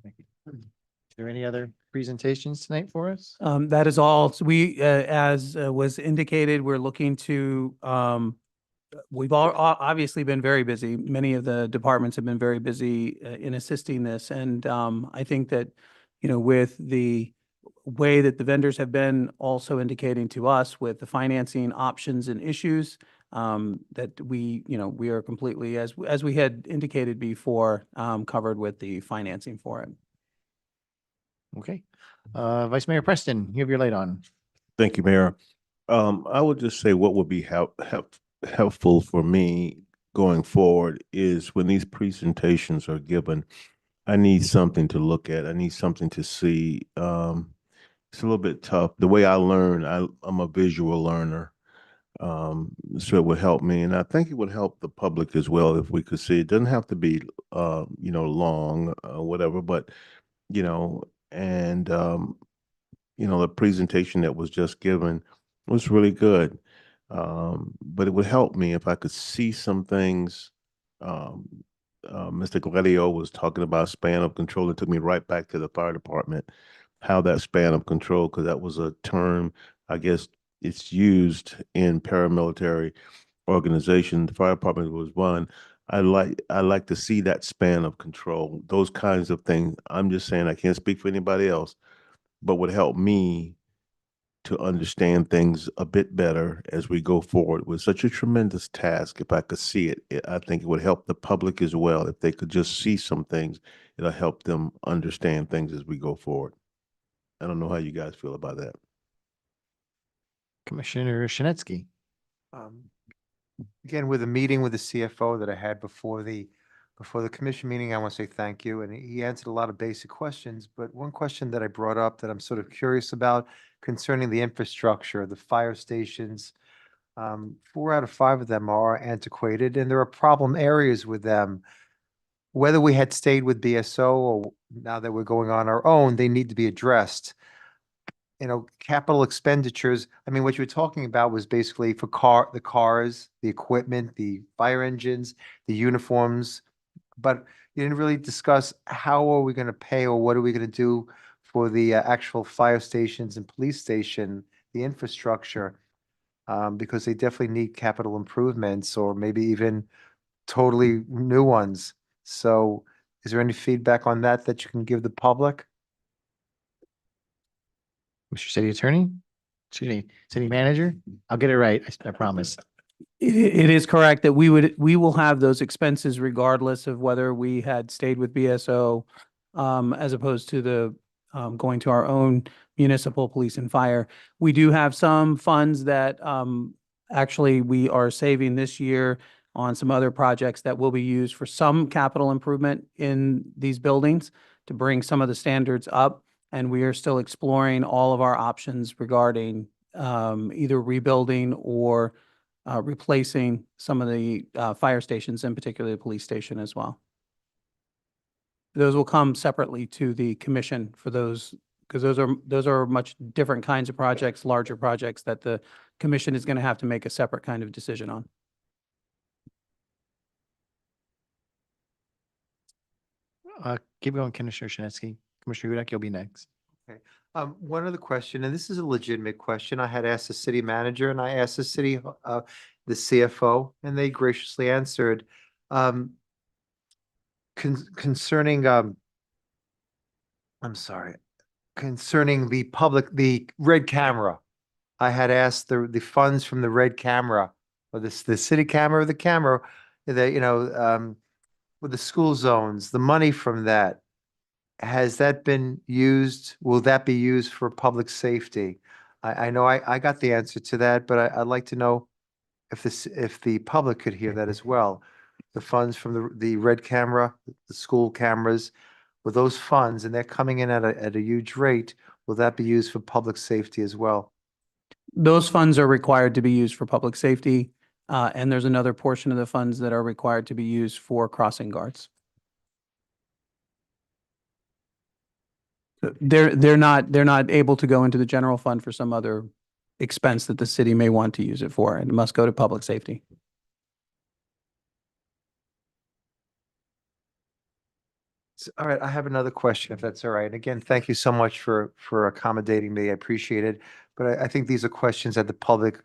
[SPEAKER 5] Is there any other presentations tonight for us?
[SPEAKER 19] That is all. So we, as was indicated, we're looking to, we've all obviously been very busy. Many of the departments have been very busy in assisting this. And I think that, with the way that the vendors have been also indicating to us with the financing options and issues, that we are completely, as we had indicated before, covered with the financing for it.
[SPEAKER 5] Okay. Vice Mayor Preston, you have your light on.
[SPEAKER 8] Thank you, Mayor. I would just say what would be helpful for me going forward is when these presentations are given, I need something to look at. I need something to see. It's a little bit tough. The way I learn, I'm a visual learner. So it would help me. And I think it would help the public as well if we could see. It doesn't have to be, long, whatever, but, and, the presentation that was just given was really good. But it would help me if I could see some things. Mr. Gladio was talking about span of control. It took me right back to the fire department, how that span of control, because that was a term, I guess it's used in paramilitary organizations. The fire department was one. I like to see that span of control, those kinds of things. I'm just saying, I can't speak for anybody else, but would help me to understand things a bit better as we go forward with such a tremendous task. If I could see it, I think it would help the public as well. If they could just see some things, it'll help them understand things as we go forward. I don't know how you guys feel about that.
[SPEAKER 5] Commissioner Shinetsky.
[SPEAKER 3] Again, with a meeting with the CFO that I had before the commission meeting, I want to say thank you. And he answered a lot of basic questions, but one question that I brought up that I'm sort of curious about concerning the infrastructure, the fire stations. 4 out of 5 of them are antiquated and there are problem areas with them. Whether we had stayed with BSO or now that we're going on our own, they need to be addressed. Capital expenditures, I mean, what you were talking about was basically for the cars, the equipment, the fire engines, the uniforms, but you didn't really discuss how are we going to pay or what are we going to do for the actual fire stations and police station, the infrastructure, because they definitely need capital improvements or maybe even totally new ones. So is there any feedback on that you can give the public?
[SPEAKER 5] Mr. City Attorney, City Manager, I'll get it right. I promise.
[SPEAKER 19] It is correct that we will have those expenses regardless of whether we had stayed with BSO, as opposed to the going to our own municipal police and fire. We do have some funds that actually we are saving this year on some other projects that will be used for some capital improvement in these buildings to bring some of the standards up. And we are still exploring all of our options regarding either rebuilding or replacing some of the fire stations, in particular the police station as well. Those will come separately to the commission for those, because those are much different kinds of projects, larger projects that the commission is going to have to make a separate kind of decision on.
[SPEAKER 5] Keep going, Commissioner Shinetsky. Commissioner Hudak, you'll be next.
[SPEAKER 3] Okay. One other question, and this is a legitimate question. I had asked the city manager and I asked the CFO, and they graciously answered. Concerning, I'm sorry, concerning the red camera. I had asked the funds from the red camera, or the city camera or the camera, with the school zones, the money from that, has that been used? Will that be used for public safety? I know I got the answer to that, but I'd like to know if the public could hear that as well. The funds from the red camera, the school cameras, with those funds, and they're coming in at a huge rate, will that be used for public safety as well?
[SPEAKER 19] Those funds are required to be used for public safety, and there's another portion of the funds that are required to be used for crossing guards. They're not able to go into the general fund for some other expense that the city may want to use it for, and it must go to public safety.
[SPEAKER 3] All right, I have another question, if that's all right. Again, thank you so much for accommodating me. I appreciate it. But I think these are questions that the public,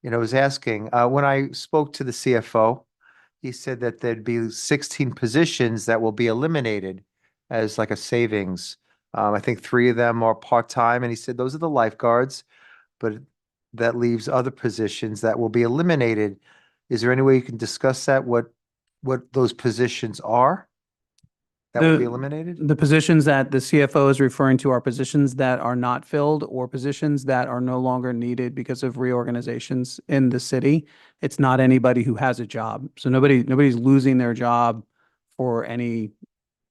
[SPEAKER 3] is asking. When I spoke to the CFO, he said that there'd be 16 positions that will be eliminated as like a savings. I think 3 of them are part-time, and he said those are the lifeguards, but that leaves other positions that will be eliminated. Is there any way you can discuss that, what those positions are that will be eliminated?
[SPEAKER 19] The positions that the CFO is referring to are positions that are not filled or positions that are no longer needed because of reorganizations in the city. It's not anybody who has a job. So nobody's losing their job for any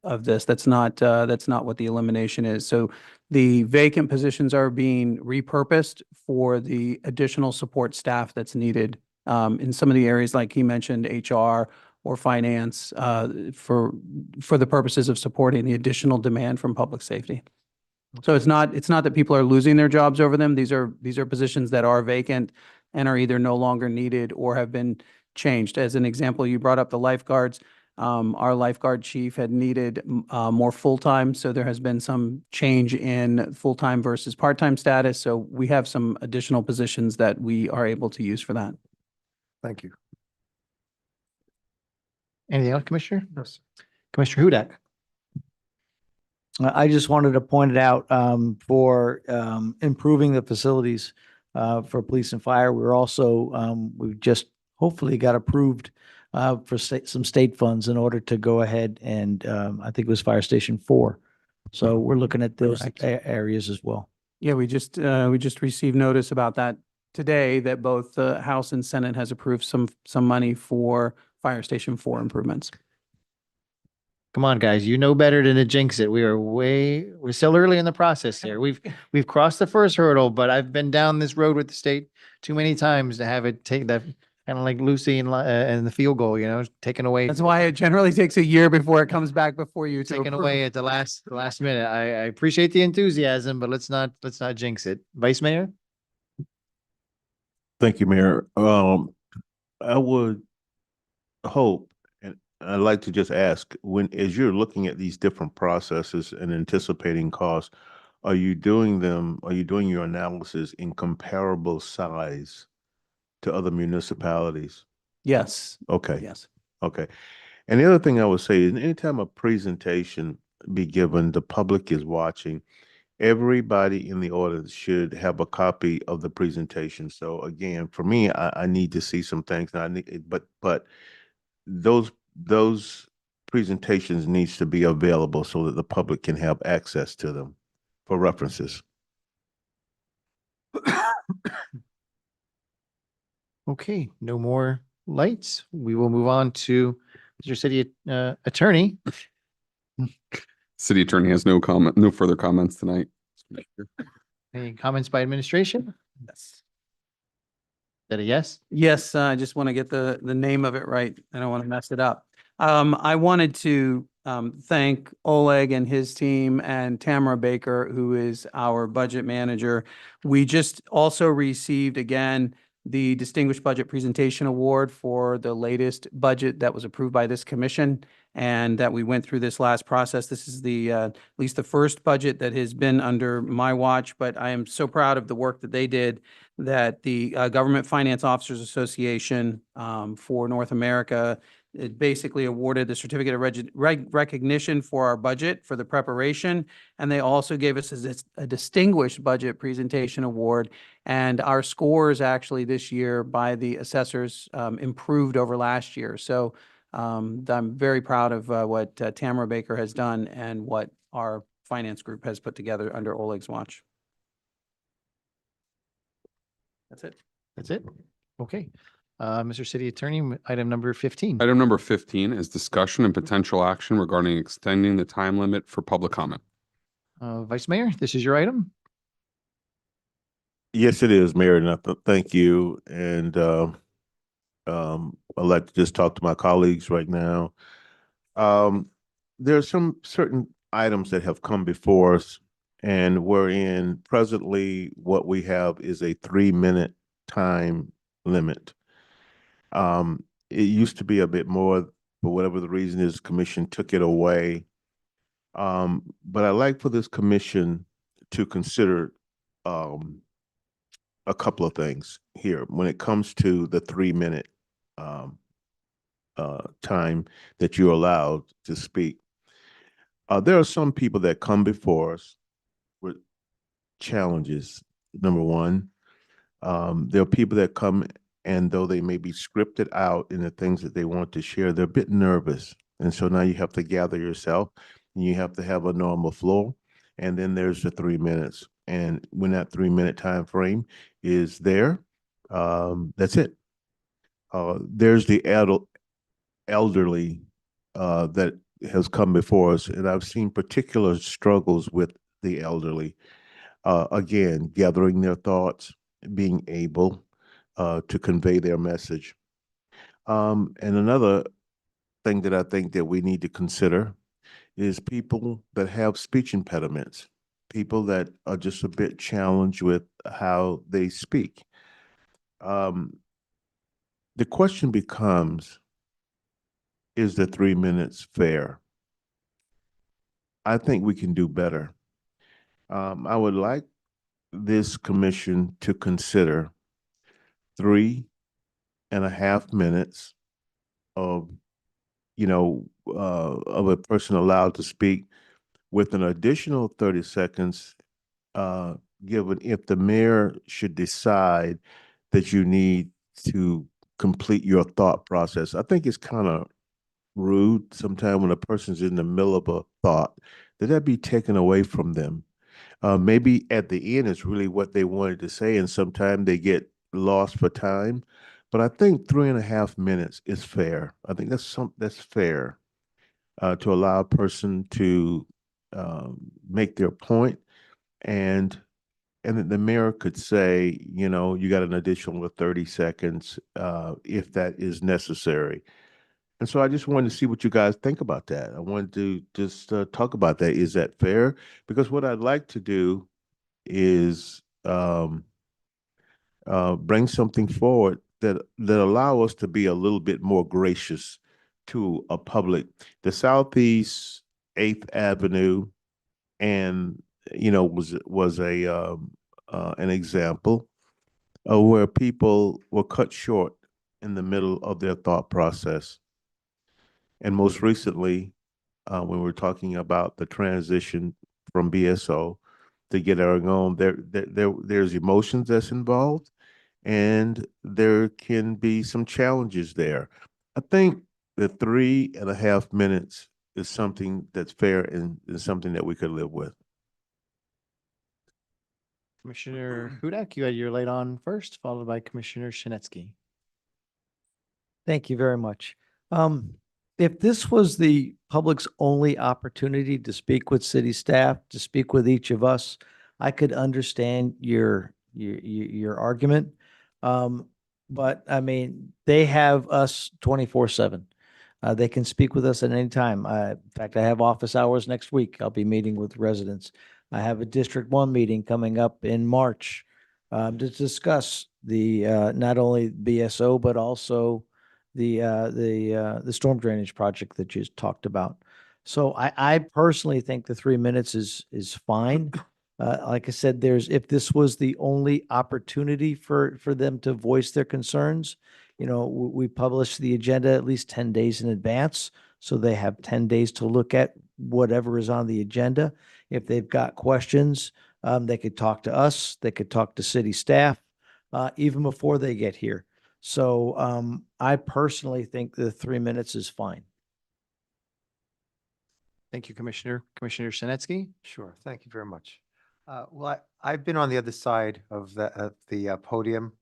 [SPEAKER 19] of this. That's not what the elimination is. So the vacant positions are being repurposed for the additional support staff that's needed in some of the areas like he mentioned, HR or finance, for the purposes of supporting the additional demand from public safety. So it's not that people are losing their jobs over them. These are positions that are vacant and are either no longer needed or have been changed. As an example, you brought up the lifeguards. Our lifeguard chief had needed more full-time, so there has been some change in full-time versus part-time status. So we have some additional positions that we are able to use for that.
[SPEAKER 3] Thank you.
[SPEAKER 5] Anything else, Commissioner?
[SPEAKER 3] No, sir.
[SPEAKER 5] Commissioner Hudak?
[SPEAKER 18] I just wanted to point it out for improving the facilities for police and fire. We're also, we've just hopefully got approved for some state funds in order to go ahead and I think it was Fire Station 4. So we're looking at those areas as well.
[SPEAKER 19] Yeah, we just received notice about that today, that both the House and Senate has approved some money for Fire Station 4 improvements.
[SPEAKER 5] Come on, guys, you know better than to jinx it. We're still early in the process here. We've crossed the first hurdle, but I've been down this road with the state too many times to have it take that kind of like Lucy and the field goal, taken away.
[SPEAKER 19] That's why it generally takes a year before it comes back before you to
[SPEAKER 5] Taken
[SPEAKER 19] approve.
[SPEAKER 5] away at the last minute. I appreciate the enthusiasm, but let's not jinx it. Vice Mayor?
[SPEAKER 8] Thank you, Mayor. I would hope, and I'd like to just ask, as you're looking at these different processes and anticipating costs, are you doing your analysis in comparable size to other municipalities?
[SPEAKER 19] Yes.
[SPEAKER 8] Okay.
[SPEAKER 19] Yes.
[SPEAKER 8] Okay. And the other thing I would say is anytime a presentation be given, the public is watching. Everybody in the audience should have a copy of the presentation. So again, for me, I need to see some things. Now but those presentations needs to be available so that the public can have access to them for references.
[SPEAKER 5] Okay, no more lights. We will move on to Mr. City Attorney.
[SPEAKER 7] City Attorney has no further comments tonight.
[SPEAKER 5] Any comments by administration?
[SPEAKER 19] Yes.
[SPEAKER 5] Is that a yes?
[SPEAKER 19] Yes, I just want to get the name of it right. I don't want to mess it up. I wanted to thank Oleg and his team and Tamara Baker, who is our budget manager. We just also received again the Distinguished Budget Presentation Award for the latest budget that was approved by this commission. and that we went through this last process. This is the, at least the first budget that has been under my watch, but I am so proud of the work that they did, that the Government Finance Officers Association for North America, it basically awarded the certificate of recognition for our budget for the preparation. And they also gave us a distinguished budget presentation award. And our scores actually this year by the assessors improved over last year. So I'm very proud of what Tamara Baker has done and what our finance group has put together under Oleg's watch. That's it.
[SPEAKER 5] That's it? Okay. Mr. City Attorney, item number 15.
[SPEAKER 7] Item number 15 is discussion and potential action regarding extending the time limit for public comment.
[SPEAKER 5] Vice Mayor, this is your item.
[SPEAKER 8] Yes, it is, Mayor, and thank you. And I'd like to just talk to my colleagues right now. There are some certain items that have come before us, and wherein presently what we have is a 3-minute time limit. It used to be a bit more, for whatever the reason is, commission took it away. But I'd like for this commission to consider a couple of things here when it comes to the 3-minute time that you're allowed to speak. There are some people that come before us with challenges. Number one, there are people that come, and though they may be scripted out in the things that they want to share, they're a bit nervous. And so now you have to gather yourself, and you have to have a normal flow. And then there's the 3 minutes. And when that 3-minute time frame is there, that's it. There's the elderly that has come before us, and I've seen particular struggles with the elderly. Again, gathering their thoughts, being able to convey their message. And another thing that I think that we need to consider is people that have speech impediments, people that are just a bit challenged with how they speak. The question becomes, is the 3 minutes fair? I think we can do better. I would like this commission to consider 3.5 minutes of, of a person allowed to speak, with an additional 30 seconds given if the mayor should decide that you need to complete your thought process. I think it's kind of rude sometimes when a person's in the middle of a thought, that be taken away from them. Maybe at the end it's really what they wanted to say, and sometimes they get lost for time. But I think 3.5 minutes is fair. I think that's fair to allow a person to make their point, and then the mayor could say, you got an additional 30 seconds if that is necessary. And so I just wanted to see what you guys think about that. I wanted to just talk about that. Is that fair? Because what I'd like to do is bring something forward that allow us to be a little bit more gracious to a public. The Southeast 8th Avenue, and was an example where people were cut short in the middle of their thought process. And most recently, when we're talking about the transition from BSO to get our own, there's emotions that's involved, and there can be some challenges there. I think the 3.5 minutes is something that's fair and is something that we could live with.
[SPEAKER 5] Commissioner Hudak, you had your light on first, followed by Commissioner Shinetsky.
[SPEAKER 18] Thank you very much. If this was the public's only opportunity to speak with city staff, to speak with each of us, I could understand your argument. But I mean, they have us 24/7. They can speak with us at any time. In fact, I have office hours next week. I'll be meeting with residents. I have a District 1 meeting coming up in March to discuss the not only BSO, but also the storm drainage project that you talked about. So I personally think the 3 minutes is fine. Like I said, if this was the only opportunity for them to voice their concerns, we publish the agenda at least 10 days in advance. So they have 10 days to look at whatever is on the agenda. If they've got questions, they could talk to us, they could talk to city staff, even before they get here. So I personally think the 3 minutes is fine.
[SPEAKER 5] Thank you, Commissioner. Commissioner Sinetsky?
[SPEAKER 3] Sure, thank you very much. Well, I've been on the other side of the podium,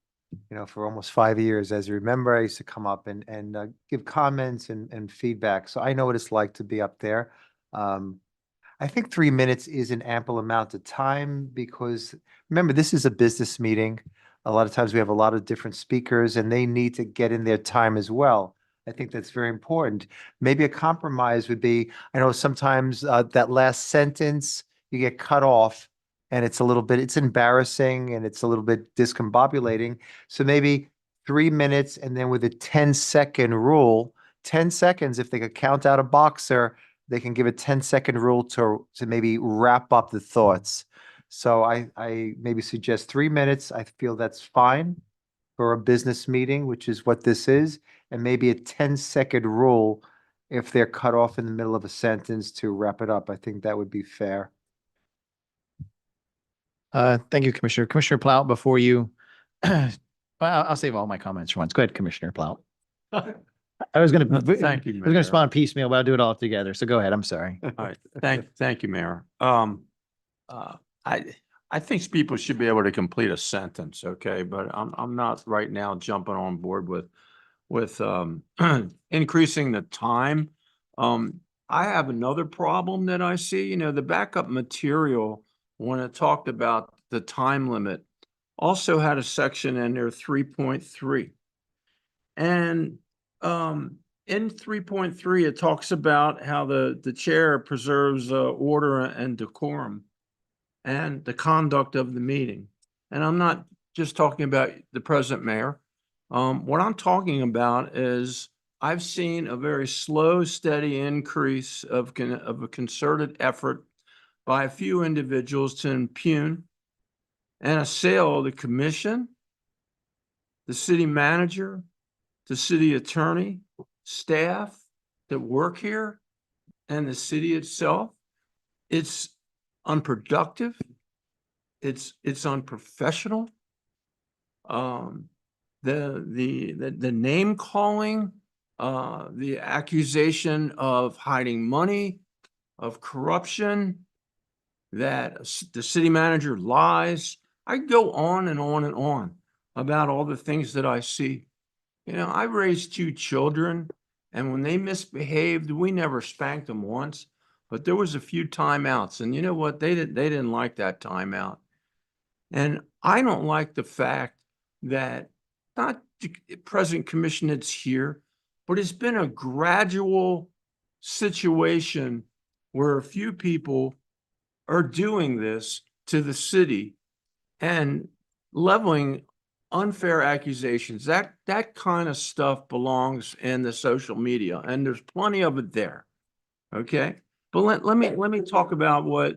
[SPEAKER 3] for almost 5 years. As you remember, I used to come up and give comments and feedback. So I know what it's like to be up there. I think 3 minutes is an ample amount of time because remember, this is a business meeting. A lot of times we have a lot of different speakers and they need to get in their time as well. I think that's very important. Maybe a compromise would be, I know sometimes that last sentence, you get cut off and it's embarrassing and it's a little bit discombobulating. So maybe 3 minutes and then with a 10-second rule, 10 seconds, if they could count out a boxer, they can give a 10-second rule to maybe wrap up the thoughts. So I maybe suggest 3 minutes. I feel that's fine for a business meeting, which is what this is, and maybe a 10-second rule if they're cut off in the middle of a sentence to wrap it up. I think that would be fair.
[SPEAKER 5] Thank you, Commissioner. Commissioner Plout, before you, well, I'll save all my comments for once. Go ahead, Commissioner Plout. I was going to,
[SPEAKER 2] Thank you,
[SPEAKER 5] I was going to
[SPEAKER 2] Mayor.
[SPEAKER 5] respond piecemeal, but I'll do it all together. So go ahead. I'm sorry.
[SPEAKER 2] All right, thank you, Mayor. I think people should be able to complete a sentence, okay? But I'm not right now jumping on board with increasing the time. I have another problem that I see, the backup material, when it talked about the time limit, also had a section in there, 3.3. And in 3.3, it talks about how the chair preserves order and decorum and the conduct of the meeting. And I'm not just talking about the present mayor. What I'm talking about is I've seen a very slow, steady increase of a concerted effort by a few individuals to impugn and assail the commission, the city manager, the city attorney, staff that work here, and the city itself. It's unproductive. It's unprofessional. The name calling, the accusation of hiding money, of corruption, that the city manager lies. I go on and on and on about all the things that I see. I raised 2 children, and when they misbehaved, we never spanked them once, but there was a few timeouts, and you know what? They didn't like that timeout. And I don't like the fact that not the present commission that's here, but it's been a gradual situation where a few people are doing this to the city and leveling unfair accusations. That kind of stuff belongs in the social media, and there's plenty of it there. Okay, but let me talk about what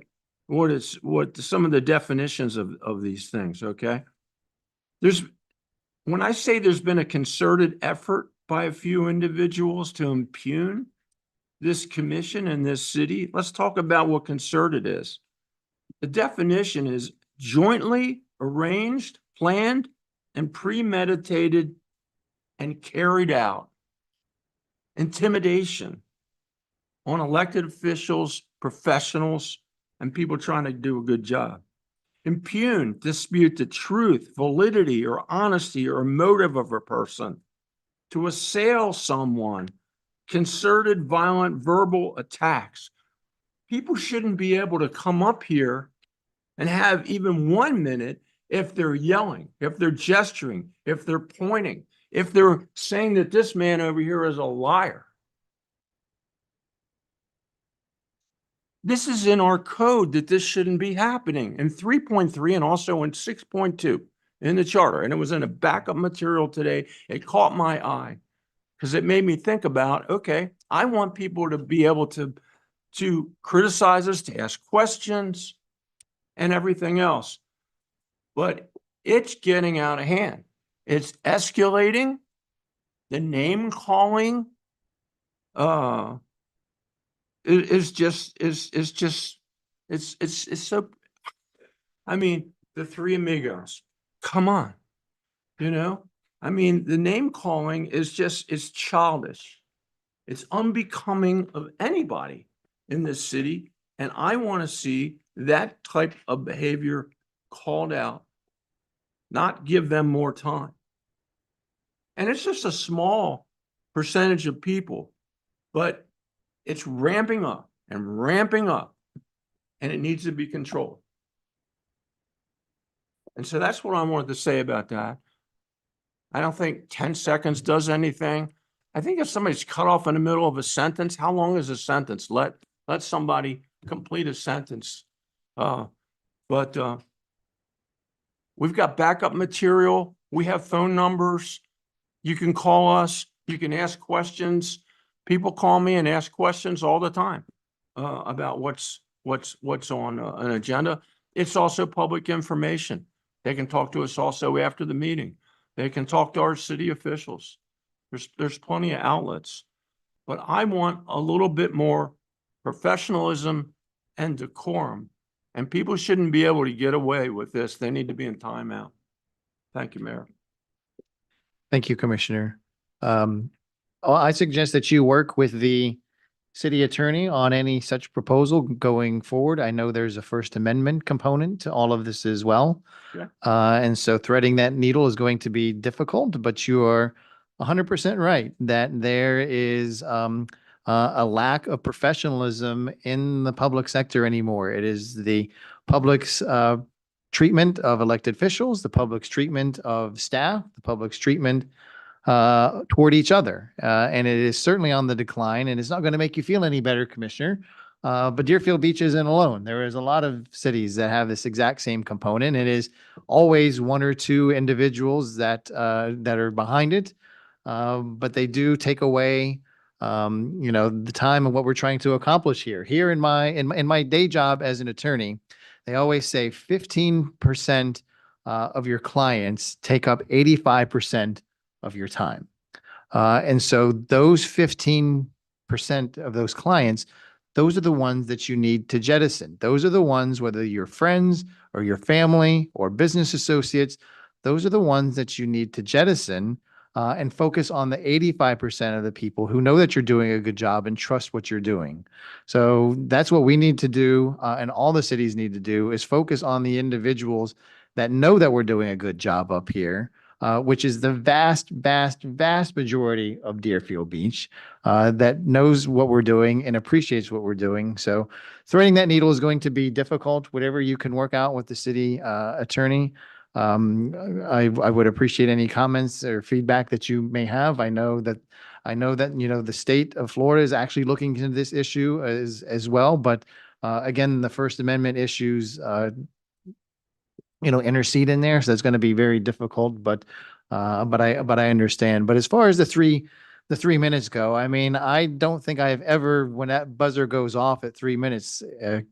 [SPEAKER 2] some of the definitions of these things. Okay, when I say there's been a concerted effort by a few individuals to impugn this commission and this city, let's talk about what concerted is. The definition is jointly arranged, planned, and premeditated and carried out intimidation on elected officials, professionals, and people trying to do a good job. Impugn, dispute the truth, validity, or honesty or motive of a person. To assail someone, concerted violent verbal attacks. People shouldn't be able to come up here and have even 1 minute if they're yelling, if they're gesturing, if they're pointing, if they're saying that this man over here is a liar. This is in our code that this shouldn't be happening in 3.3 and also in 6.2 in the charter. And it was in a backup material today. It caught my eye. Because it made me think about, okay, I want people to be able to criticize us, to ask questions and everything else. But it's getting out of hand. It's escalating. The name calling is so, I mean, the Three Amigos, come on, you know? I mean, the name calling is childish. It's unbecoming of anybody in this city. And I want to see that type of behavior called out, not give them more time. And it's just a small percentage of people, but it's ramping up and ramping up, and it needs to be controlled. And so that's what I wanted to say about that. I don't think 10 seconds does anything. I think if somebody's cut off in the middle of a sentence, how long is a sentence? Let somebody complete a sentence. But we've got backup material. We have phone numbers. You can call us. You can ask questions. People call me and ask questions all the time about what's on an agenda. It's also public information. They can talk to us also after the meeting. They can talk to our city officials. There's plenty of outlets, but I want a little bit more professionalism and decorum. And people shouldn't be able to get away with this. They need to be in timeout. Thank you, Mayor.
[SPEAKER 5] Thank you, Commissioner. I suggest that you work with the city attorney on any such proposal going forward. I know there's a First Amendment component to all of this as well.
[SPEAKER 2] Yeah.
[SPEAKER 5] And so threading that needle is going to be difficult, but you are 100% right that there is a lack of professionalism in the public sector anymore. It is the public's treatment of elected officials, the public's treatment of staff, the public's treatment toward each other. And it is certainly on the decline, and it's not going to make you feel any better, Commissioner. But Deerfield Beach isn't alone. There is a lot of cities that have this exact same component. It is always one or two individuals that are behind it. But they do take away the time and what we're trying to accomplish here. Here in my day job as an attorney, they always say 15% of your clients take up 85% of your time. And so those 15% of those clients, those are the ones that you need to jettison. Those are the ones, whether you're friends or your family or business associates, those are the ones that you need to jettison and focus on the 85% of the people who know that you're doing a good job and trust what you're doing. So that's what we need to do, and all the cities need to do, is focus on the individuals that know that we're doing a good job up here, which is the vast majority of Deerfield Beach, that knows what we're doing and appreciates what we're doing. So threading that needle is going to be difficult. Whatever you can work out with the city attorney, I would appreciate any comments or feedback that you may have. I know that the state of Florida is actually looking into this issue as well. But again, the First Amendment issues intercede in there, so it's going to be very difficult. But I understand. But as far as the 3 minutes go, I mean, I don't think I've ever, when that buzzer goes off at 3 minutes,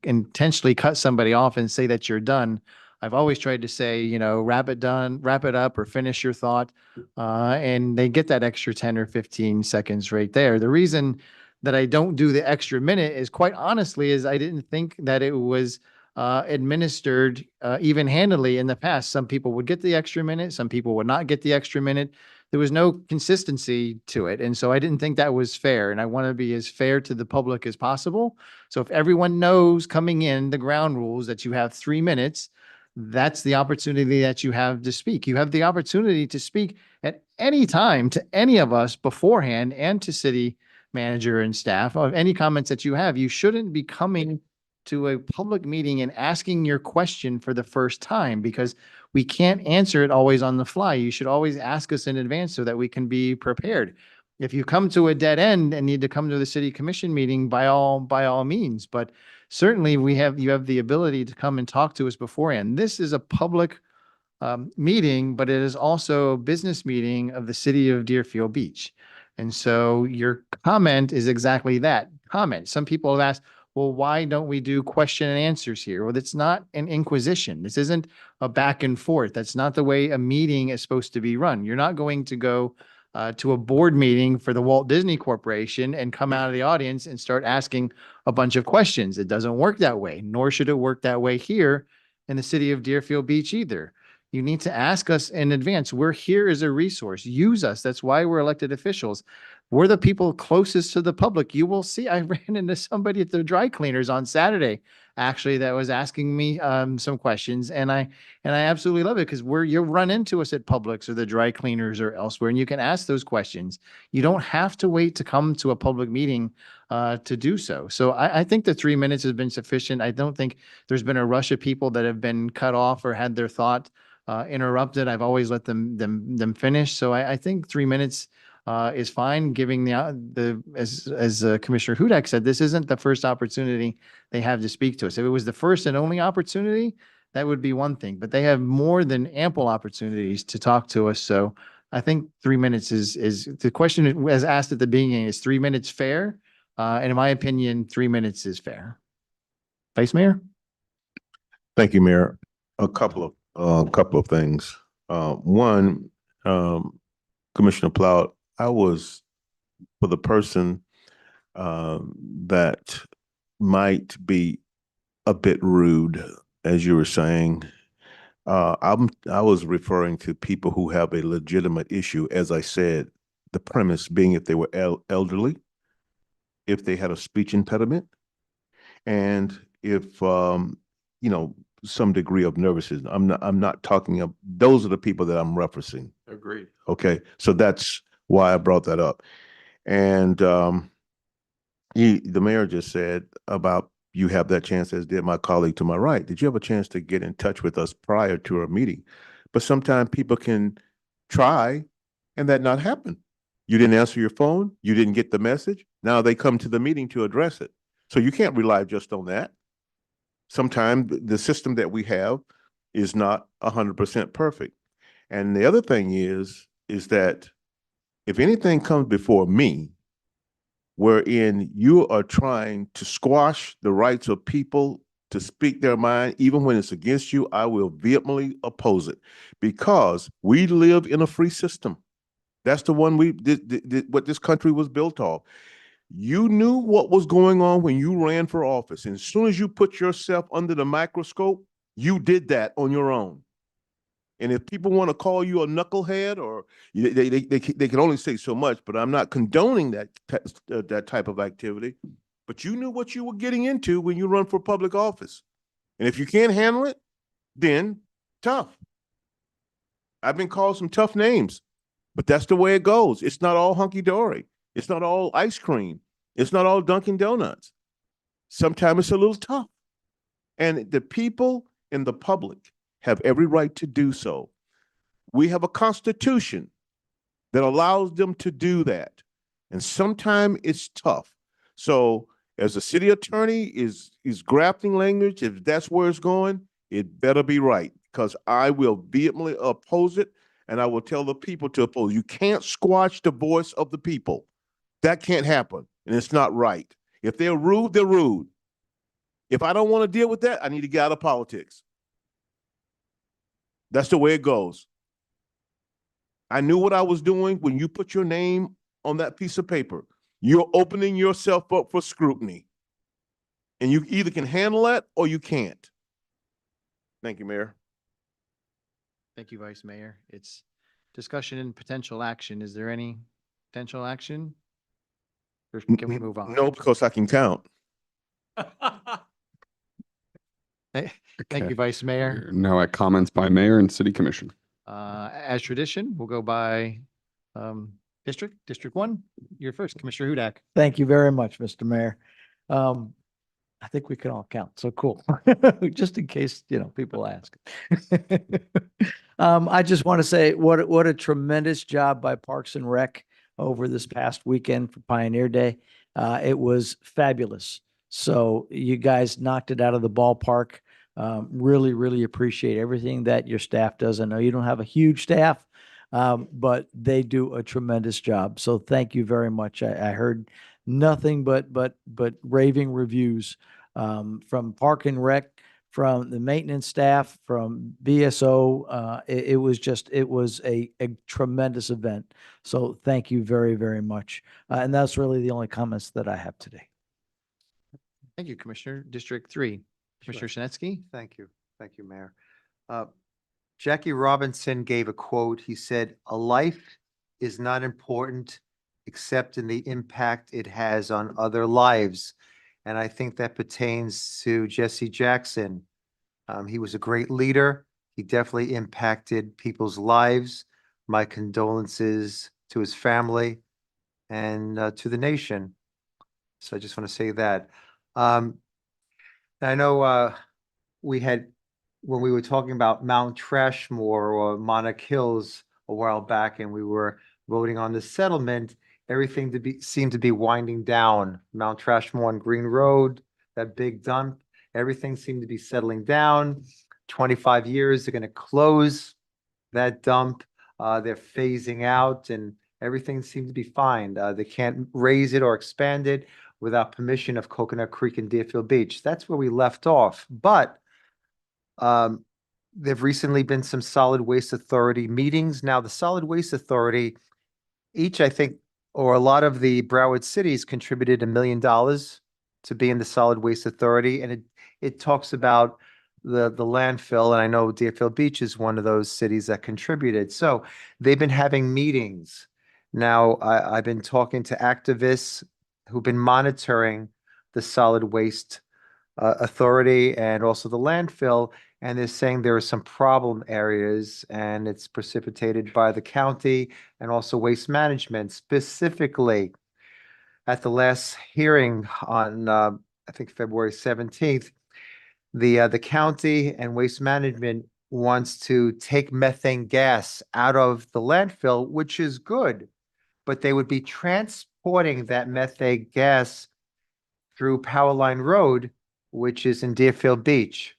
[SPEAKER 5] intentionally cut somebody off and say that you're done. I've always tried to say, wrap it up or finish your thought. And they get that extra 10 or 15 seconds right there. The reason that I don't do the extra minute is, quite honestly, is I didn't think that it was administered even-handedly in the past. Some people would get the extra minute, some people would not get the extra minute. There was no consistency to it. And so I didn't think that was fair. And I want to be as fair to the public as possible. So if everyone knows coming in the ground rules that you have 3 minutes, that's the opportunity that you have to speak. You have the opportunity to speak at any time to any of us beforehand, and to city manager and staff of any comments that you have. You shouldn't be coming to a public meeting and asking your question for the first time, because we can't answer it always on the fly. You should always ask us in advance so that we can be prepared. If you come to a dead end and need to come to the city commission meeting, by all means, but certainly you have the ability to come and talk to us beforehand. This is a public meeting, but it is also a business meeting of the city of Deerfield Beach. And so your comment is exactly that, comment. Some people have asked, well, why don't we do question and answers here? Well, it's not an inquisition. This isn't a back and forth. That's not the way a meeting is supposed to be run. You're not going to go to a board meeting for the Walt Disney Corporation and come out of the audience and start asking a bunch of questions. It doesn't work that way, nor should it work that way here in the city of Deerfield Beach either. You need to ask us in advance. We're here as a resource. Use us. That's why we're elected officials. We're the people closest to the public. You will see, I ran into somebody at the dry cleaners on Saturday, actually, that was asking me some questions. And I absolutely love it because you'll run into us at Publix or the dry cleaners or elsewhere, and you can ask those questions. You don't have to wait to come to a public meeting to do so. So I think the 3 minutes has been sufficient. I don't think there's been a rush of people that have been cut off or had their thought interrupted. I've always let them finish. So I think 3 minutes is fine, giving as Commissioner Hudak said, this isn't the first opportunity they have to speak to us. If it was the first and only opportunity, that would be one thing, but they have more than ample opportunities to talk to us. So I think 3 minutes is the question as asked at the beginning, is 3 minutes fair? And in my opinion, 3 minutes is fair. Vice Mayor?
[SPEAKER 8] Thank you, Mayor. A couple of things. One, Commissioner Plout, I was, for the person that might be a bit rude, as you were saying, I was referring to people who have a legitimate issue, as I said, the premise being if they were elderly, if they had a speech impediment, and if some degree of nervousness. I'm not talking of, those are the people that I'm referencing.
[SPEAKER 2] Agreed.
[SPEAKER 8] Okay, so that's why I brought that up. And the mayor just said about you have that chance, as did my colleague to my right. Did you have a chance to get in touch with us prior to our meeting? But sometimes people can try and that not happen. You didn't answer your phone, you didn't get the message. Now they come to the meeting to address it. So you can't rely just on that. Sometimes the system that we have is not 100% perfect. And the other thing is that if anything comes before me, wherein you are trying to squash the rights of people to speak their mind, even when it's against you, I will vehemently oppose it, because we live in a free system. That's the one what this country was built off. You knew what was going on when you ran for office. And as soon as you put yourself under the microscope, you did that on your own. And if people want to call you a knucklehead, or they can only say so much, but I'm not condoning that type of activity. But you knew what you were getting into when you run for public office. And if you can't handle it, then tough. I've been called some tough names, but that's the way it goes. It's not all hunky-dory. It's not all ice cream. It's not all Dunkin' Donuts. Sometimes it's a little tough. And the people in the public have every right to do so. We have a constitution that allows them to do that. And sometimes it's tough. So as a city attorney is grafting language, if that's where it's going, it better be right, because I will vehemently oppose it, and I will tell the people to oppose. You can't squash the voice of the people. That can't happen, and it's not right. If they're rude, they're rude. If I don't want to deal with that, I need to get out of politics. That's the way it goes. I knew what I was doing when you put your name on that piece of paper. You're opening yourself up for scrutiny. And you either can handle that or you can't. Thank you, Mayor.
[SPEAKER 5] Thank you, Vice Mayor. It's discussion and potential action. Is there any potential action? Or can we move on?
[SPEAKER 8] No, because I can count.
[SPEAKER 5] Thank you, Vice Mayor.
[SPEAKER 7] Now at comments by mayor and city commission.
[SPEAKER 5] As tradition, we'll go by District 1. You're first, Commissioner Hudak.
[SPEAKER 18] Thank you very much, Mr. Mayor. I think we can all count, so cool. Just in case, people ask. I just want to say what a tremendous job by Parks and Rec over this past weekend for Pioneer Day. It was fabulous. So you guys knocked it out of the ballpark. Really, really appreciate everything that your staff does. I know you don't have a huge staff, But they do a tremendous job. So thank you very much. I heard nothing but raving reviews from Park and Rec, from the maintenance staff, from BSO. It was a tremendous event. So thank you very, very much. And that's really the only comments that I have today.
[SPEAKER 5] Thank you, Commissioner. District 3, Commissioner Sinetsky.
[SPEAKER 3] Thank you. Thank you, Mayor. Jackie Robinson gave a quote. He said, "A life is not important except in the impact it has on other lives." And I think that pertains to Jesse Jackson. He was a great leader. He definitely impacted people's lives. My condolences to his family and to the nation. So I just want to say that. I know we had, when we were talking about Mount Trashmore or Monarch Hills a while back, and we were voting on the settlement, everything seemed to be winding down. Mount Trashmore on Green Road, that big dump, everything seemed to be settling down. 25 years, they're going to close that dump. They're phasing out and everything seemed to be fine. They can't raise it or expand it without permission of Coconut Creek and Deerfield Beach. That's where we left off. But there've recently been some Solid Waste Authority meetings. Now, the Solid Waste Authority, each, I think, or a lot of the Broward cities contributed $1 million to be in the Solid Waste Authority. And it talks about the landfill. And I know Deerfield Beach is one of those cities that contributed. So they've been having meetings. Now, I've been talking to activists who've been monitoring the Solid Waste Authority and also the landfill. And they're saying there are some problem areas and it's precipitated by the county and also waste management. Specifically, at the last hearing on, I think, February 17th, the county and waste management wants to take methane gas out of the landfill, which is good, but they would be transporting that methane gas through Powerline Road, which is in Deerfield Beach.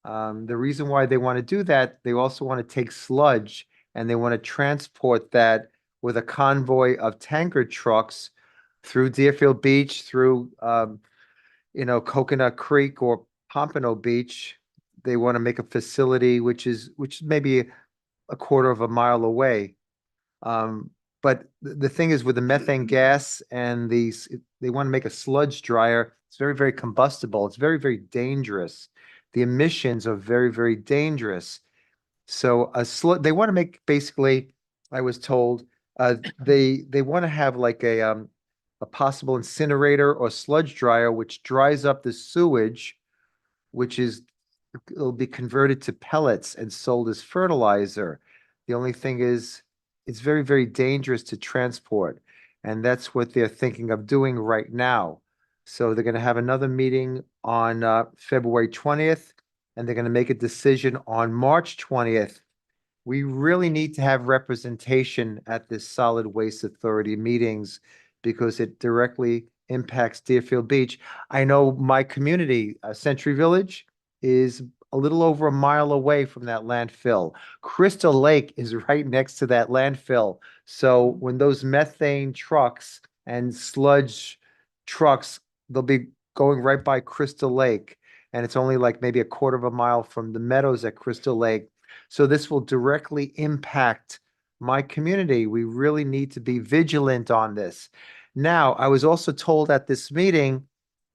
[SPEAKER 3] The reason why they want to do that, they also want to take sludge and they want to transport that with a convoy of tanker trucks through Deerfield Beach, through, Coconut Creek or Pompano Beach. They want to make a facility which is maybe a quarter of a mile away. But the thing is with the methane gas and they want to make a sludge dryer. It's very, very combustible. It's very, very dangerous. The emissions are very, very dangerous. So they want to make, basically, I was told, they want to have like a possible incinerator or sludge dryer, which dries up the sewage, it'll be converted to pellets and sold as fertilizer. The only thing is, it's very, very dangerous to transport. And that's what they're thinking of doing right now. So they're going to have another meeting on February 20th, and they're going to make a decision on March 20th. We really need to have representation at this Solid Waste Authority meetings because it directly impacts Deerfield Beach. I know my community, Century Village, is a little over a mile away from that landfill. Crystal Lake is right next to that landfill. So when those methane trucks and sludge trucks, they'll be going right by Crystal Lake. And it's only like maybe a quarter of a mile from the meadows at Crystal Lake. So this will directly impact my community. We really need to be vigilant on this. Now, I was also told at this meeting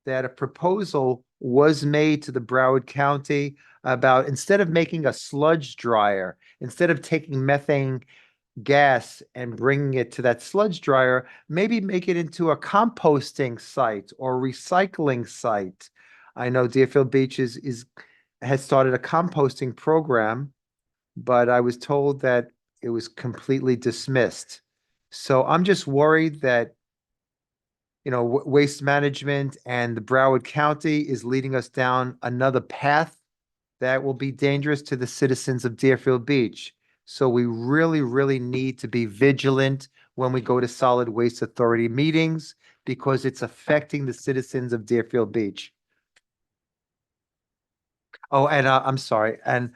[SPEAKER 3] that a proposal was made to the Broward County about, instead of making a sludge dryer, instead of taking methane gas and bringing it to that sludge dryer, maybe make it into a composting site or recycling site. I know Deerfield Beach has started a composting program, but I was told that it was completely dismissed. So I'm just worried that waste management and the Broward County is leading us down another path that will be dangerous to the citizens of Deerfield Beach. So we really, really need to be vigilant when we go to Solid Waste Authority meetings because it's affecting the citizens of Deerfield Beach. Oh, and I'm sorry. And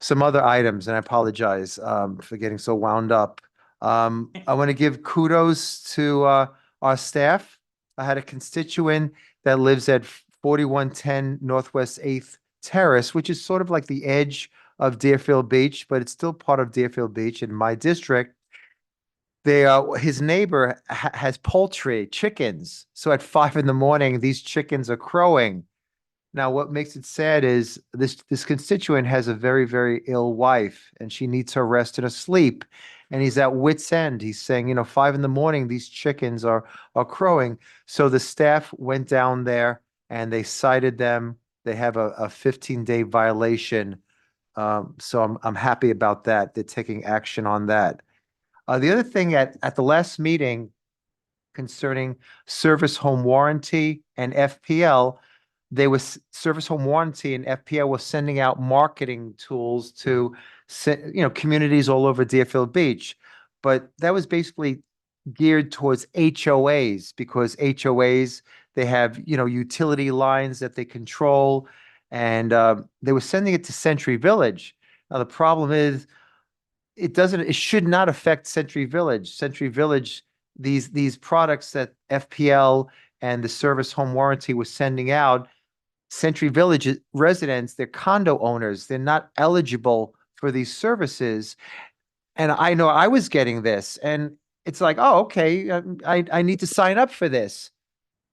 [SPEAKER 3] some other items, and I apologize for getting so wound up. I want to give kudos to our staff. I had a constituent that lives at 4110 Northwest 8th Terrace, which is sort of like the edge of Deerfield Beach, but it's still part of Deerfield Beach in my district. His neighbor has poultry, chickens. So at 5 a.m, these chickens are crowing. Now, what makes it sad is this constituent has a very, very ill wife, and she needs her rest and her sleep. And he's at wit's end. He's saying, 5 a.m, these chickens are crowing. So the staff went down there and they cited them. They have a 15-day violation. So I'm happy about that. They're taking action on that. The other thing at the last meeting concerning service home warranty and FPL, service home warranty and FPL was sending out marketing tools to communities all over Deerfield Beach. But that was basically geared towards HOAs, because HOAs, they have, utility lines that they control, and they were sending it to Century Village. Now, the problem is it should not affect Century Village. Century Village, these products that FPL and the service home warranty was sending out, Century Village residents, they're condo owners, they're not eligible for these services. And I know I was getting this, and it's like, oh, okay, I need to sign up for this,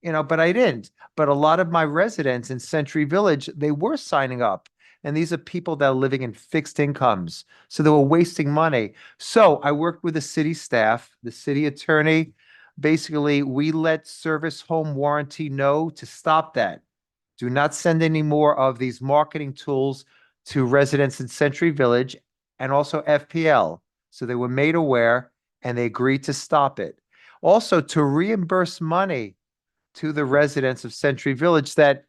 [SPEAKER 3] but I didn't. But a lot of my residents in Century Village, they were signing up. And these are people that are living in fixed incomes. So they were wasting money. So I worked with the city staff, the city attorney. Basically, we let service home warranty know to stop that. Do not send any more of these marketing tools to residents in Century Village and also FPL. So they were made aware and they agreed to stop it. Also, to reimburse money to the residents of Century Village that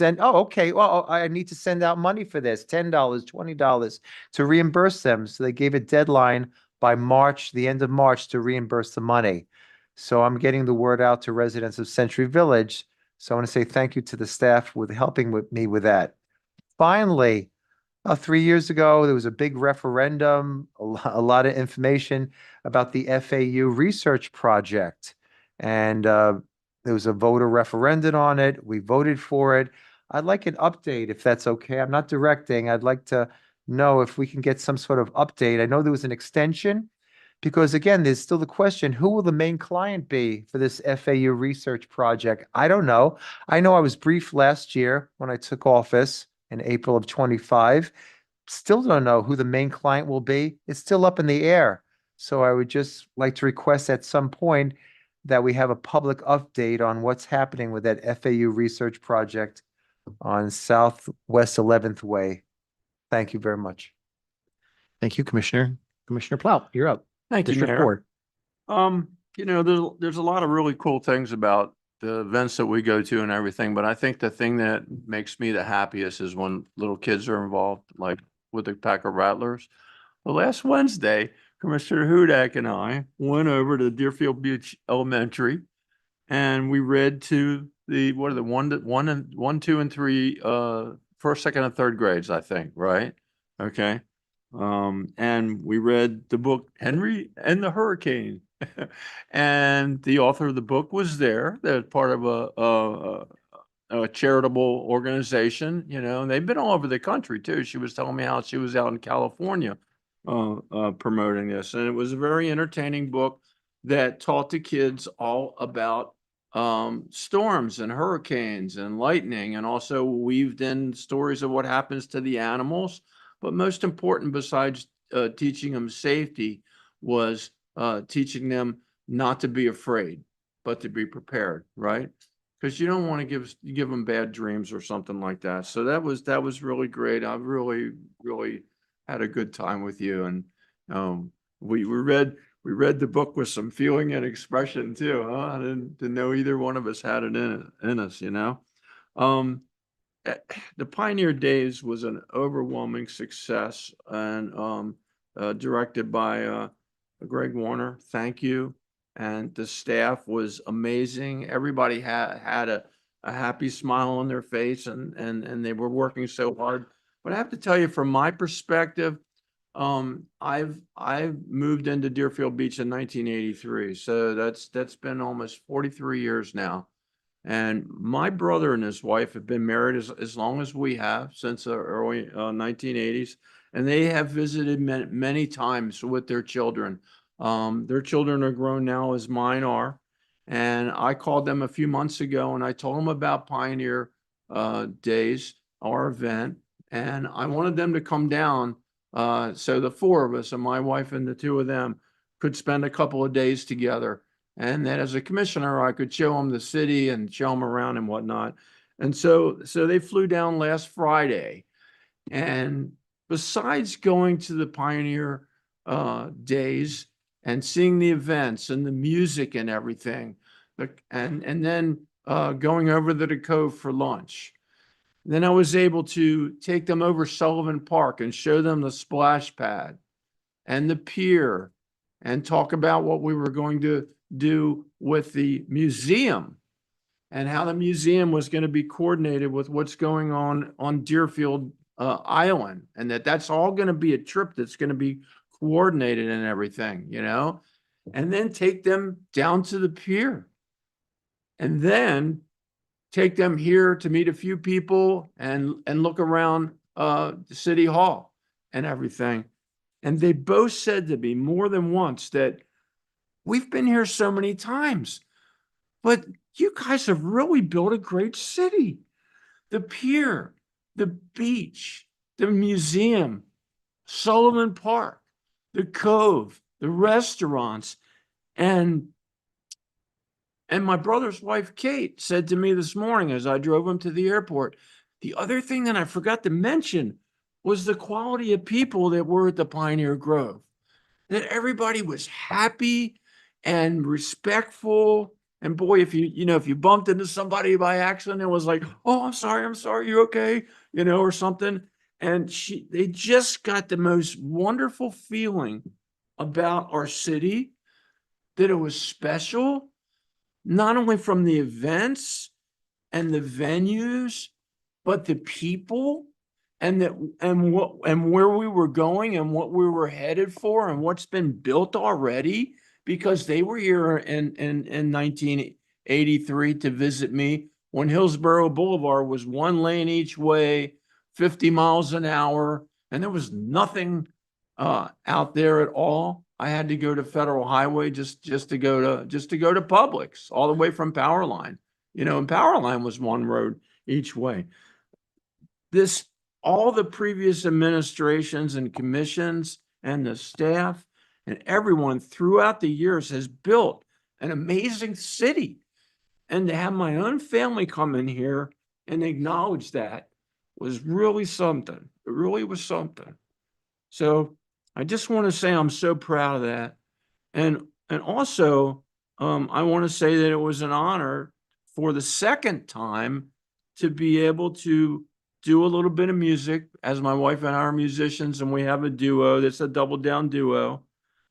[SPEAKER 3] okay, well, I need to send out money for this, $10, $20 to reimburse them. So they gave a deadline by March, the end of March, to reimburse the money. So I'm getting the word out to residents of Century Village. So I want to say thank you to the staff with helping me with that. Finally, 3 years ago, there was a big referendum, a lot of information about the FAU research project. And there was a voter referendum on it. We voted for it. I'd like an update if that's okay. I'm not directing. I'd like to know if we can get some sort of update. I know there was an extension because, again, there's still the question, who will the main client be for this FAU research project? I don't know. I know I was briefed last year when I took office in April of 25. Still don't know who the main client will be. It's still up in the air. So I would just like to request at some point that we have a public update on what's happening with that FAU research project on Southwest 11th Way. Thank you very much.
[SPEAKER 5] Thank you, Commissioner. Commissioner Plow, you're up.
[SPEAKER 2] Thank you,
[SPEAKER 5] District
[SPEAKER 2] Mayor.
[SPEAKER 5] 4.
[SPEAKER 2] There's a lot of really cool things about the events that we go to and everything, but I think the thing that makes me the happiest is when little kids are involved, like with the Pack of Rattlers. Well, last Wednesday, Commissioner Hudak and I went over to Deerfield Beach Elementary, and we read to the 1, 2, and 3, first, second, and third grades, I think, right? Okay. And we read the book Henry and the Hurricane, and the author of the book was there. They're part of a charitable organization, and they've been all over the country too. She was telling me how she was out in California promoting this, and it was a very entertaining book that taught the kids all about storms and hurricanes and lightning, and also weaved in stories of what happens to the animals. But most important, besides teaching them safety, was teaching them not to be afraid, but to be prepared, right? Because you don't want to give them bad dreams or something like that. So that was really great. I really had a good time with you, and we read the book with some feeling and expression too. Huh? I didn't know either one of us had it in us. The Pioneer Days was an overwhelming success, and directed by Greg Warner. Thank you. And the staff was amazing. Everybody had a happy smile on their face, and they were working so hard But I have to tell you, from my perspective, I've moved into Deerfield Beach in 1983, so that's been almost 43 years now. And my brother and his wife have been married as long as we have, since the early 1980s, and they have visited many times with their children. Their children are grown now as mine are, and I called them a few months ago and I told them about Pioneer Days, our event, and I wanted them to come down. So the four of us, and my wife and the two of them, could spend a couple of days together. And that as a commissioner, I could show them the city and show them around and whatnot. And so they flew down last Friday. And besides going to the Pioneer Days and seeing the events and the music and everything, and then going over to the Cove for lunch. Then I was able to take them over Sullivan Park and show them the splash pad and the pier and talk about what we were going to do with the museum and how the museum was going to be coordinated with what's going on Deerfield Island, and that's all going to be a trip that's going to be coordinated and everything, you know, and then take them down to the pier and then take them here to meet a few people and look around the city hall and everything. And they both said to me more than once that we've been here so many times, but you guys have really built a great city. The pier, the beach, the museum, Sullivan Park, the Cove, the restaurants. And my brother's wife, Kate, said to me this morning as I drove him to the airport, the other thing that I forgot to mention was the quality of people that were at the Pioneer Grove. That everybody was happy and respectful. And boy, if you bumped into somebody by accident, it was like, oh, I'm sorry, you okay? You know, or something. And they just got the most wonderful feeling about our city, that it was special, not only from the events and the venues, but the people and where we were going and what we were headed for and what's been built already, because they were here in 1983 to visit me when Hillsborough Boulevard was one lane each way, 50 miles an hour, and there was nothing out there at all. I had to go to Federal Highway just to go to Publix, all the way from Powerline. You know, and Powerline was one road each way. All the previous administrations and commissions and the staff and everyone throughout the years has built an amazing city. And to have my own family come in here and acknowledge that was really something. It really was something. So I just want to say I'm so proud of that. And also, I want to say that it was an honor for the second time to be able to do a little bit of music, as my wife and I are musicians, and we have a duo that's a double down duo.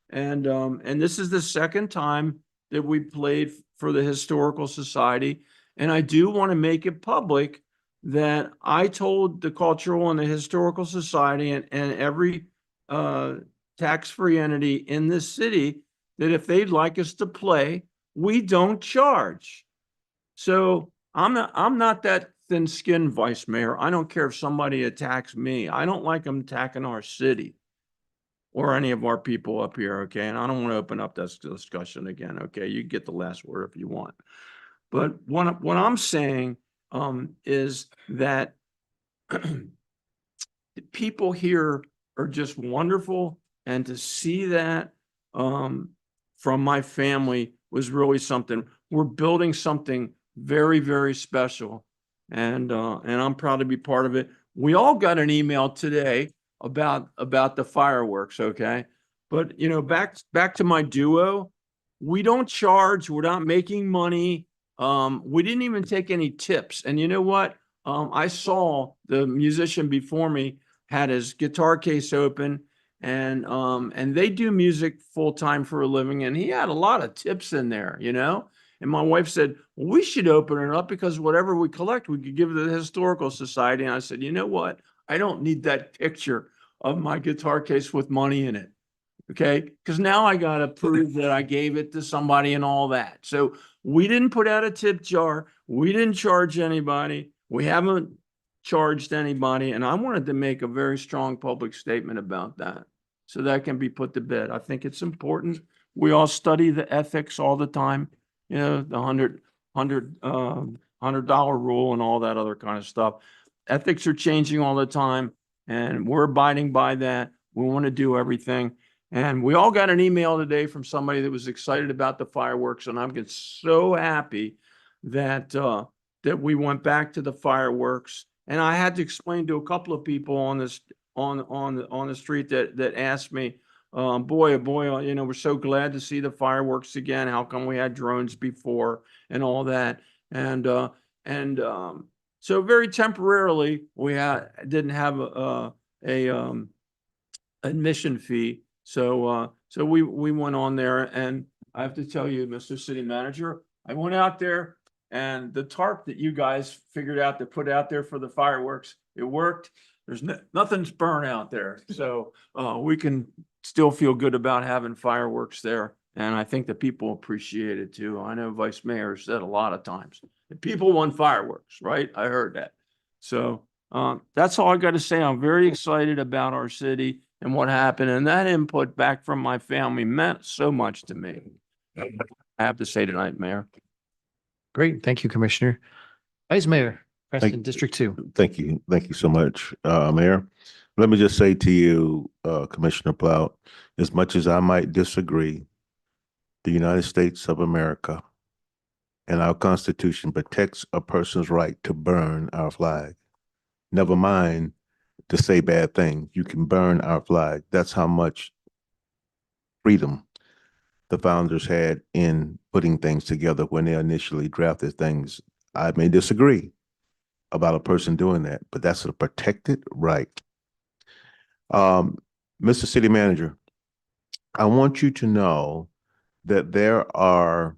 [SPEAKER 2] And this is the second time that we played for the Historical Society. And I do want to make it public that I told the Cultural and the Historical Society and every tax-free entity in this city that if they'd like us to play, we don't charge. So I'm not that thin-skinned vice mayor. I don't care if somebody attacks me. I don't like them attacking our city or any of our people up here, okay? And I don't want to open up this discussion again, okay? You get the last word if you want. But what I'm saying is that the people here are just wonderful, and to see that from my family was really something. We're building something very, very special, and I'm proud to be part of it. We all got an email today about the fireworks, okay? But you know, back to my duo, we don't charge. We're not making money. We didn't even take any tips. And you know what? I saw the musician before me had his guitar case open, and they do music full time for a living, and he had a lot of tips in there, you know. And my wife said, well, we should open it up because whatever we collect, we could give to the Historical Society. And I said, you know what? I don't need that picture of my guitar case with money in it. Okay, because now I gotta prove that I gave it to somebody and all that. So we didn't put out a tip jar. We didn't charge anybody. We haven't charged anybody. And I wanted to make a very strong public statement about that. So that can be put to bed. I think it's important. We all study the ethics all the time, you know, the $100 rule and all that other kind of stuff. Ethics are changing all the time and we're abiding by that. We want to do everything. And we all got an email today from somebody that was excited about the fireworks, and I'm just so happy that that we went back to the fireworks. And I had to explain to a couple of people on this on the street that asked me, boy, oh boy, you know, we're so glad to see the fireworks again. How come we had drones before and all that? And so very temporarily we didn't have a admission fee. So we went on there, and I have to tell you, Mr. City Manager, I went out there and the tarp that you guys figured out to put out there for the fireworks, it worked. There's nothing's burned out there. So we can still feel good about having fireworks there. And I think the people appreciate it too. I know Vice Mayor said a lot of times, people want fireworks, right? I heard that. So that's all I got to say. I'm very excited about our city and what happened. And that input back from my family meant so much to me. I have to say tonight, Mayor.
[SPEAKER 5] Great. Thank you, Commissioner. Vice Mayor, Preston, District 2.
[SPEAKER 8] Thank you. Thank you so much, Mayor. Let me just say to you, Commissioner Plout, as much as I might disagree, the United States of America and our Constitution protects a person's right to burn our flag. Never mind to say bad things. You can burn our flag. That's how much freedom the founders had in putting things together when they initially drafted things. I may disagree about a person doing that, but that's a protected right. Mr. City Manager, I want you to know that there are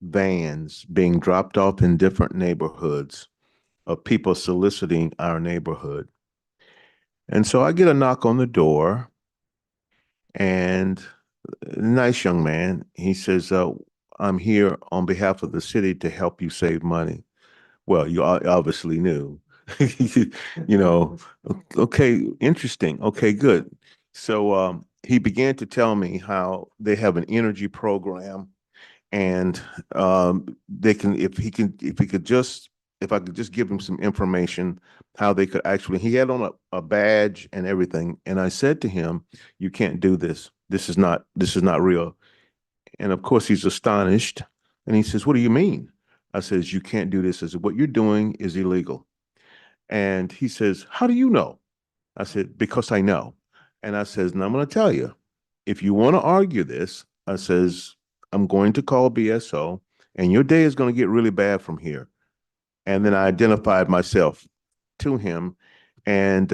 [SPEAKER 8] vans being dropped off in different neighborhoods of people soliciting our neighborhood. And so I get a knock on the door, and a nice young man, he says, I'm here on behalf of the city to help you save money. Well, you obviously knew, you know, okay, interesting. Okay, good. So he began to tell me how they have an energy program, and they can, if I could just give him some information, how they could actually, he had on a badge and everything. And I said to him, you can't do this. This is not real. And of course he's astonished. And he says, what do you mean? I says, you can't do this. I said, what you're doing is illegal. And he says, how do you know? I said, because I know. And I says, and I'm going to tell you, if you want to argue this, I says, I'm going to call BSO and your day is going to get really bad from here. And then I identified myself to him. And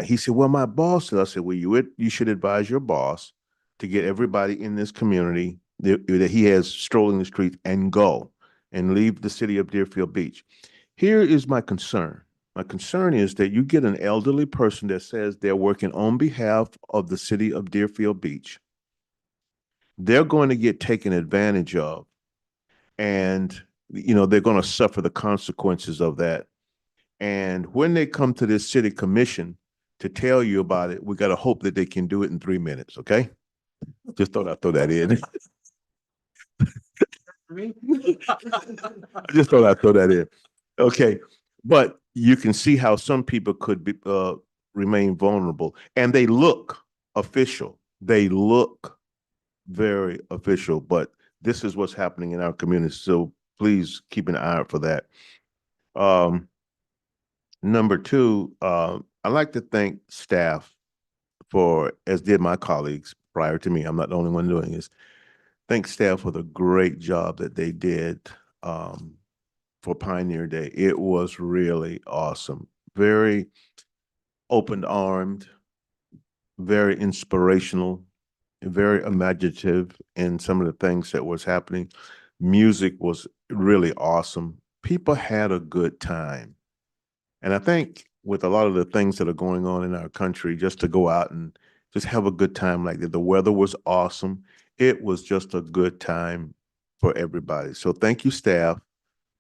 [SPEAKER 8] he said, well, my boss said, I said, well, you should advise your boss to get everybody in this community that he has strolling the streets and go and leave the city of Deerfield Beach. Here is my concern. My concern is that you get an elderly person that says they're working on behalf of the city of Deerfield Beach. They're going to get taken advantage of. And, you know, they're going to suffer the consequences of that. And when they come to this city commission to tell you about it, we got to hope that they can do it in 3 minutes. Okay. Just thought I'd throw that in. I just thought I'd throw that in. Okay. But you can see how some people could be, remain vulnerable, and they look official. They look very official, but this is what's happening in our community. So please keep an eye out for that. Number two, I'd like to thank staff for, as did my colleagues prior to me, I'm not the only one doing this, thank staff for the great job that they did for Pioneer Day. It was really awesome. Very open-armed, very inspirational, very imaginative in some of the things that was happening. Music was really awesome. People had a good time. And I think with a lot of the things that are going on in our country, just to go out and just have a good time like that. The weather was awesome. It was just a good time for everybody. So thank you, staff,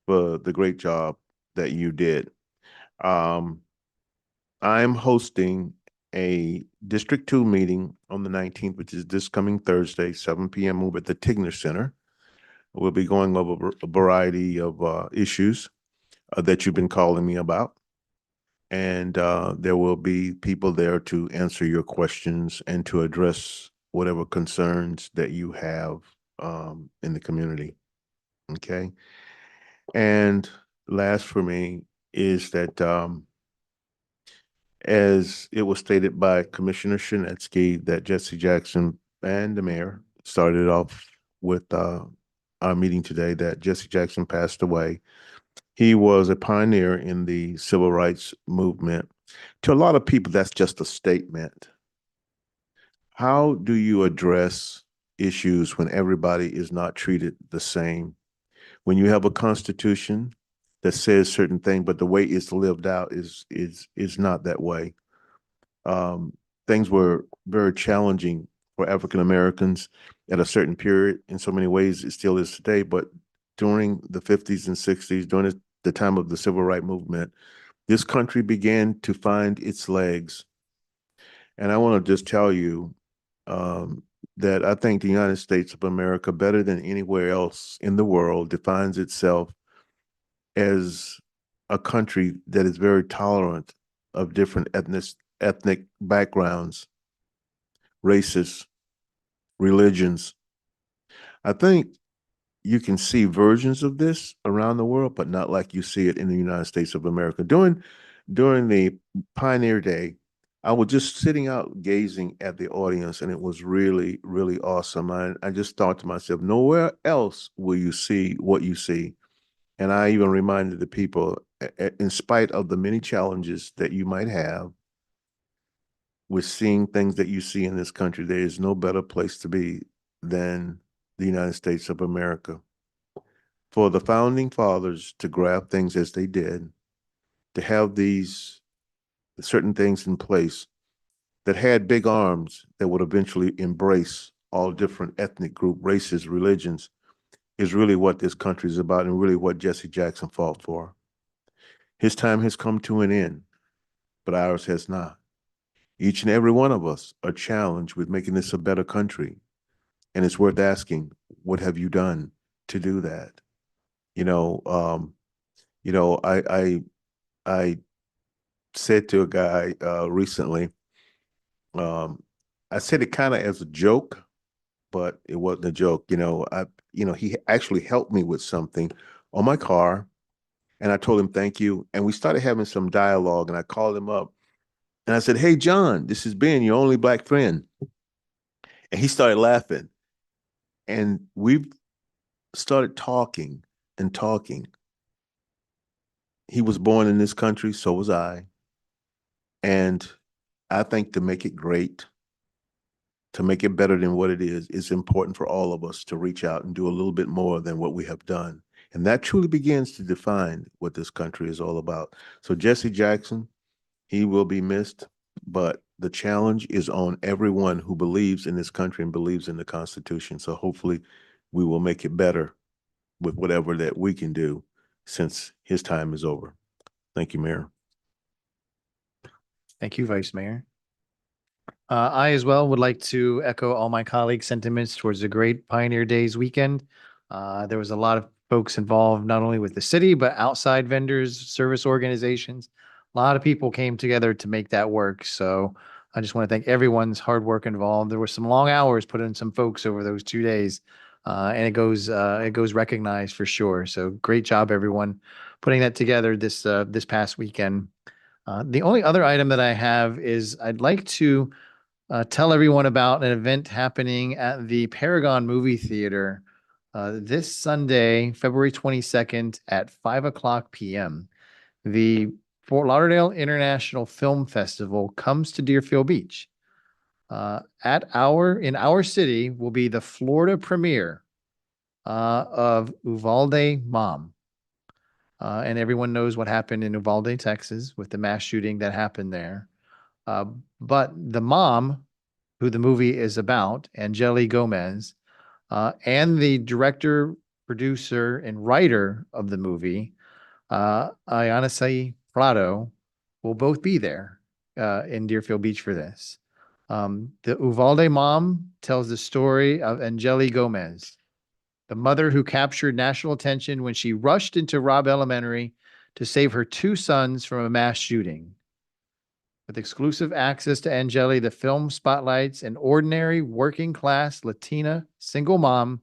[SPEAKER 8] for the great job that you did. I'm hosting a District 2 meeting on the 19th, which is this coming Thursday, 7 p.m. over at the Tigner Center. We'll be going over a variety of issues that you've been calling me about. And there will be people there to answer your questions and to address whatever concerns that you have in the community. Okay. And last for me is that as it was stated by Commissioner Shinetsky, that Jesse Jackson and the mayor started off with our meeting today, that Jesse Jackson passed away. He was a pioneer in the civil rights movement. To a lot of people, that's just a statement. How do you address issues when everybody is not treated the same? When you have a constitution that says certain things, but the way it's lived out is not that way. Things were very challenging for African Americans at a certain period. In so many ways, it still is today. But during the 50s and 60s, during the time of the civil rights movement, this country began to find its legs. And I want to just tell you that I think the United States of America, better than anywhere else in the world, defines itself as a country that is very tolerant of different ethnic backgrounds, races, religions. I think you can see versions of this around the world, but not like you see it in the United States of America. During the Pioneer Day, I was just sitting out gazing at the audience, and it was really, really awesome. I just thought to myself, nowhere else will you see what you see. And I even reminded the people, in spite of the many challenges that you might have with seeing things that you see in this country, there is no better place to be than the United States of America. For the founding fathers to grab things as they did, to have these certain things in place that had big arms that would eventually embrace all different ethnic group, races, religions, is really what this country is about and really what Jesse Jackson fought for. His time has come to an end, but ours has not. Each and every one of us are challenged with making this a better country. And it's worth asking, what have you done to do that? I said to a guy recently, I said it kind of as a joke, but it wasn't a joke. He actually helped me with something on my car, and I told him thank you, and we started having some dialogue, and I called him up, and I said, "Hey, John, this is Ben, your only black friend," and he started laughing, and we've started talking and talking. He was born in this country, so was I, and I think to make it great, to make it better than what it is, it's important for all of us to reach out and do a little bit more than what we have done. And that truly begins to define what this country is all about. So Jesse Jackson, he will be missed, but the challenge is on everyone who believes in this country and believes in the Constitution. So hopefully we will make it better with whatever that we can do since his time is over. Thank you, Mayor.
[SPEAKER 5] Thank you, Vice Mayor. I as well would like to echo all my colleagues' sentiments towards the great Pioneer Days weekend. There was a lot of folks involved, not only with the city, but outside vendors, service organizations. A lot of people came together to make that work. So I just want to thank everyone's hard work involved. There were some long hours put in some folks over those 2 days. And it goes recognized for sure. So great job, everyone, putting that together this past weekend. The only other item that I have is I'd like to tell everyone about an event happening at the Paragon Movie Theater this Sunday, February 22nd at 5:00 p.m. The Fort Lauderdale International Film Festival comes to Deerfield Beach. In our city will be the Florida premiere of Uvalde Mom. And everyone knows what happened in Uvalde, Texas, with the mass shooting that happened there. But the mom, who the movie is about, Angeli Gomez, and the director, producer, and writer of the movie, Ayanasi Prado, will both be there in Deerfield Beach for this. The Uvalde mom tells the story of Angeli Gomez, the mother who captured national attention when she rushed into Robb Elementary to save her two sons from a mass shooting. With exclusive access to Angeli, the film spotlights an ordinary working class Latina single mom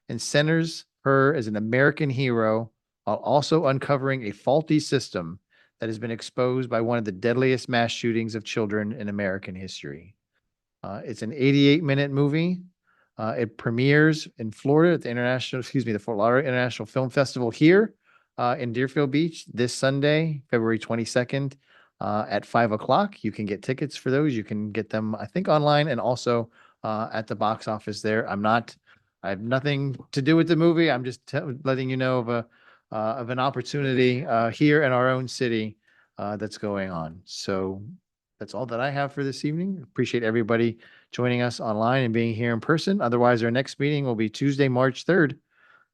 [SPEAKER 5] and centers her as an American hero while also uncovering a faulty system that has been exposed by one of the deadliest mass shootings of children in American history. It's an 88-minute movie. It premieres in Florida at the Fort Lauderdale International Film Festival here in Deerfield Beach this Sunday, February 22nd at 5 o'clock. You can get tickets for those. You can get them, I think, online and also at the box office there. I have nothing to do with the movie. I'm just letting you know of an opportunity here in our own city that's going on. So that's all that I have for this evening. Appreciate everybody joining us online and being here in person. Otherwise, our next meeting will be Tuesday, March 3rd.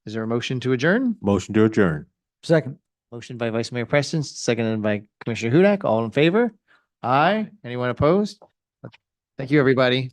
[SPEAKER 5] Is there a motion to adjourn?
[SPEAKER 8] Motion to adjourn.
[SPEAKER 18] Second.
[SPEAKER 5] Motion by Vice Mayor Preston, seconded by Commissioner Hudak. All in favor? Aye. Anyone opposed? Thank you, everybody.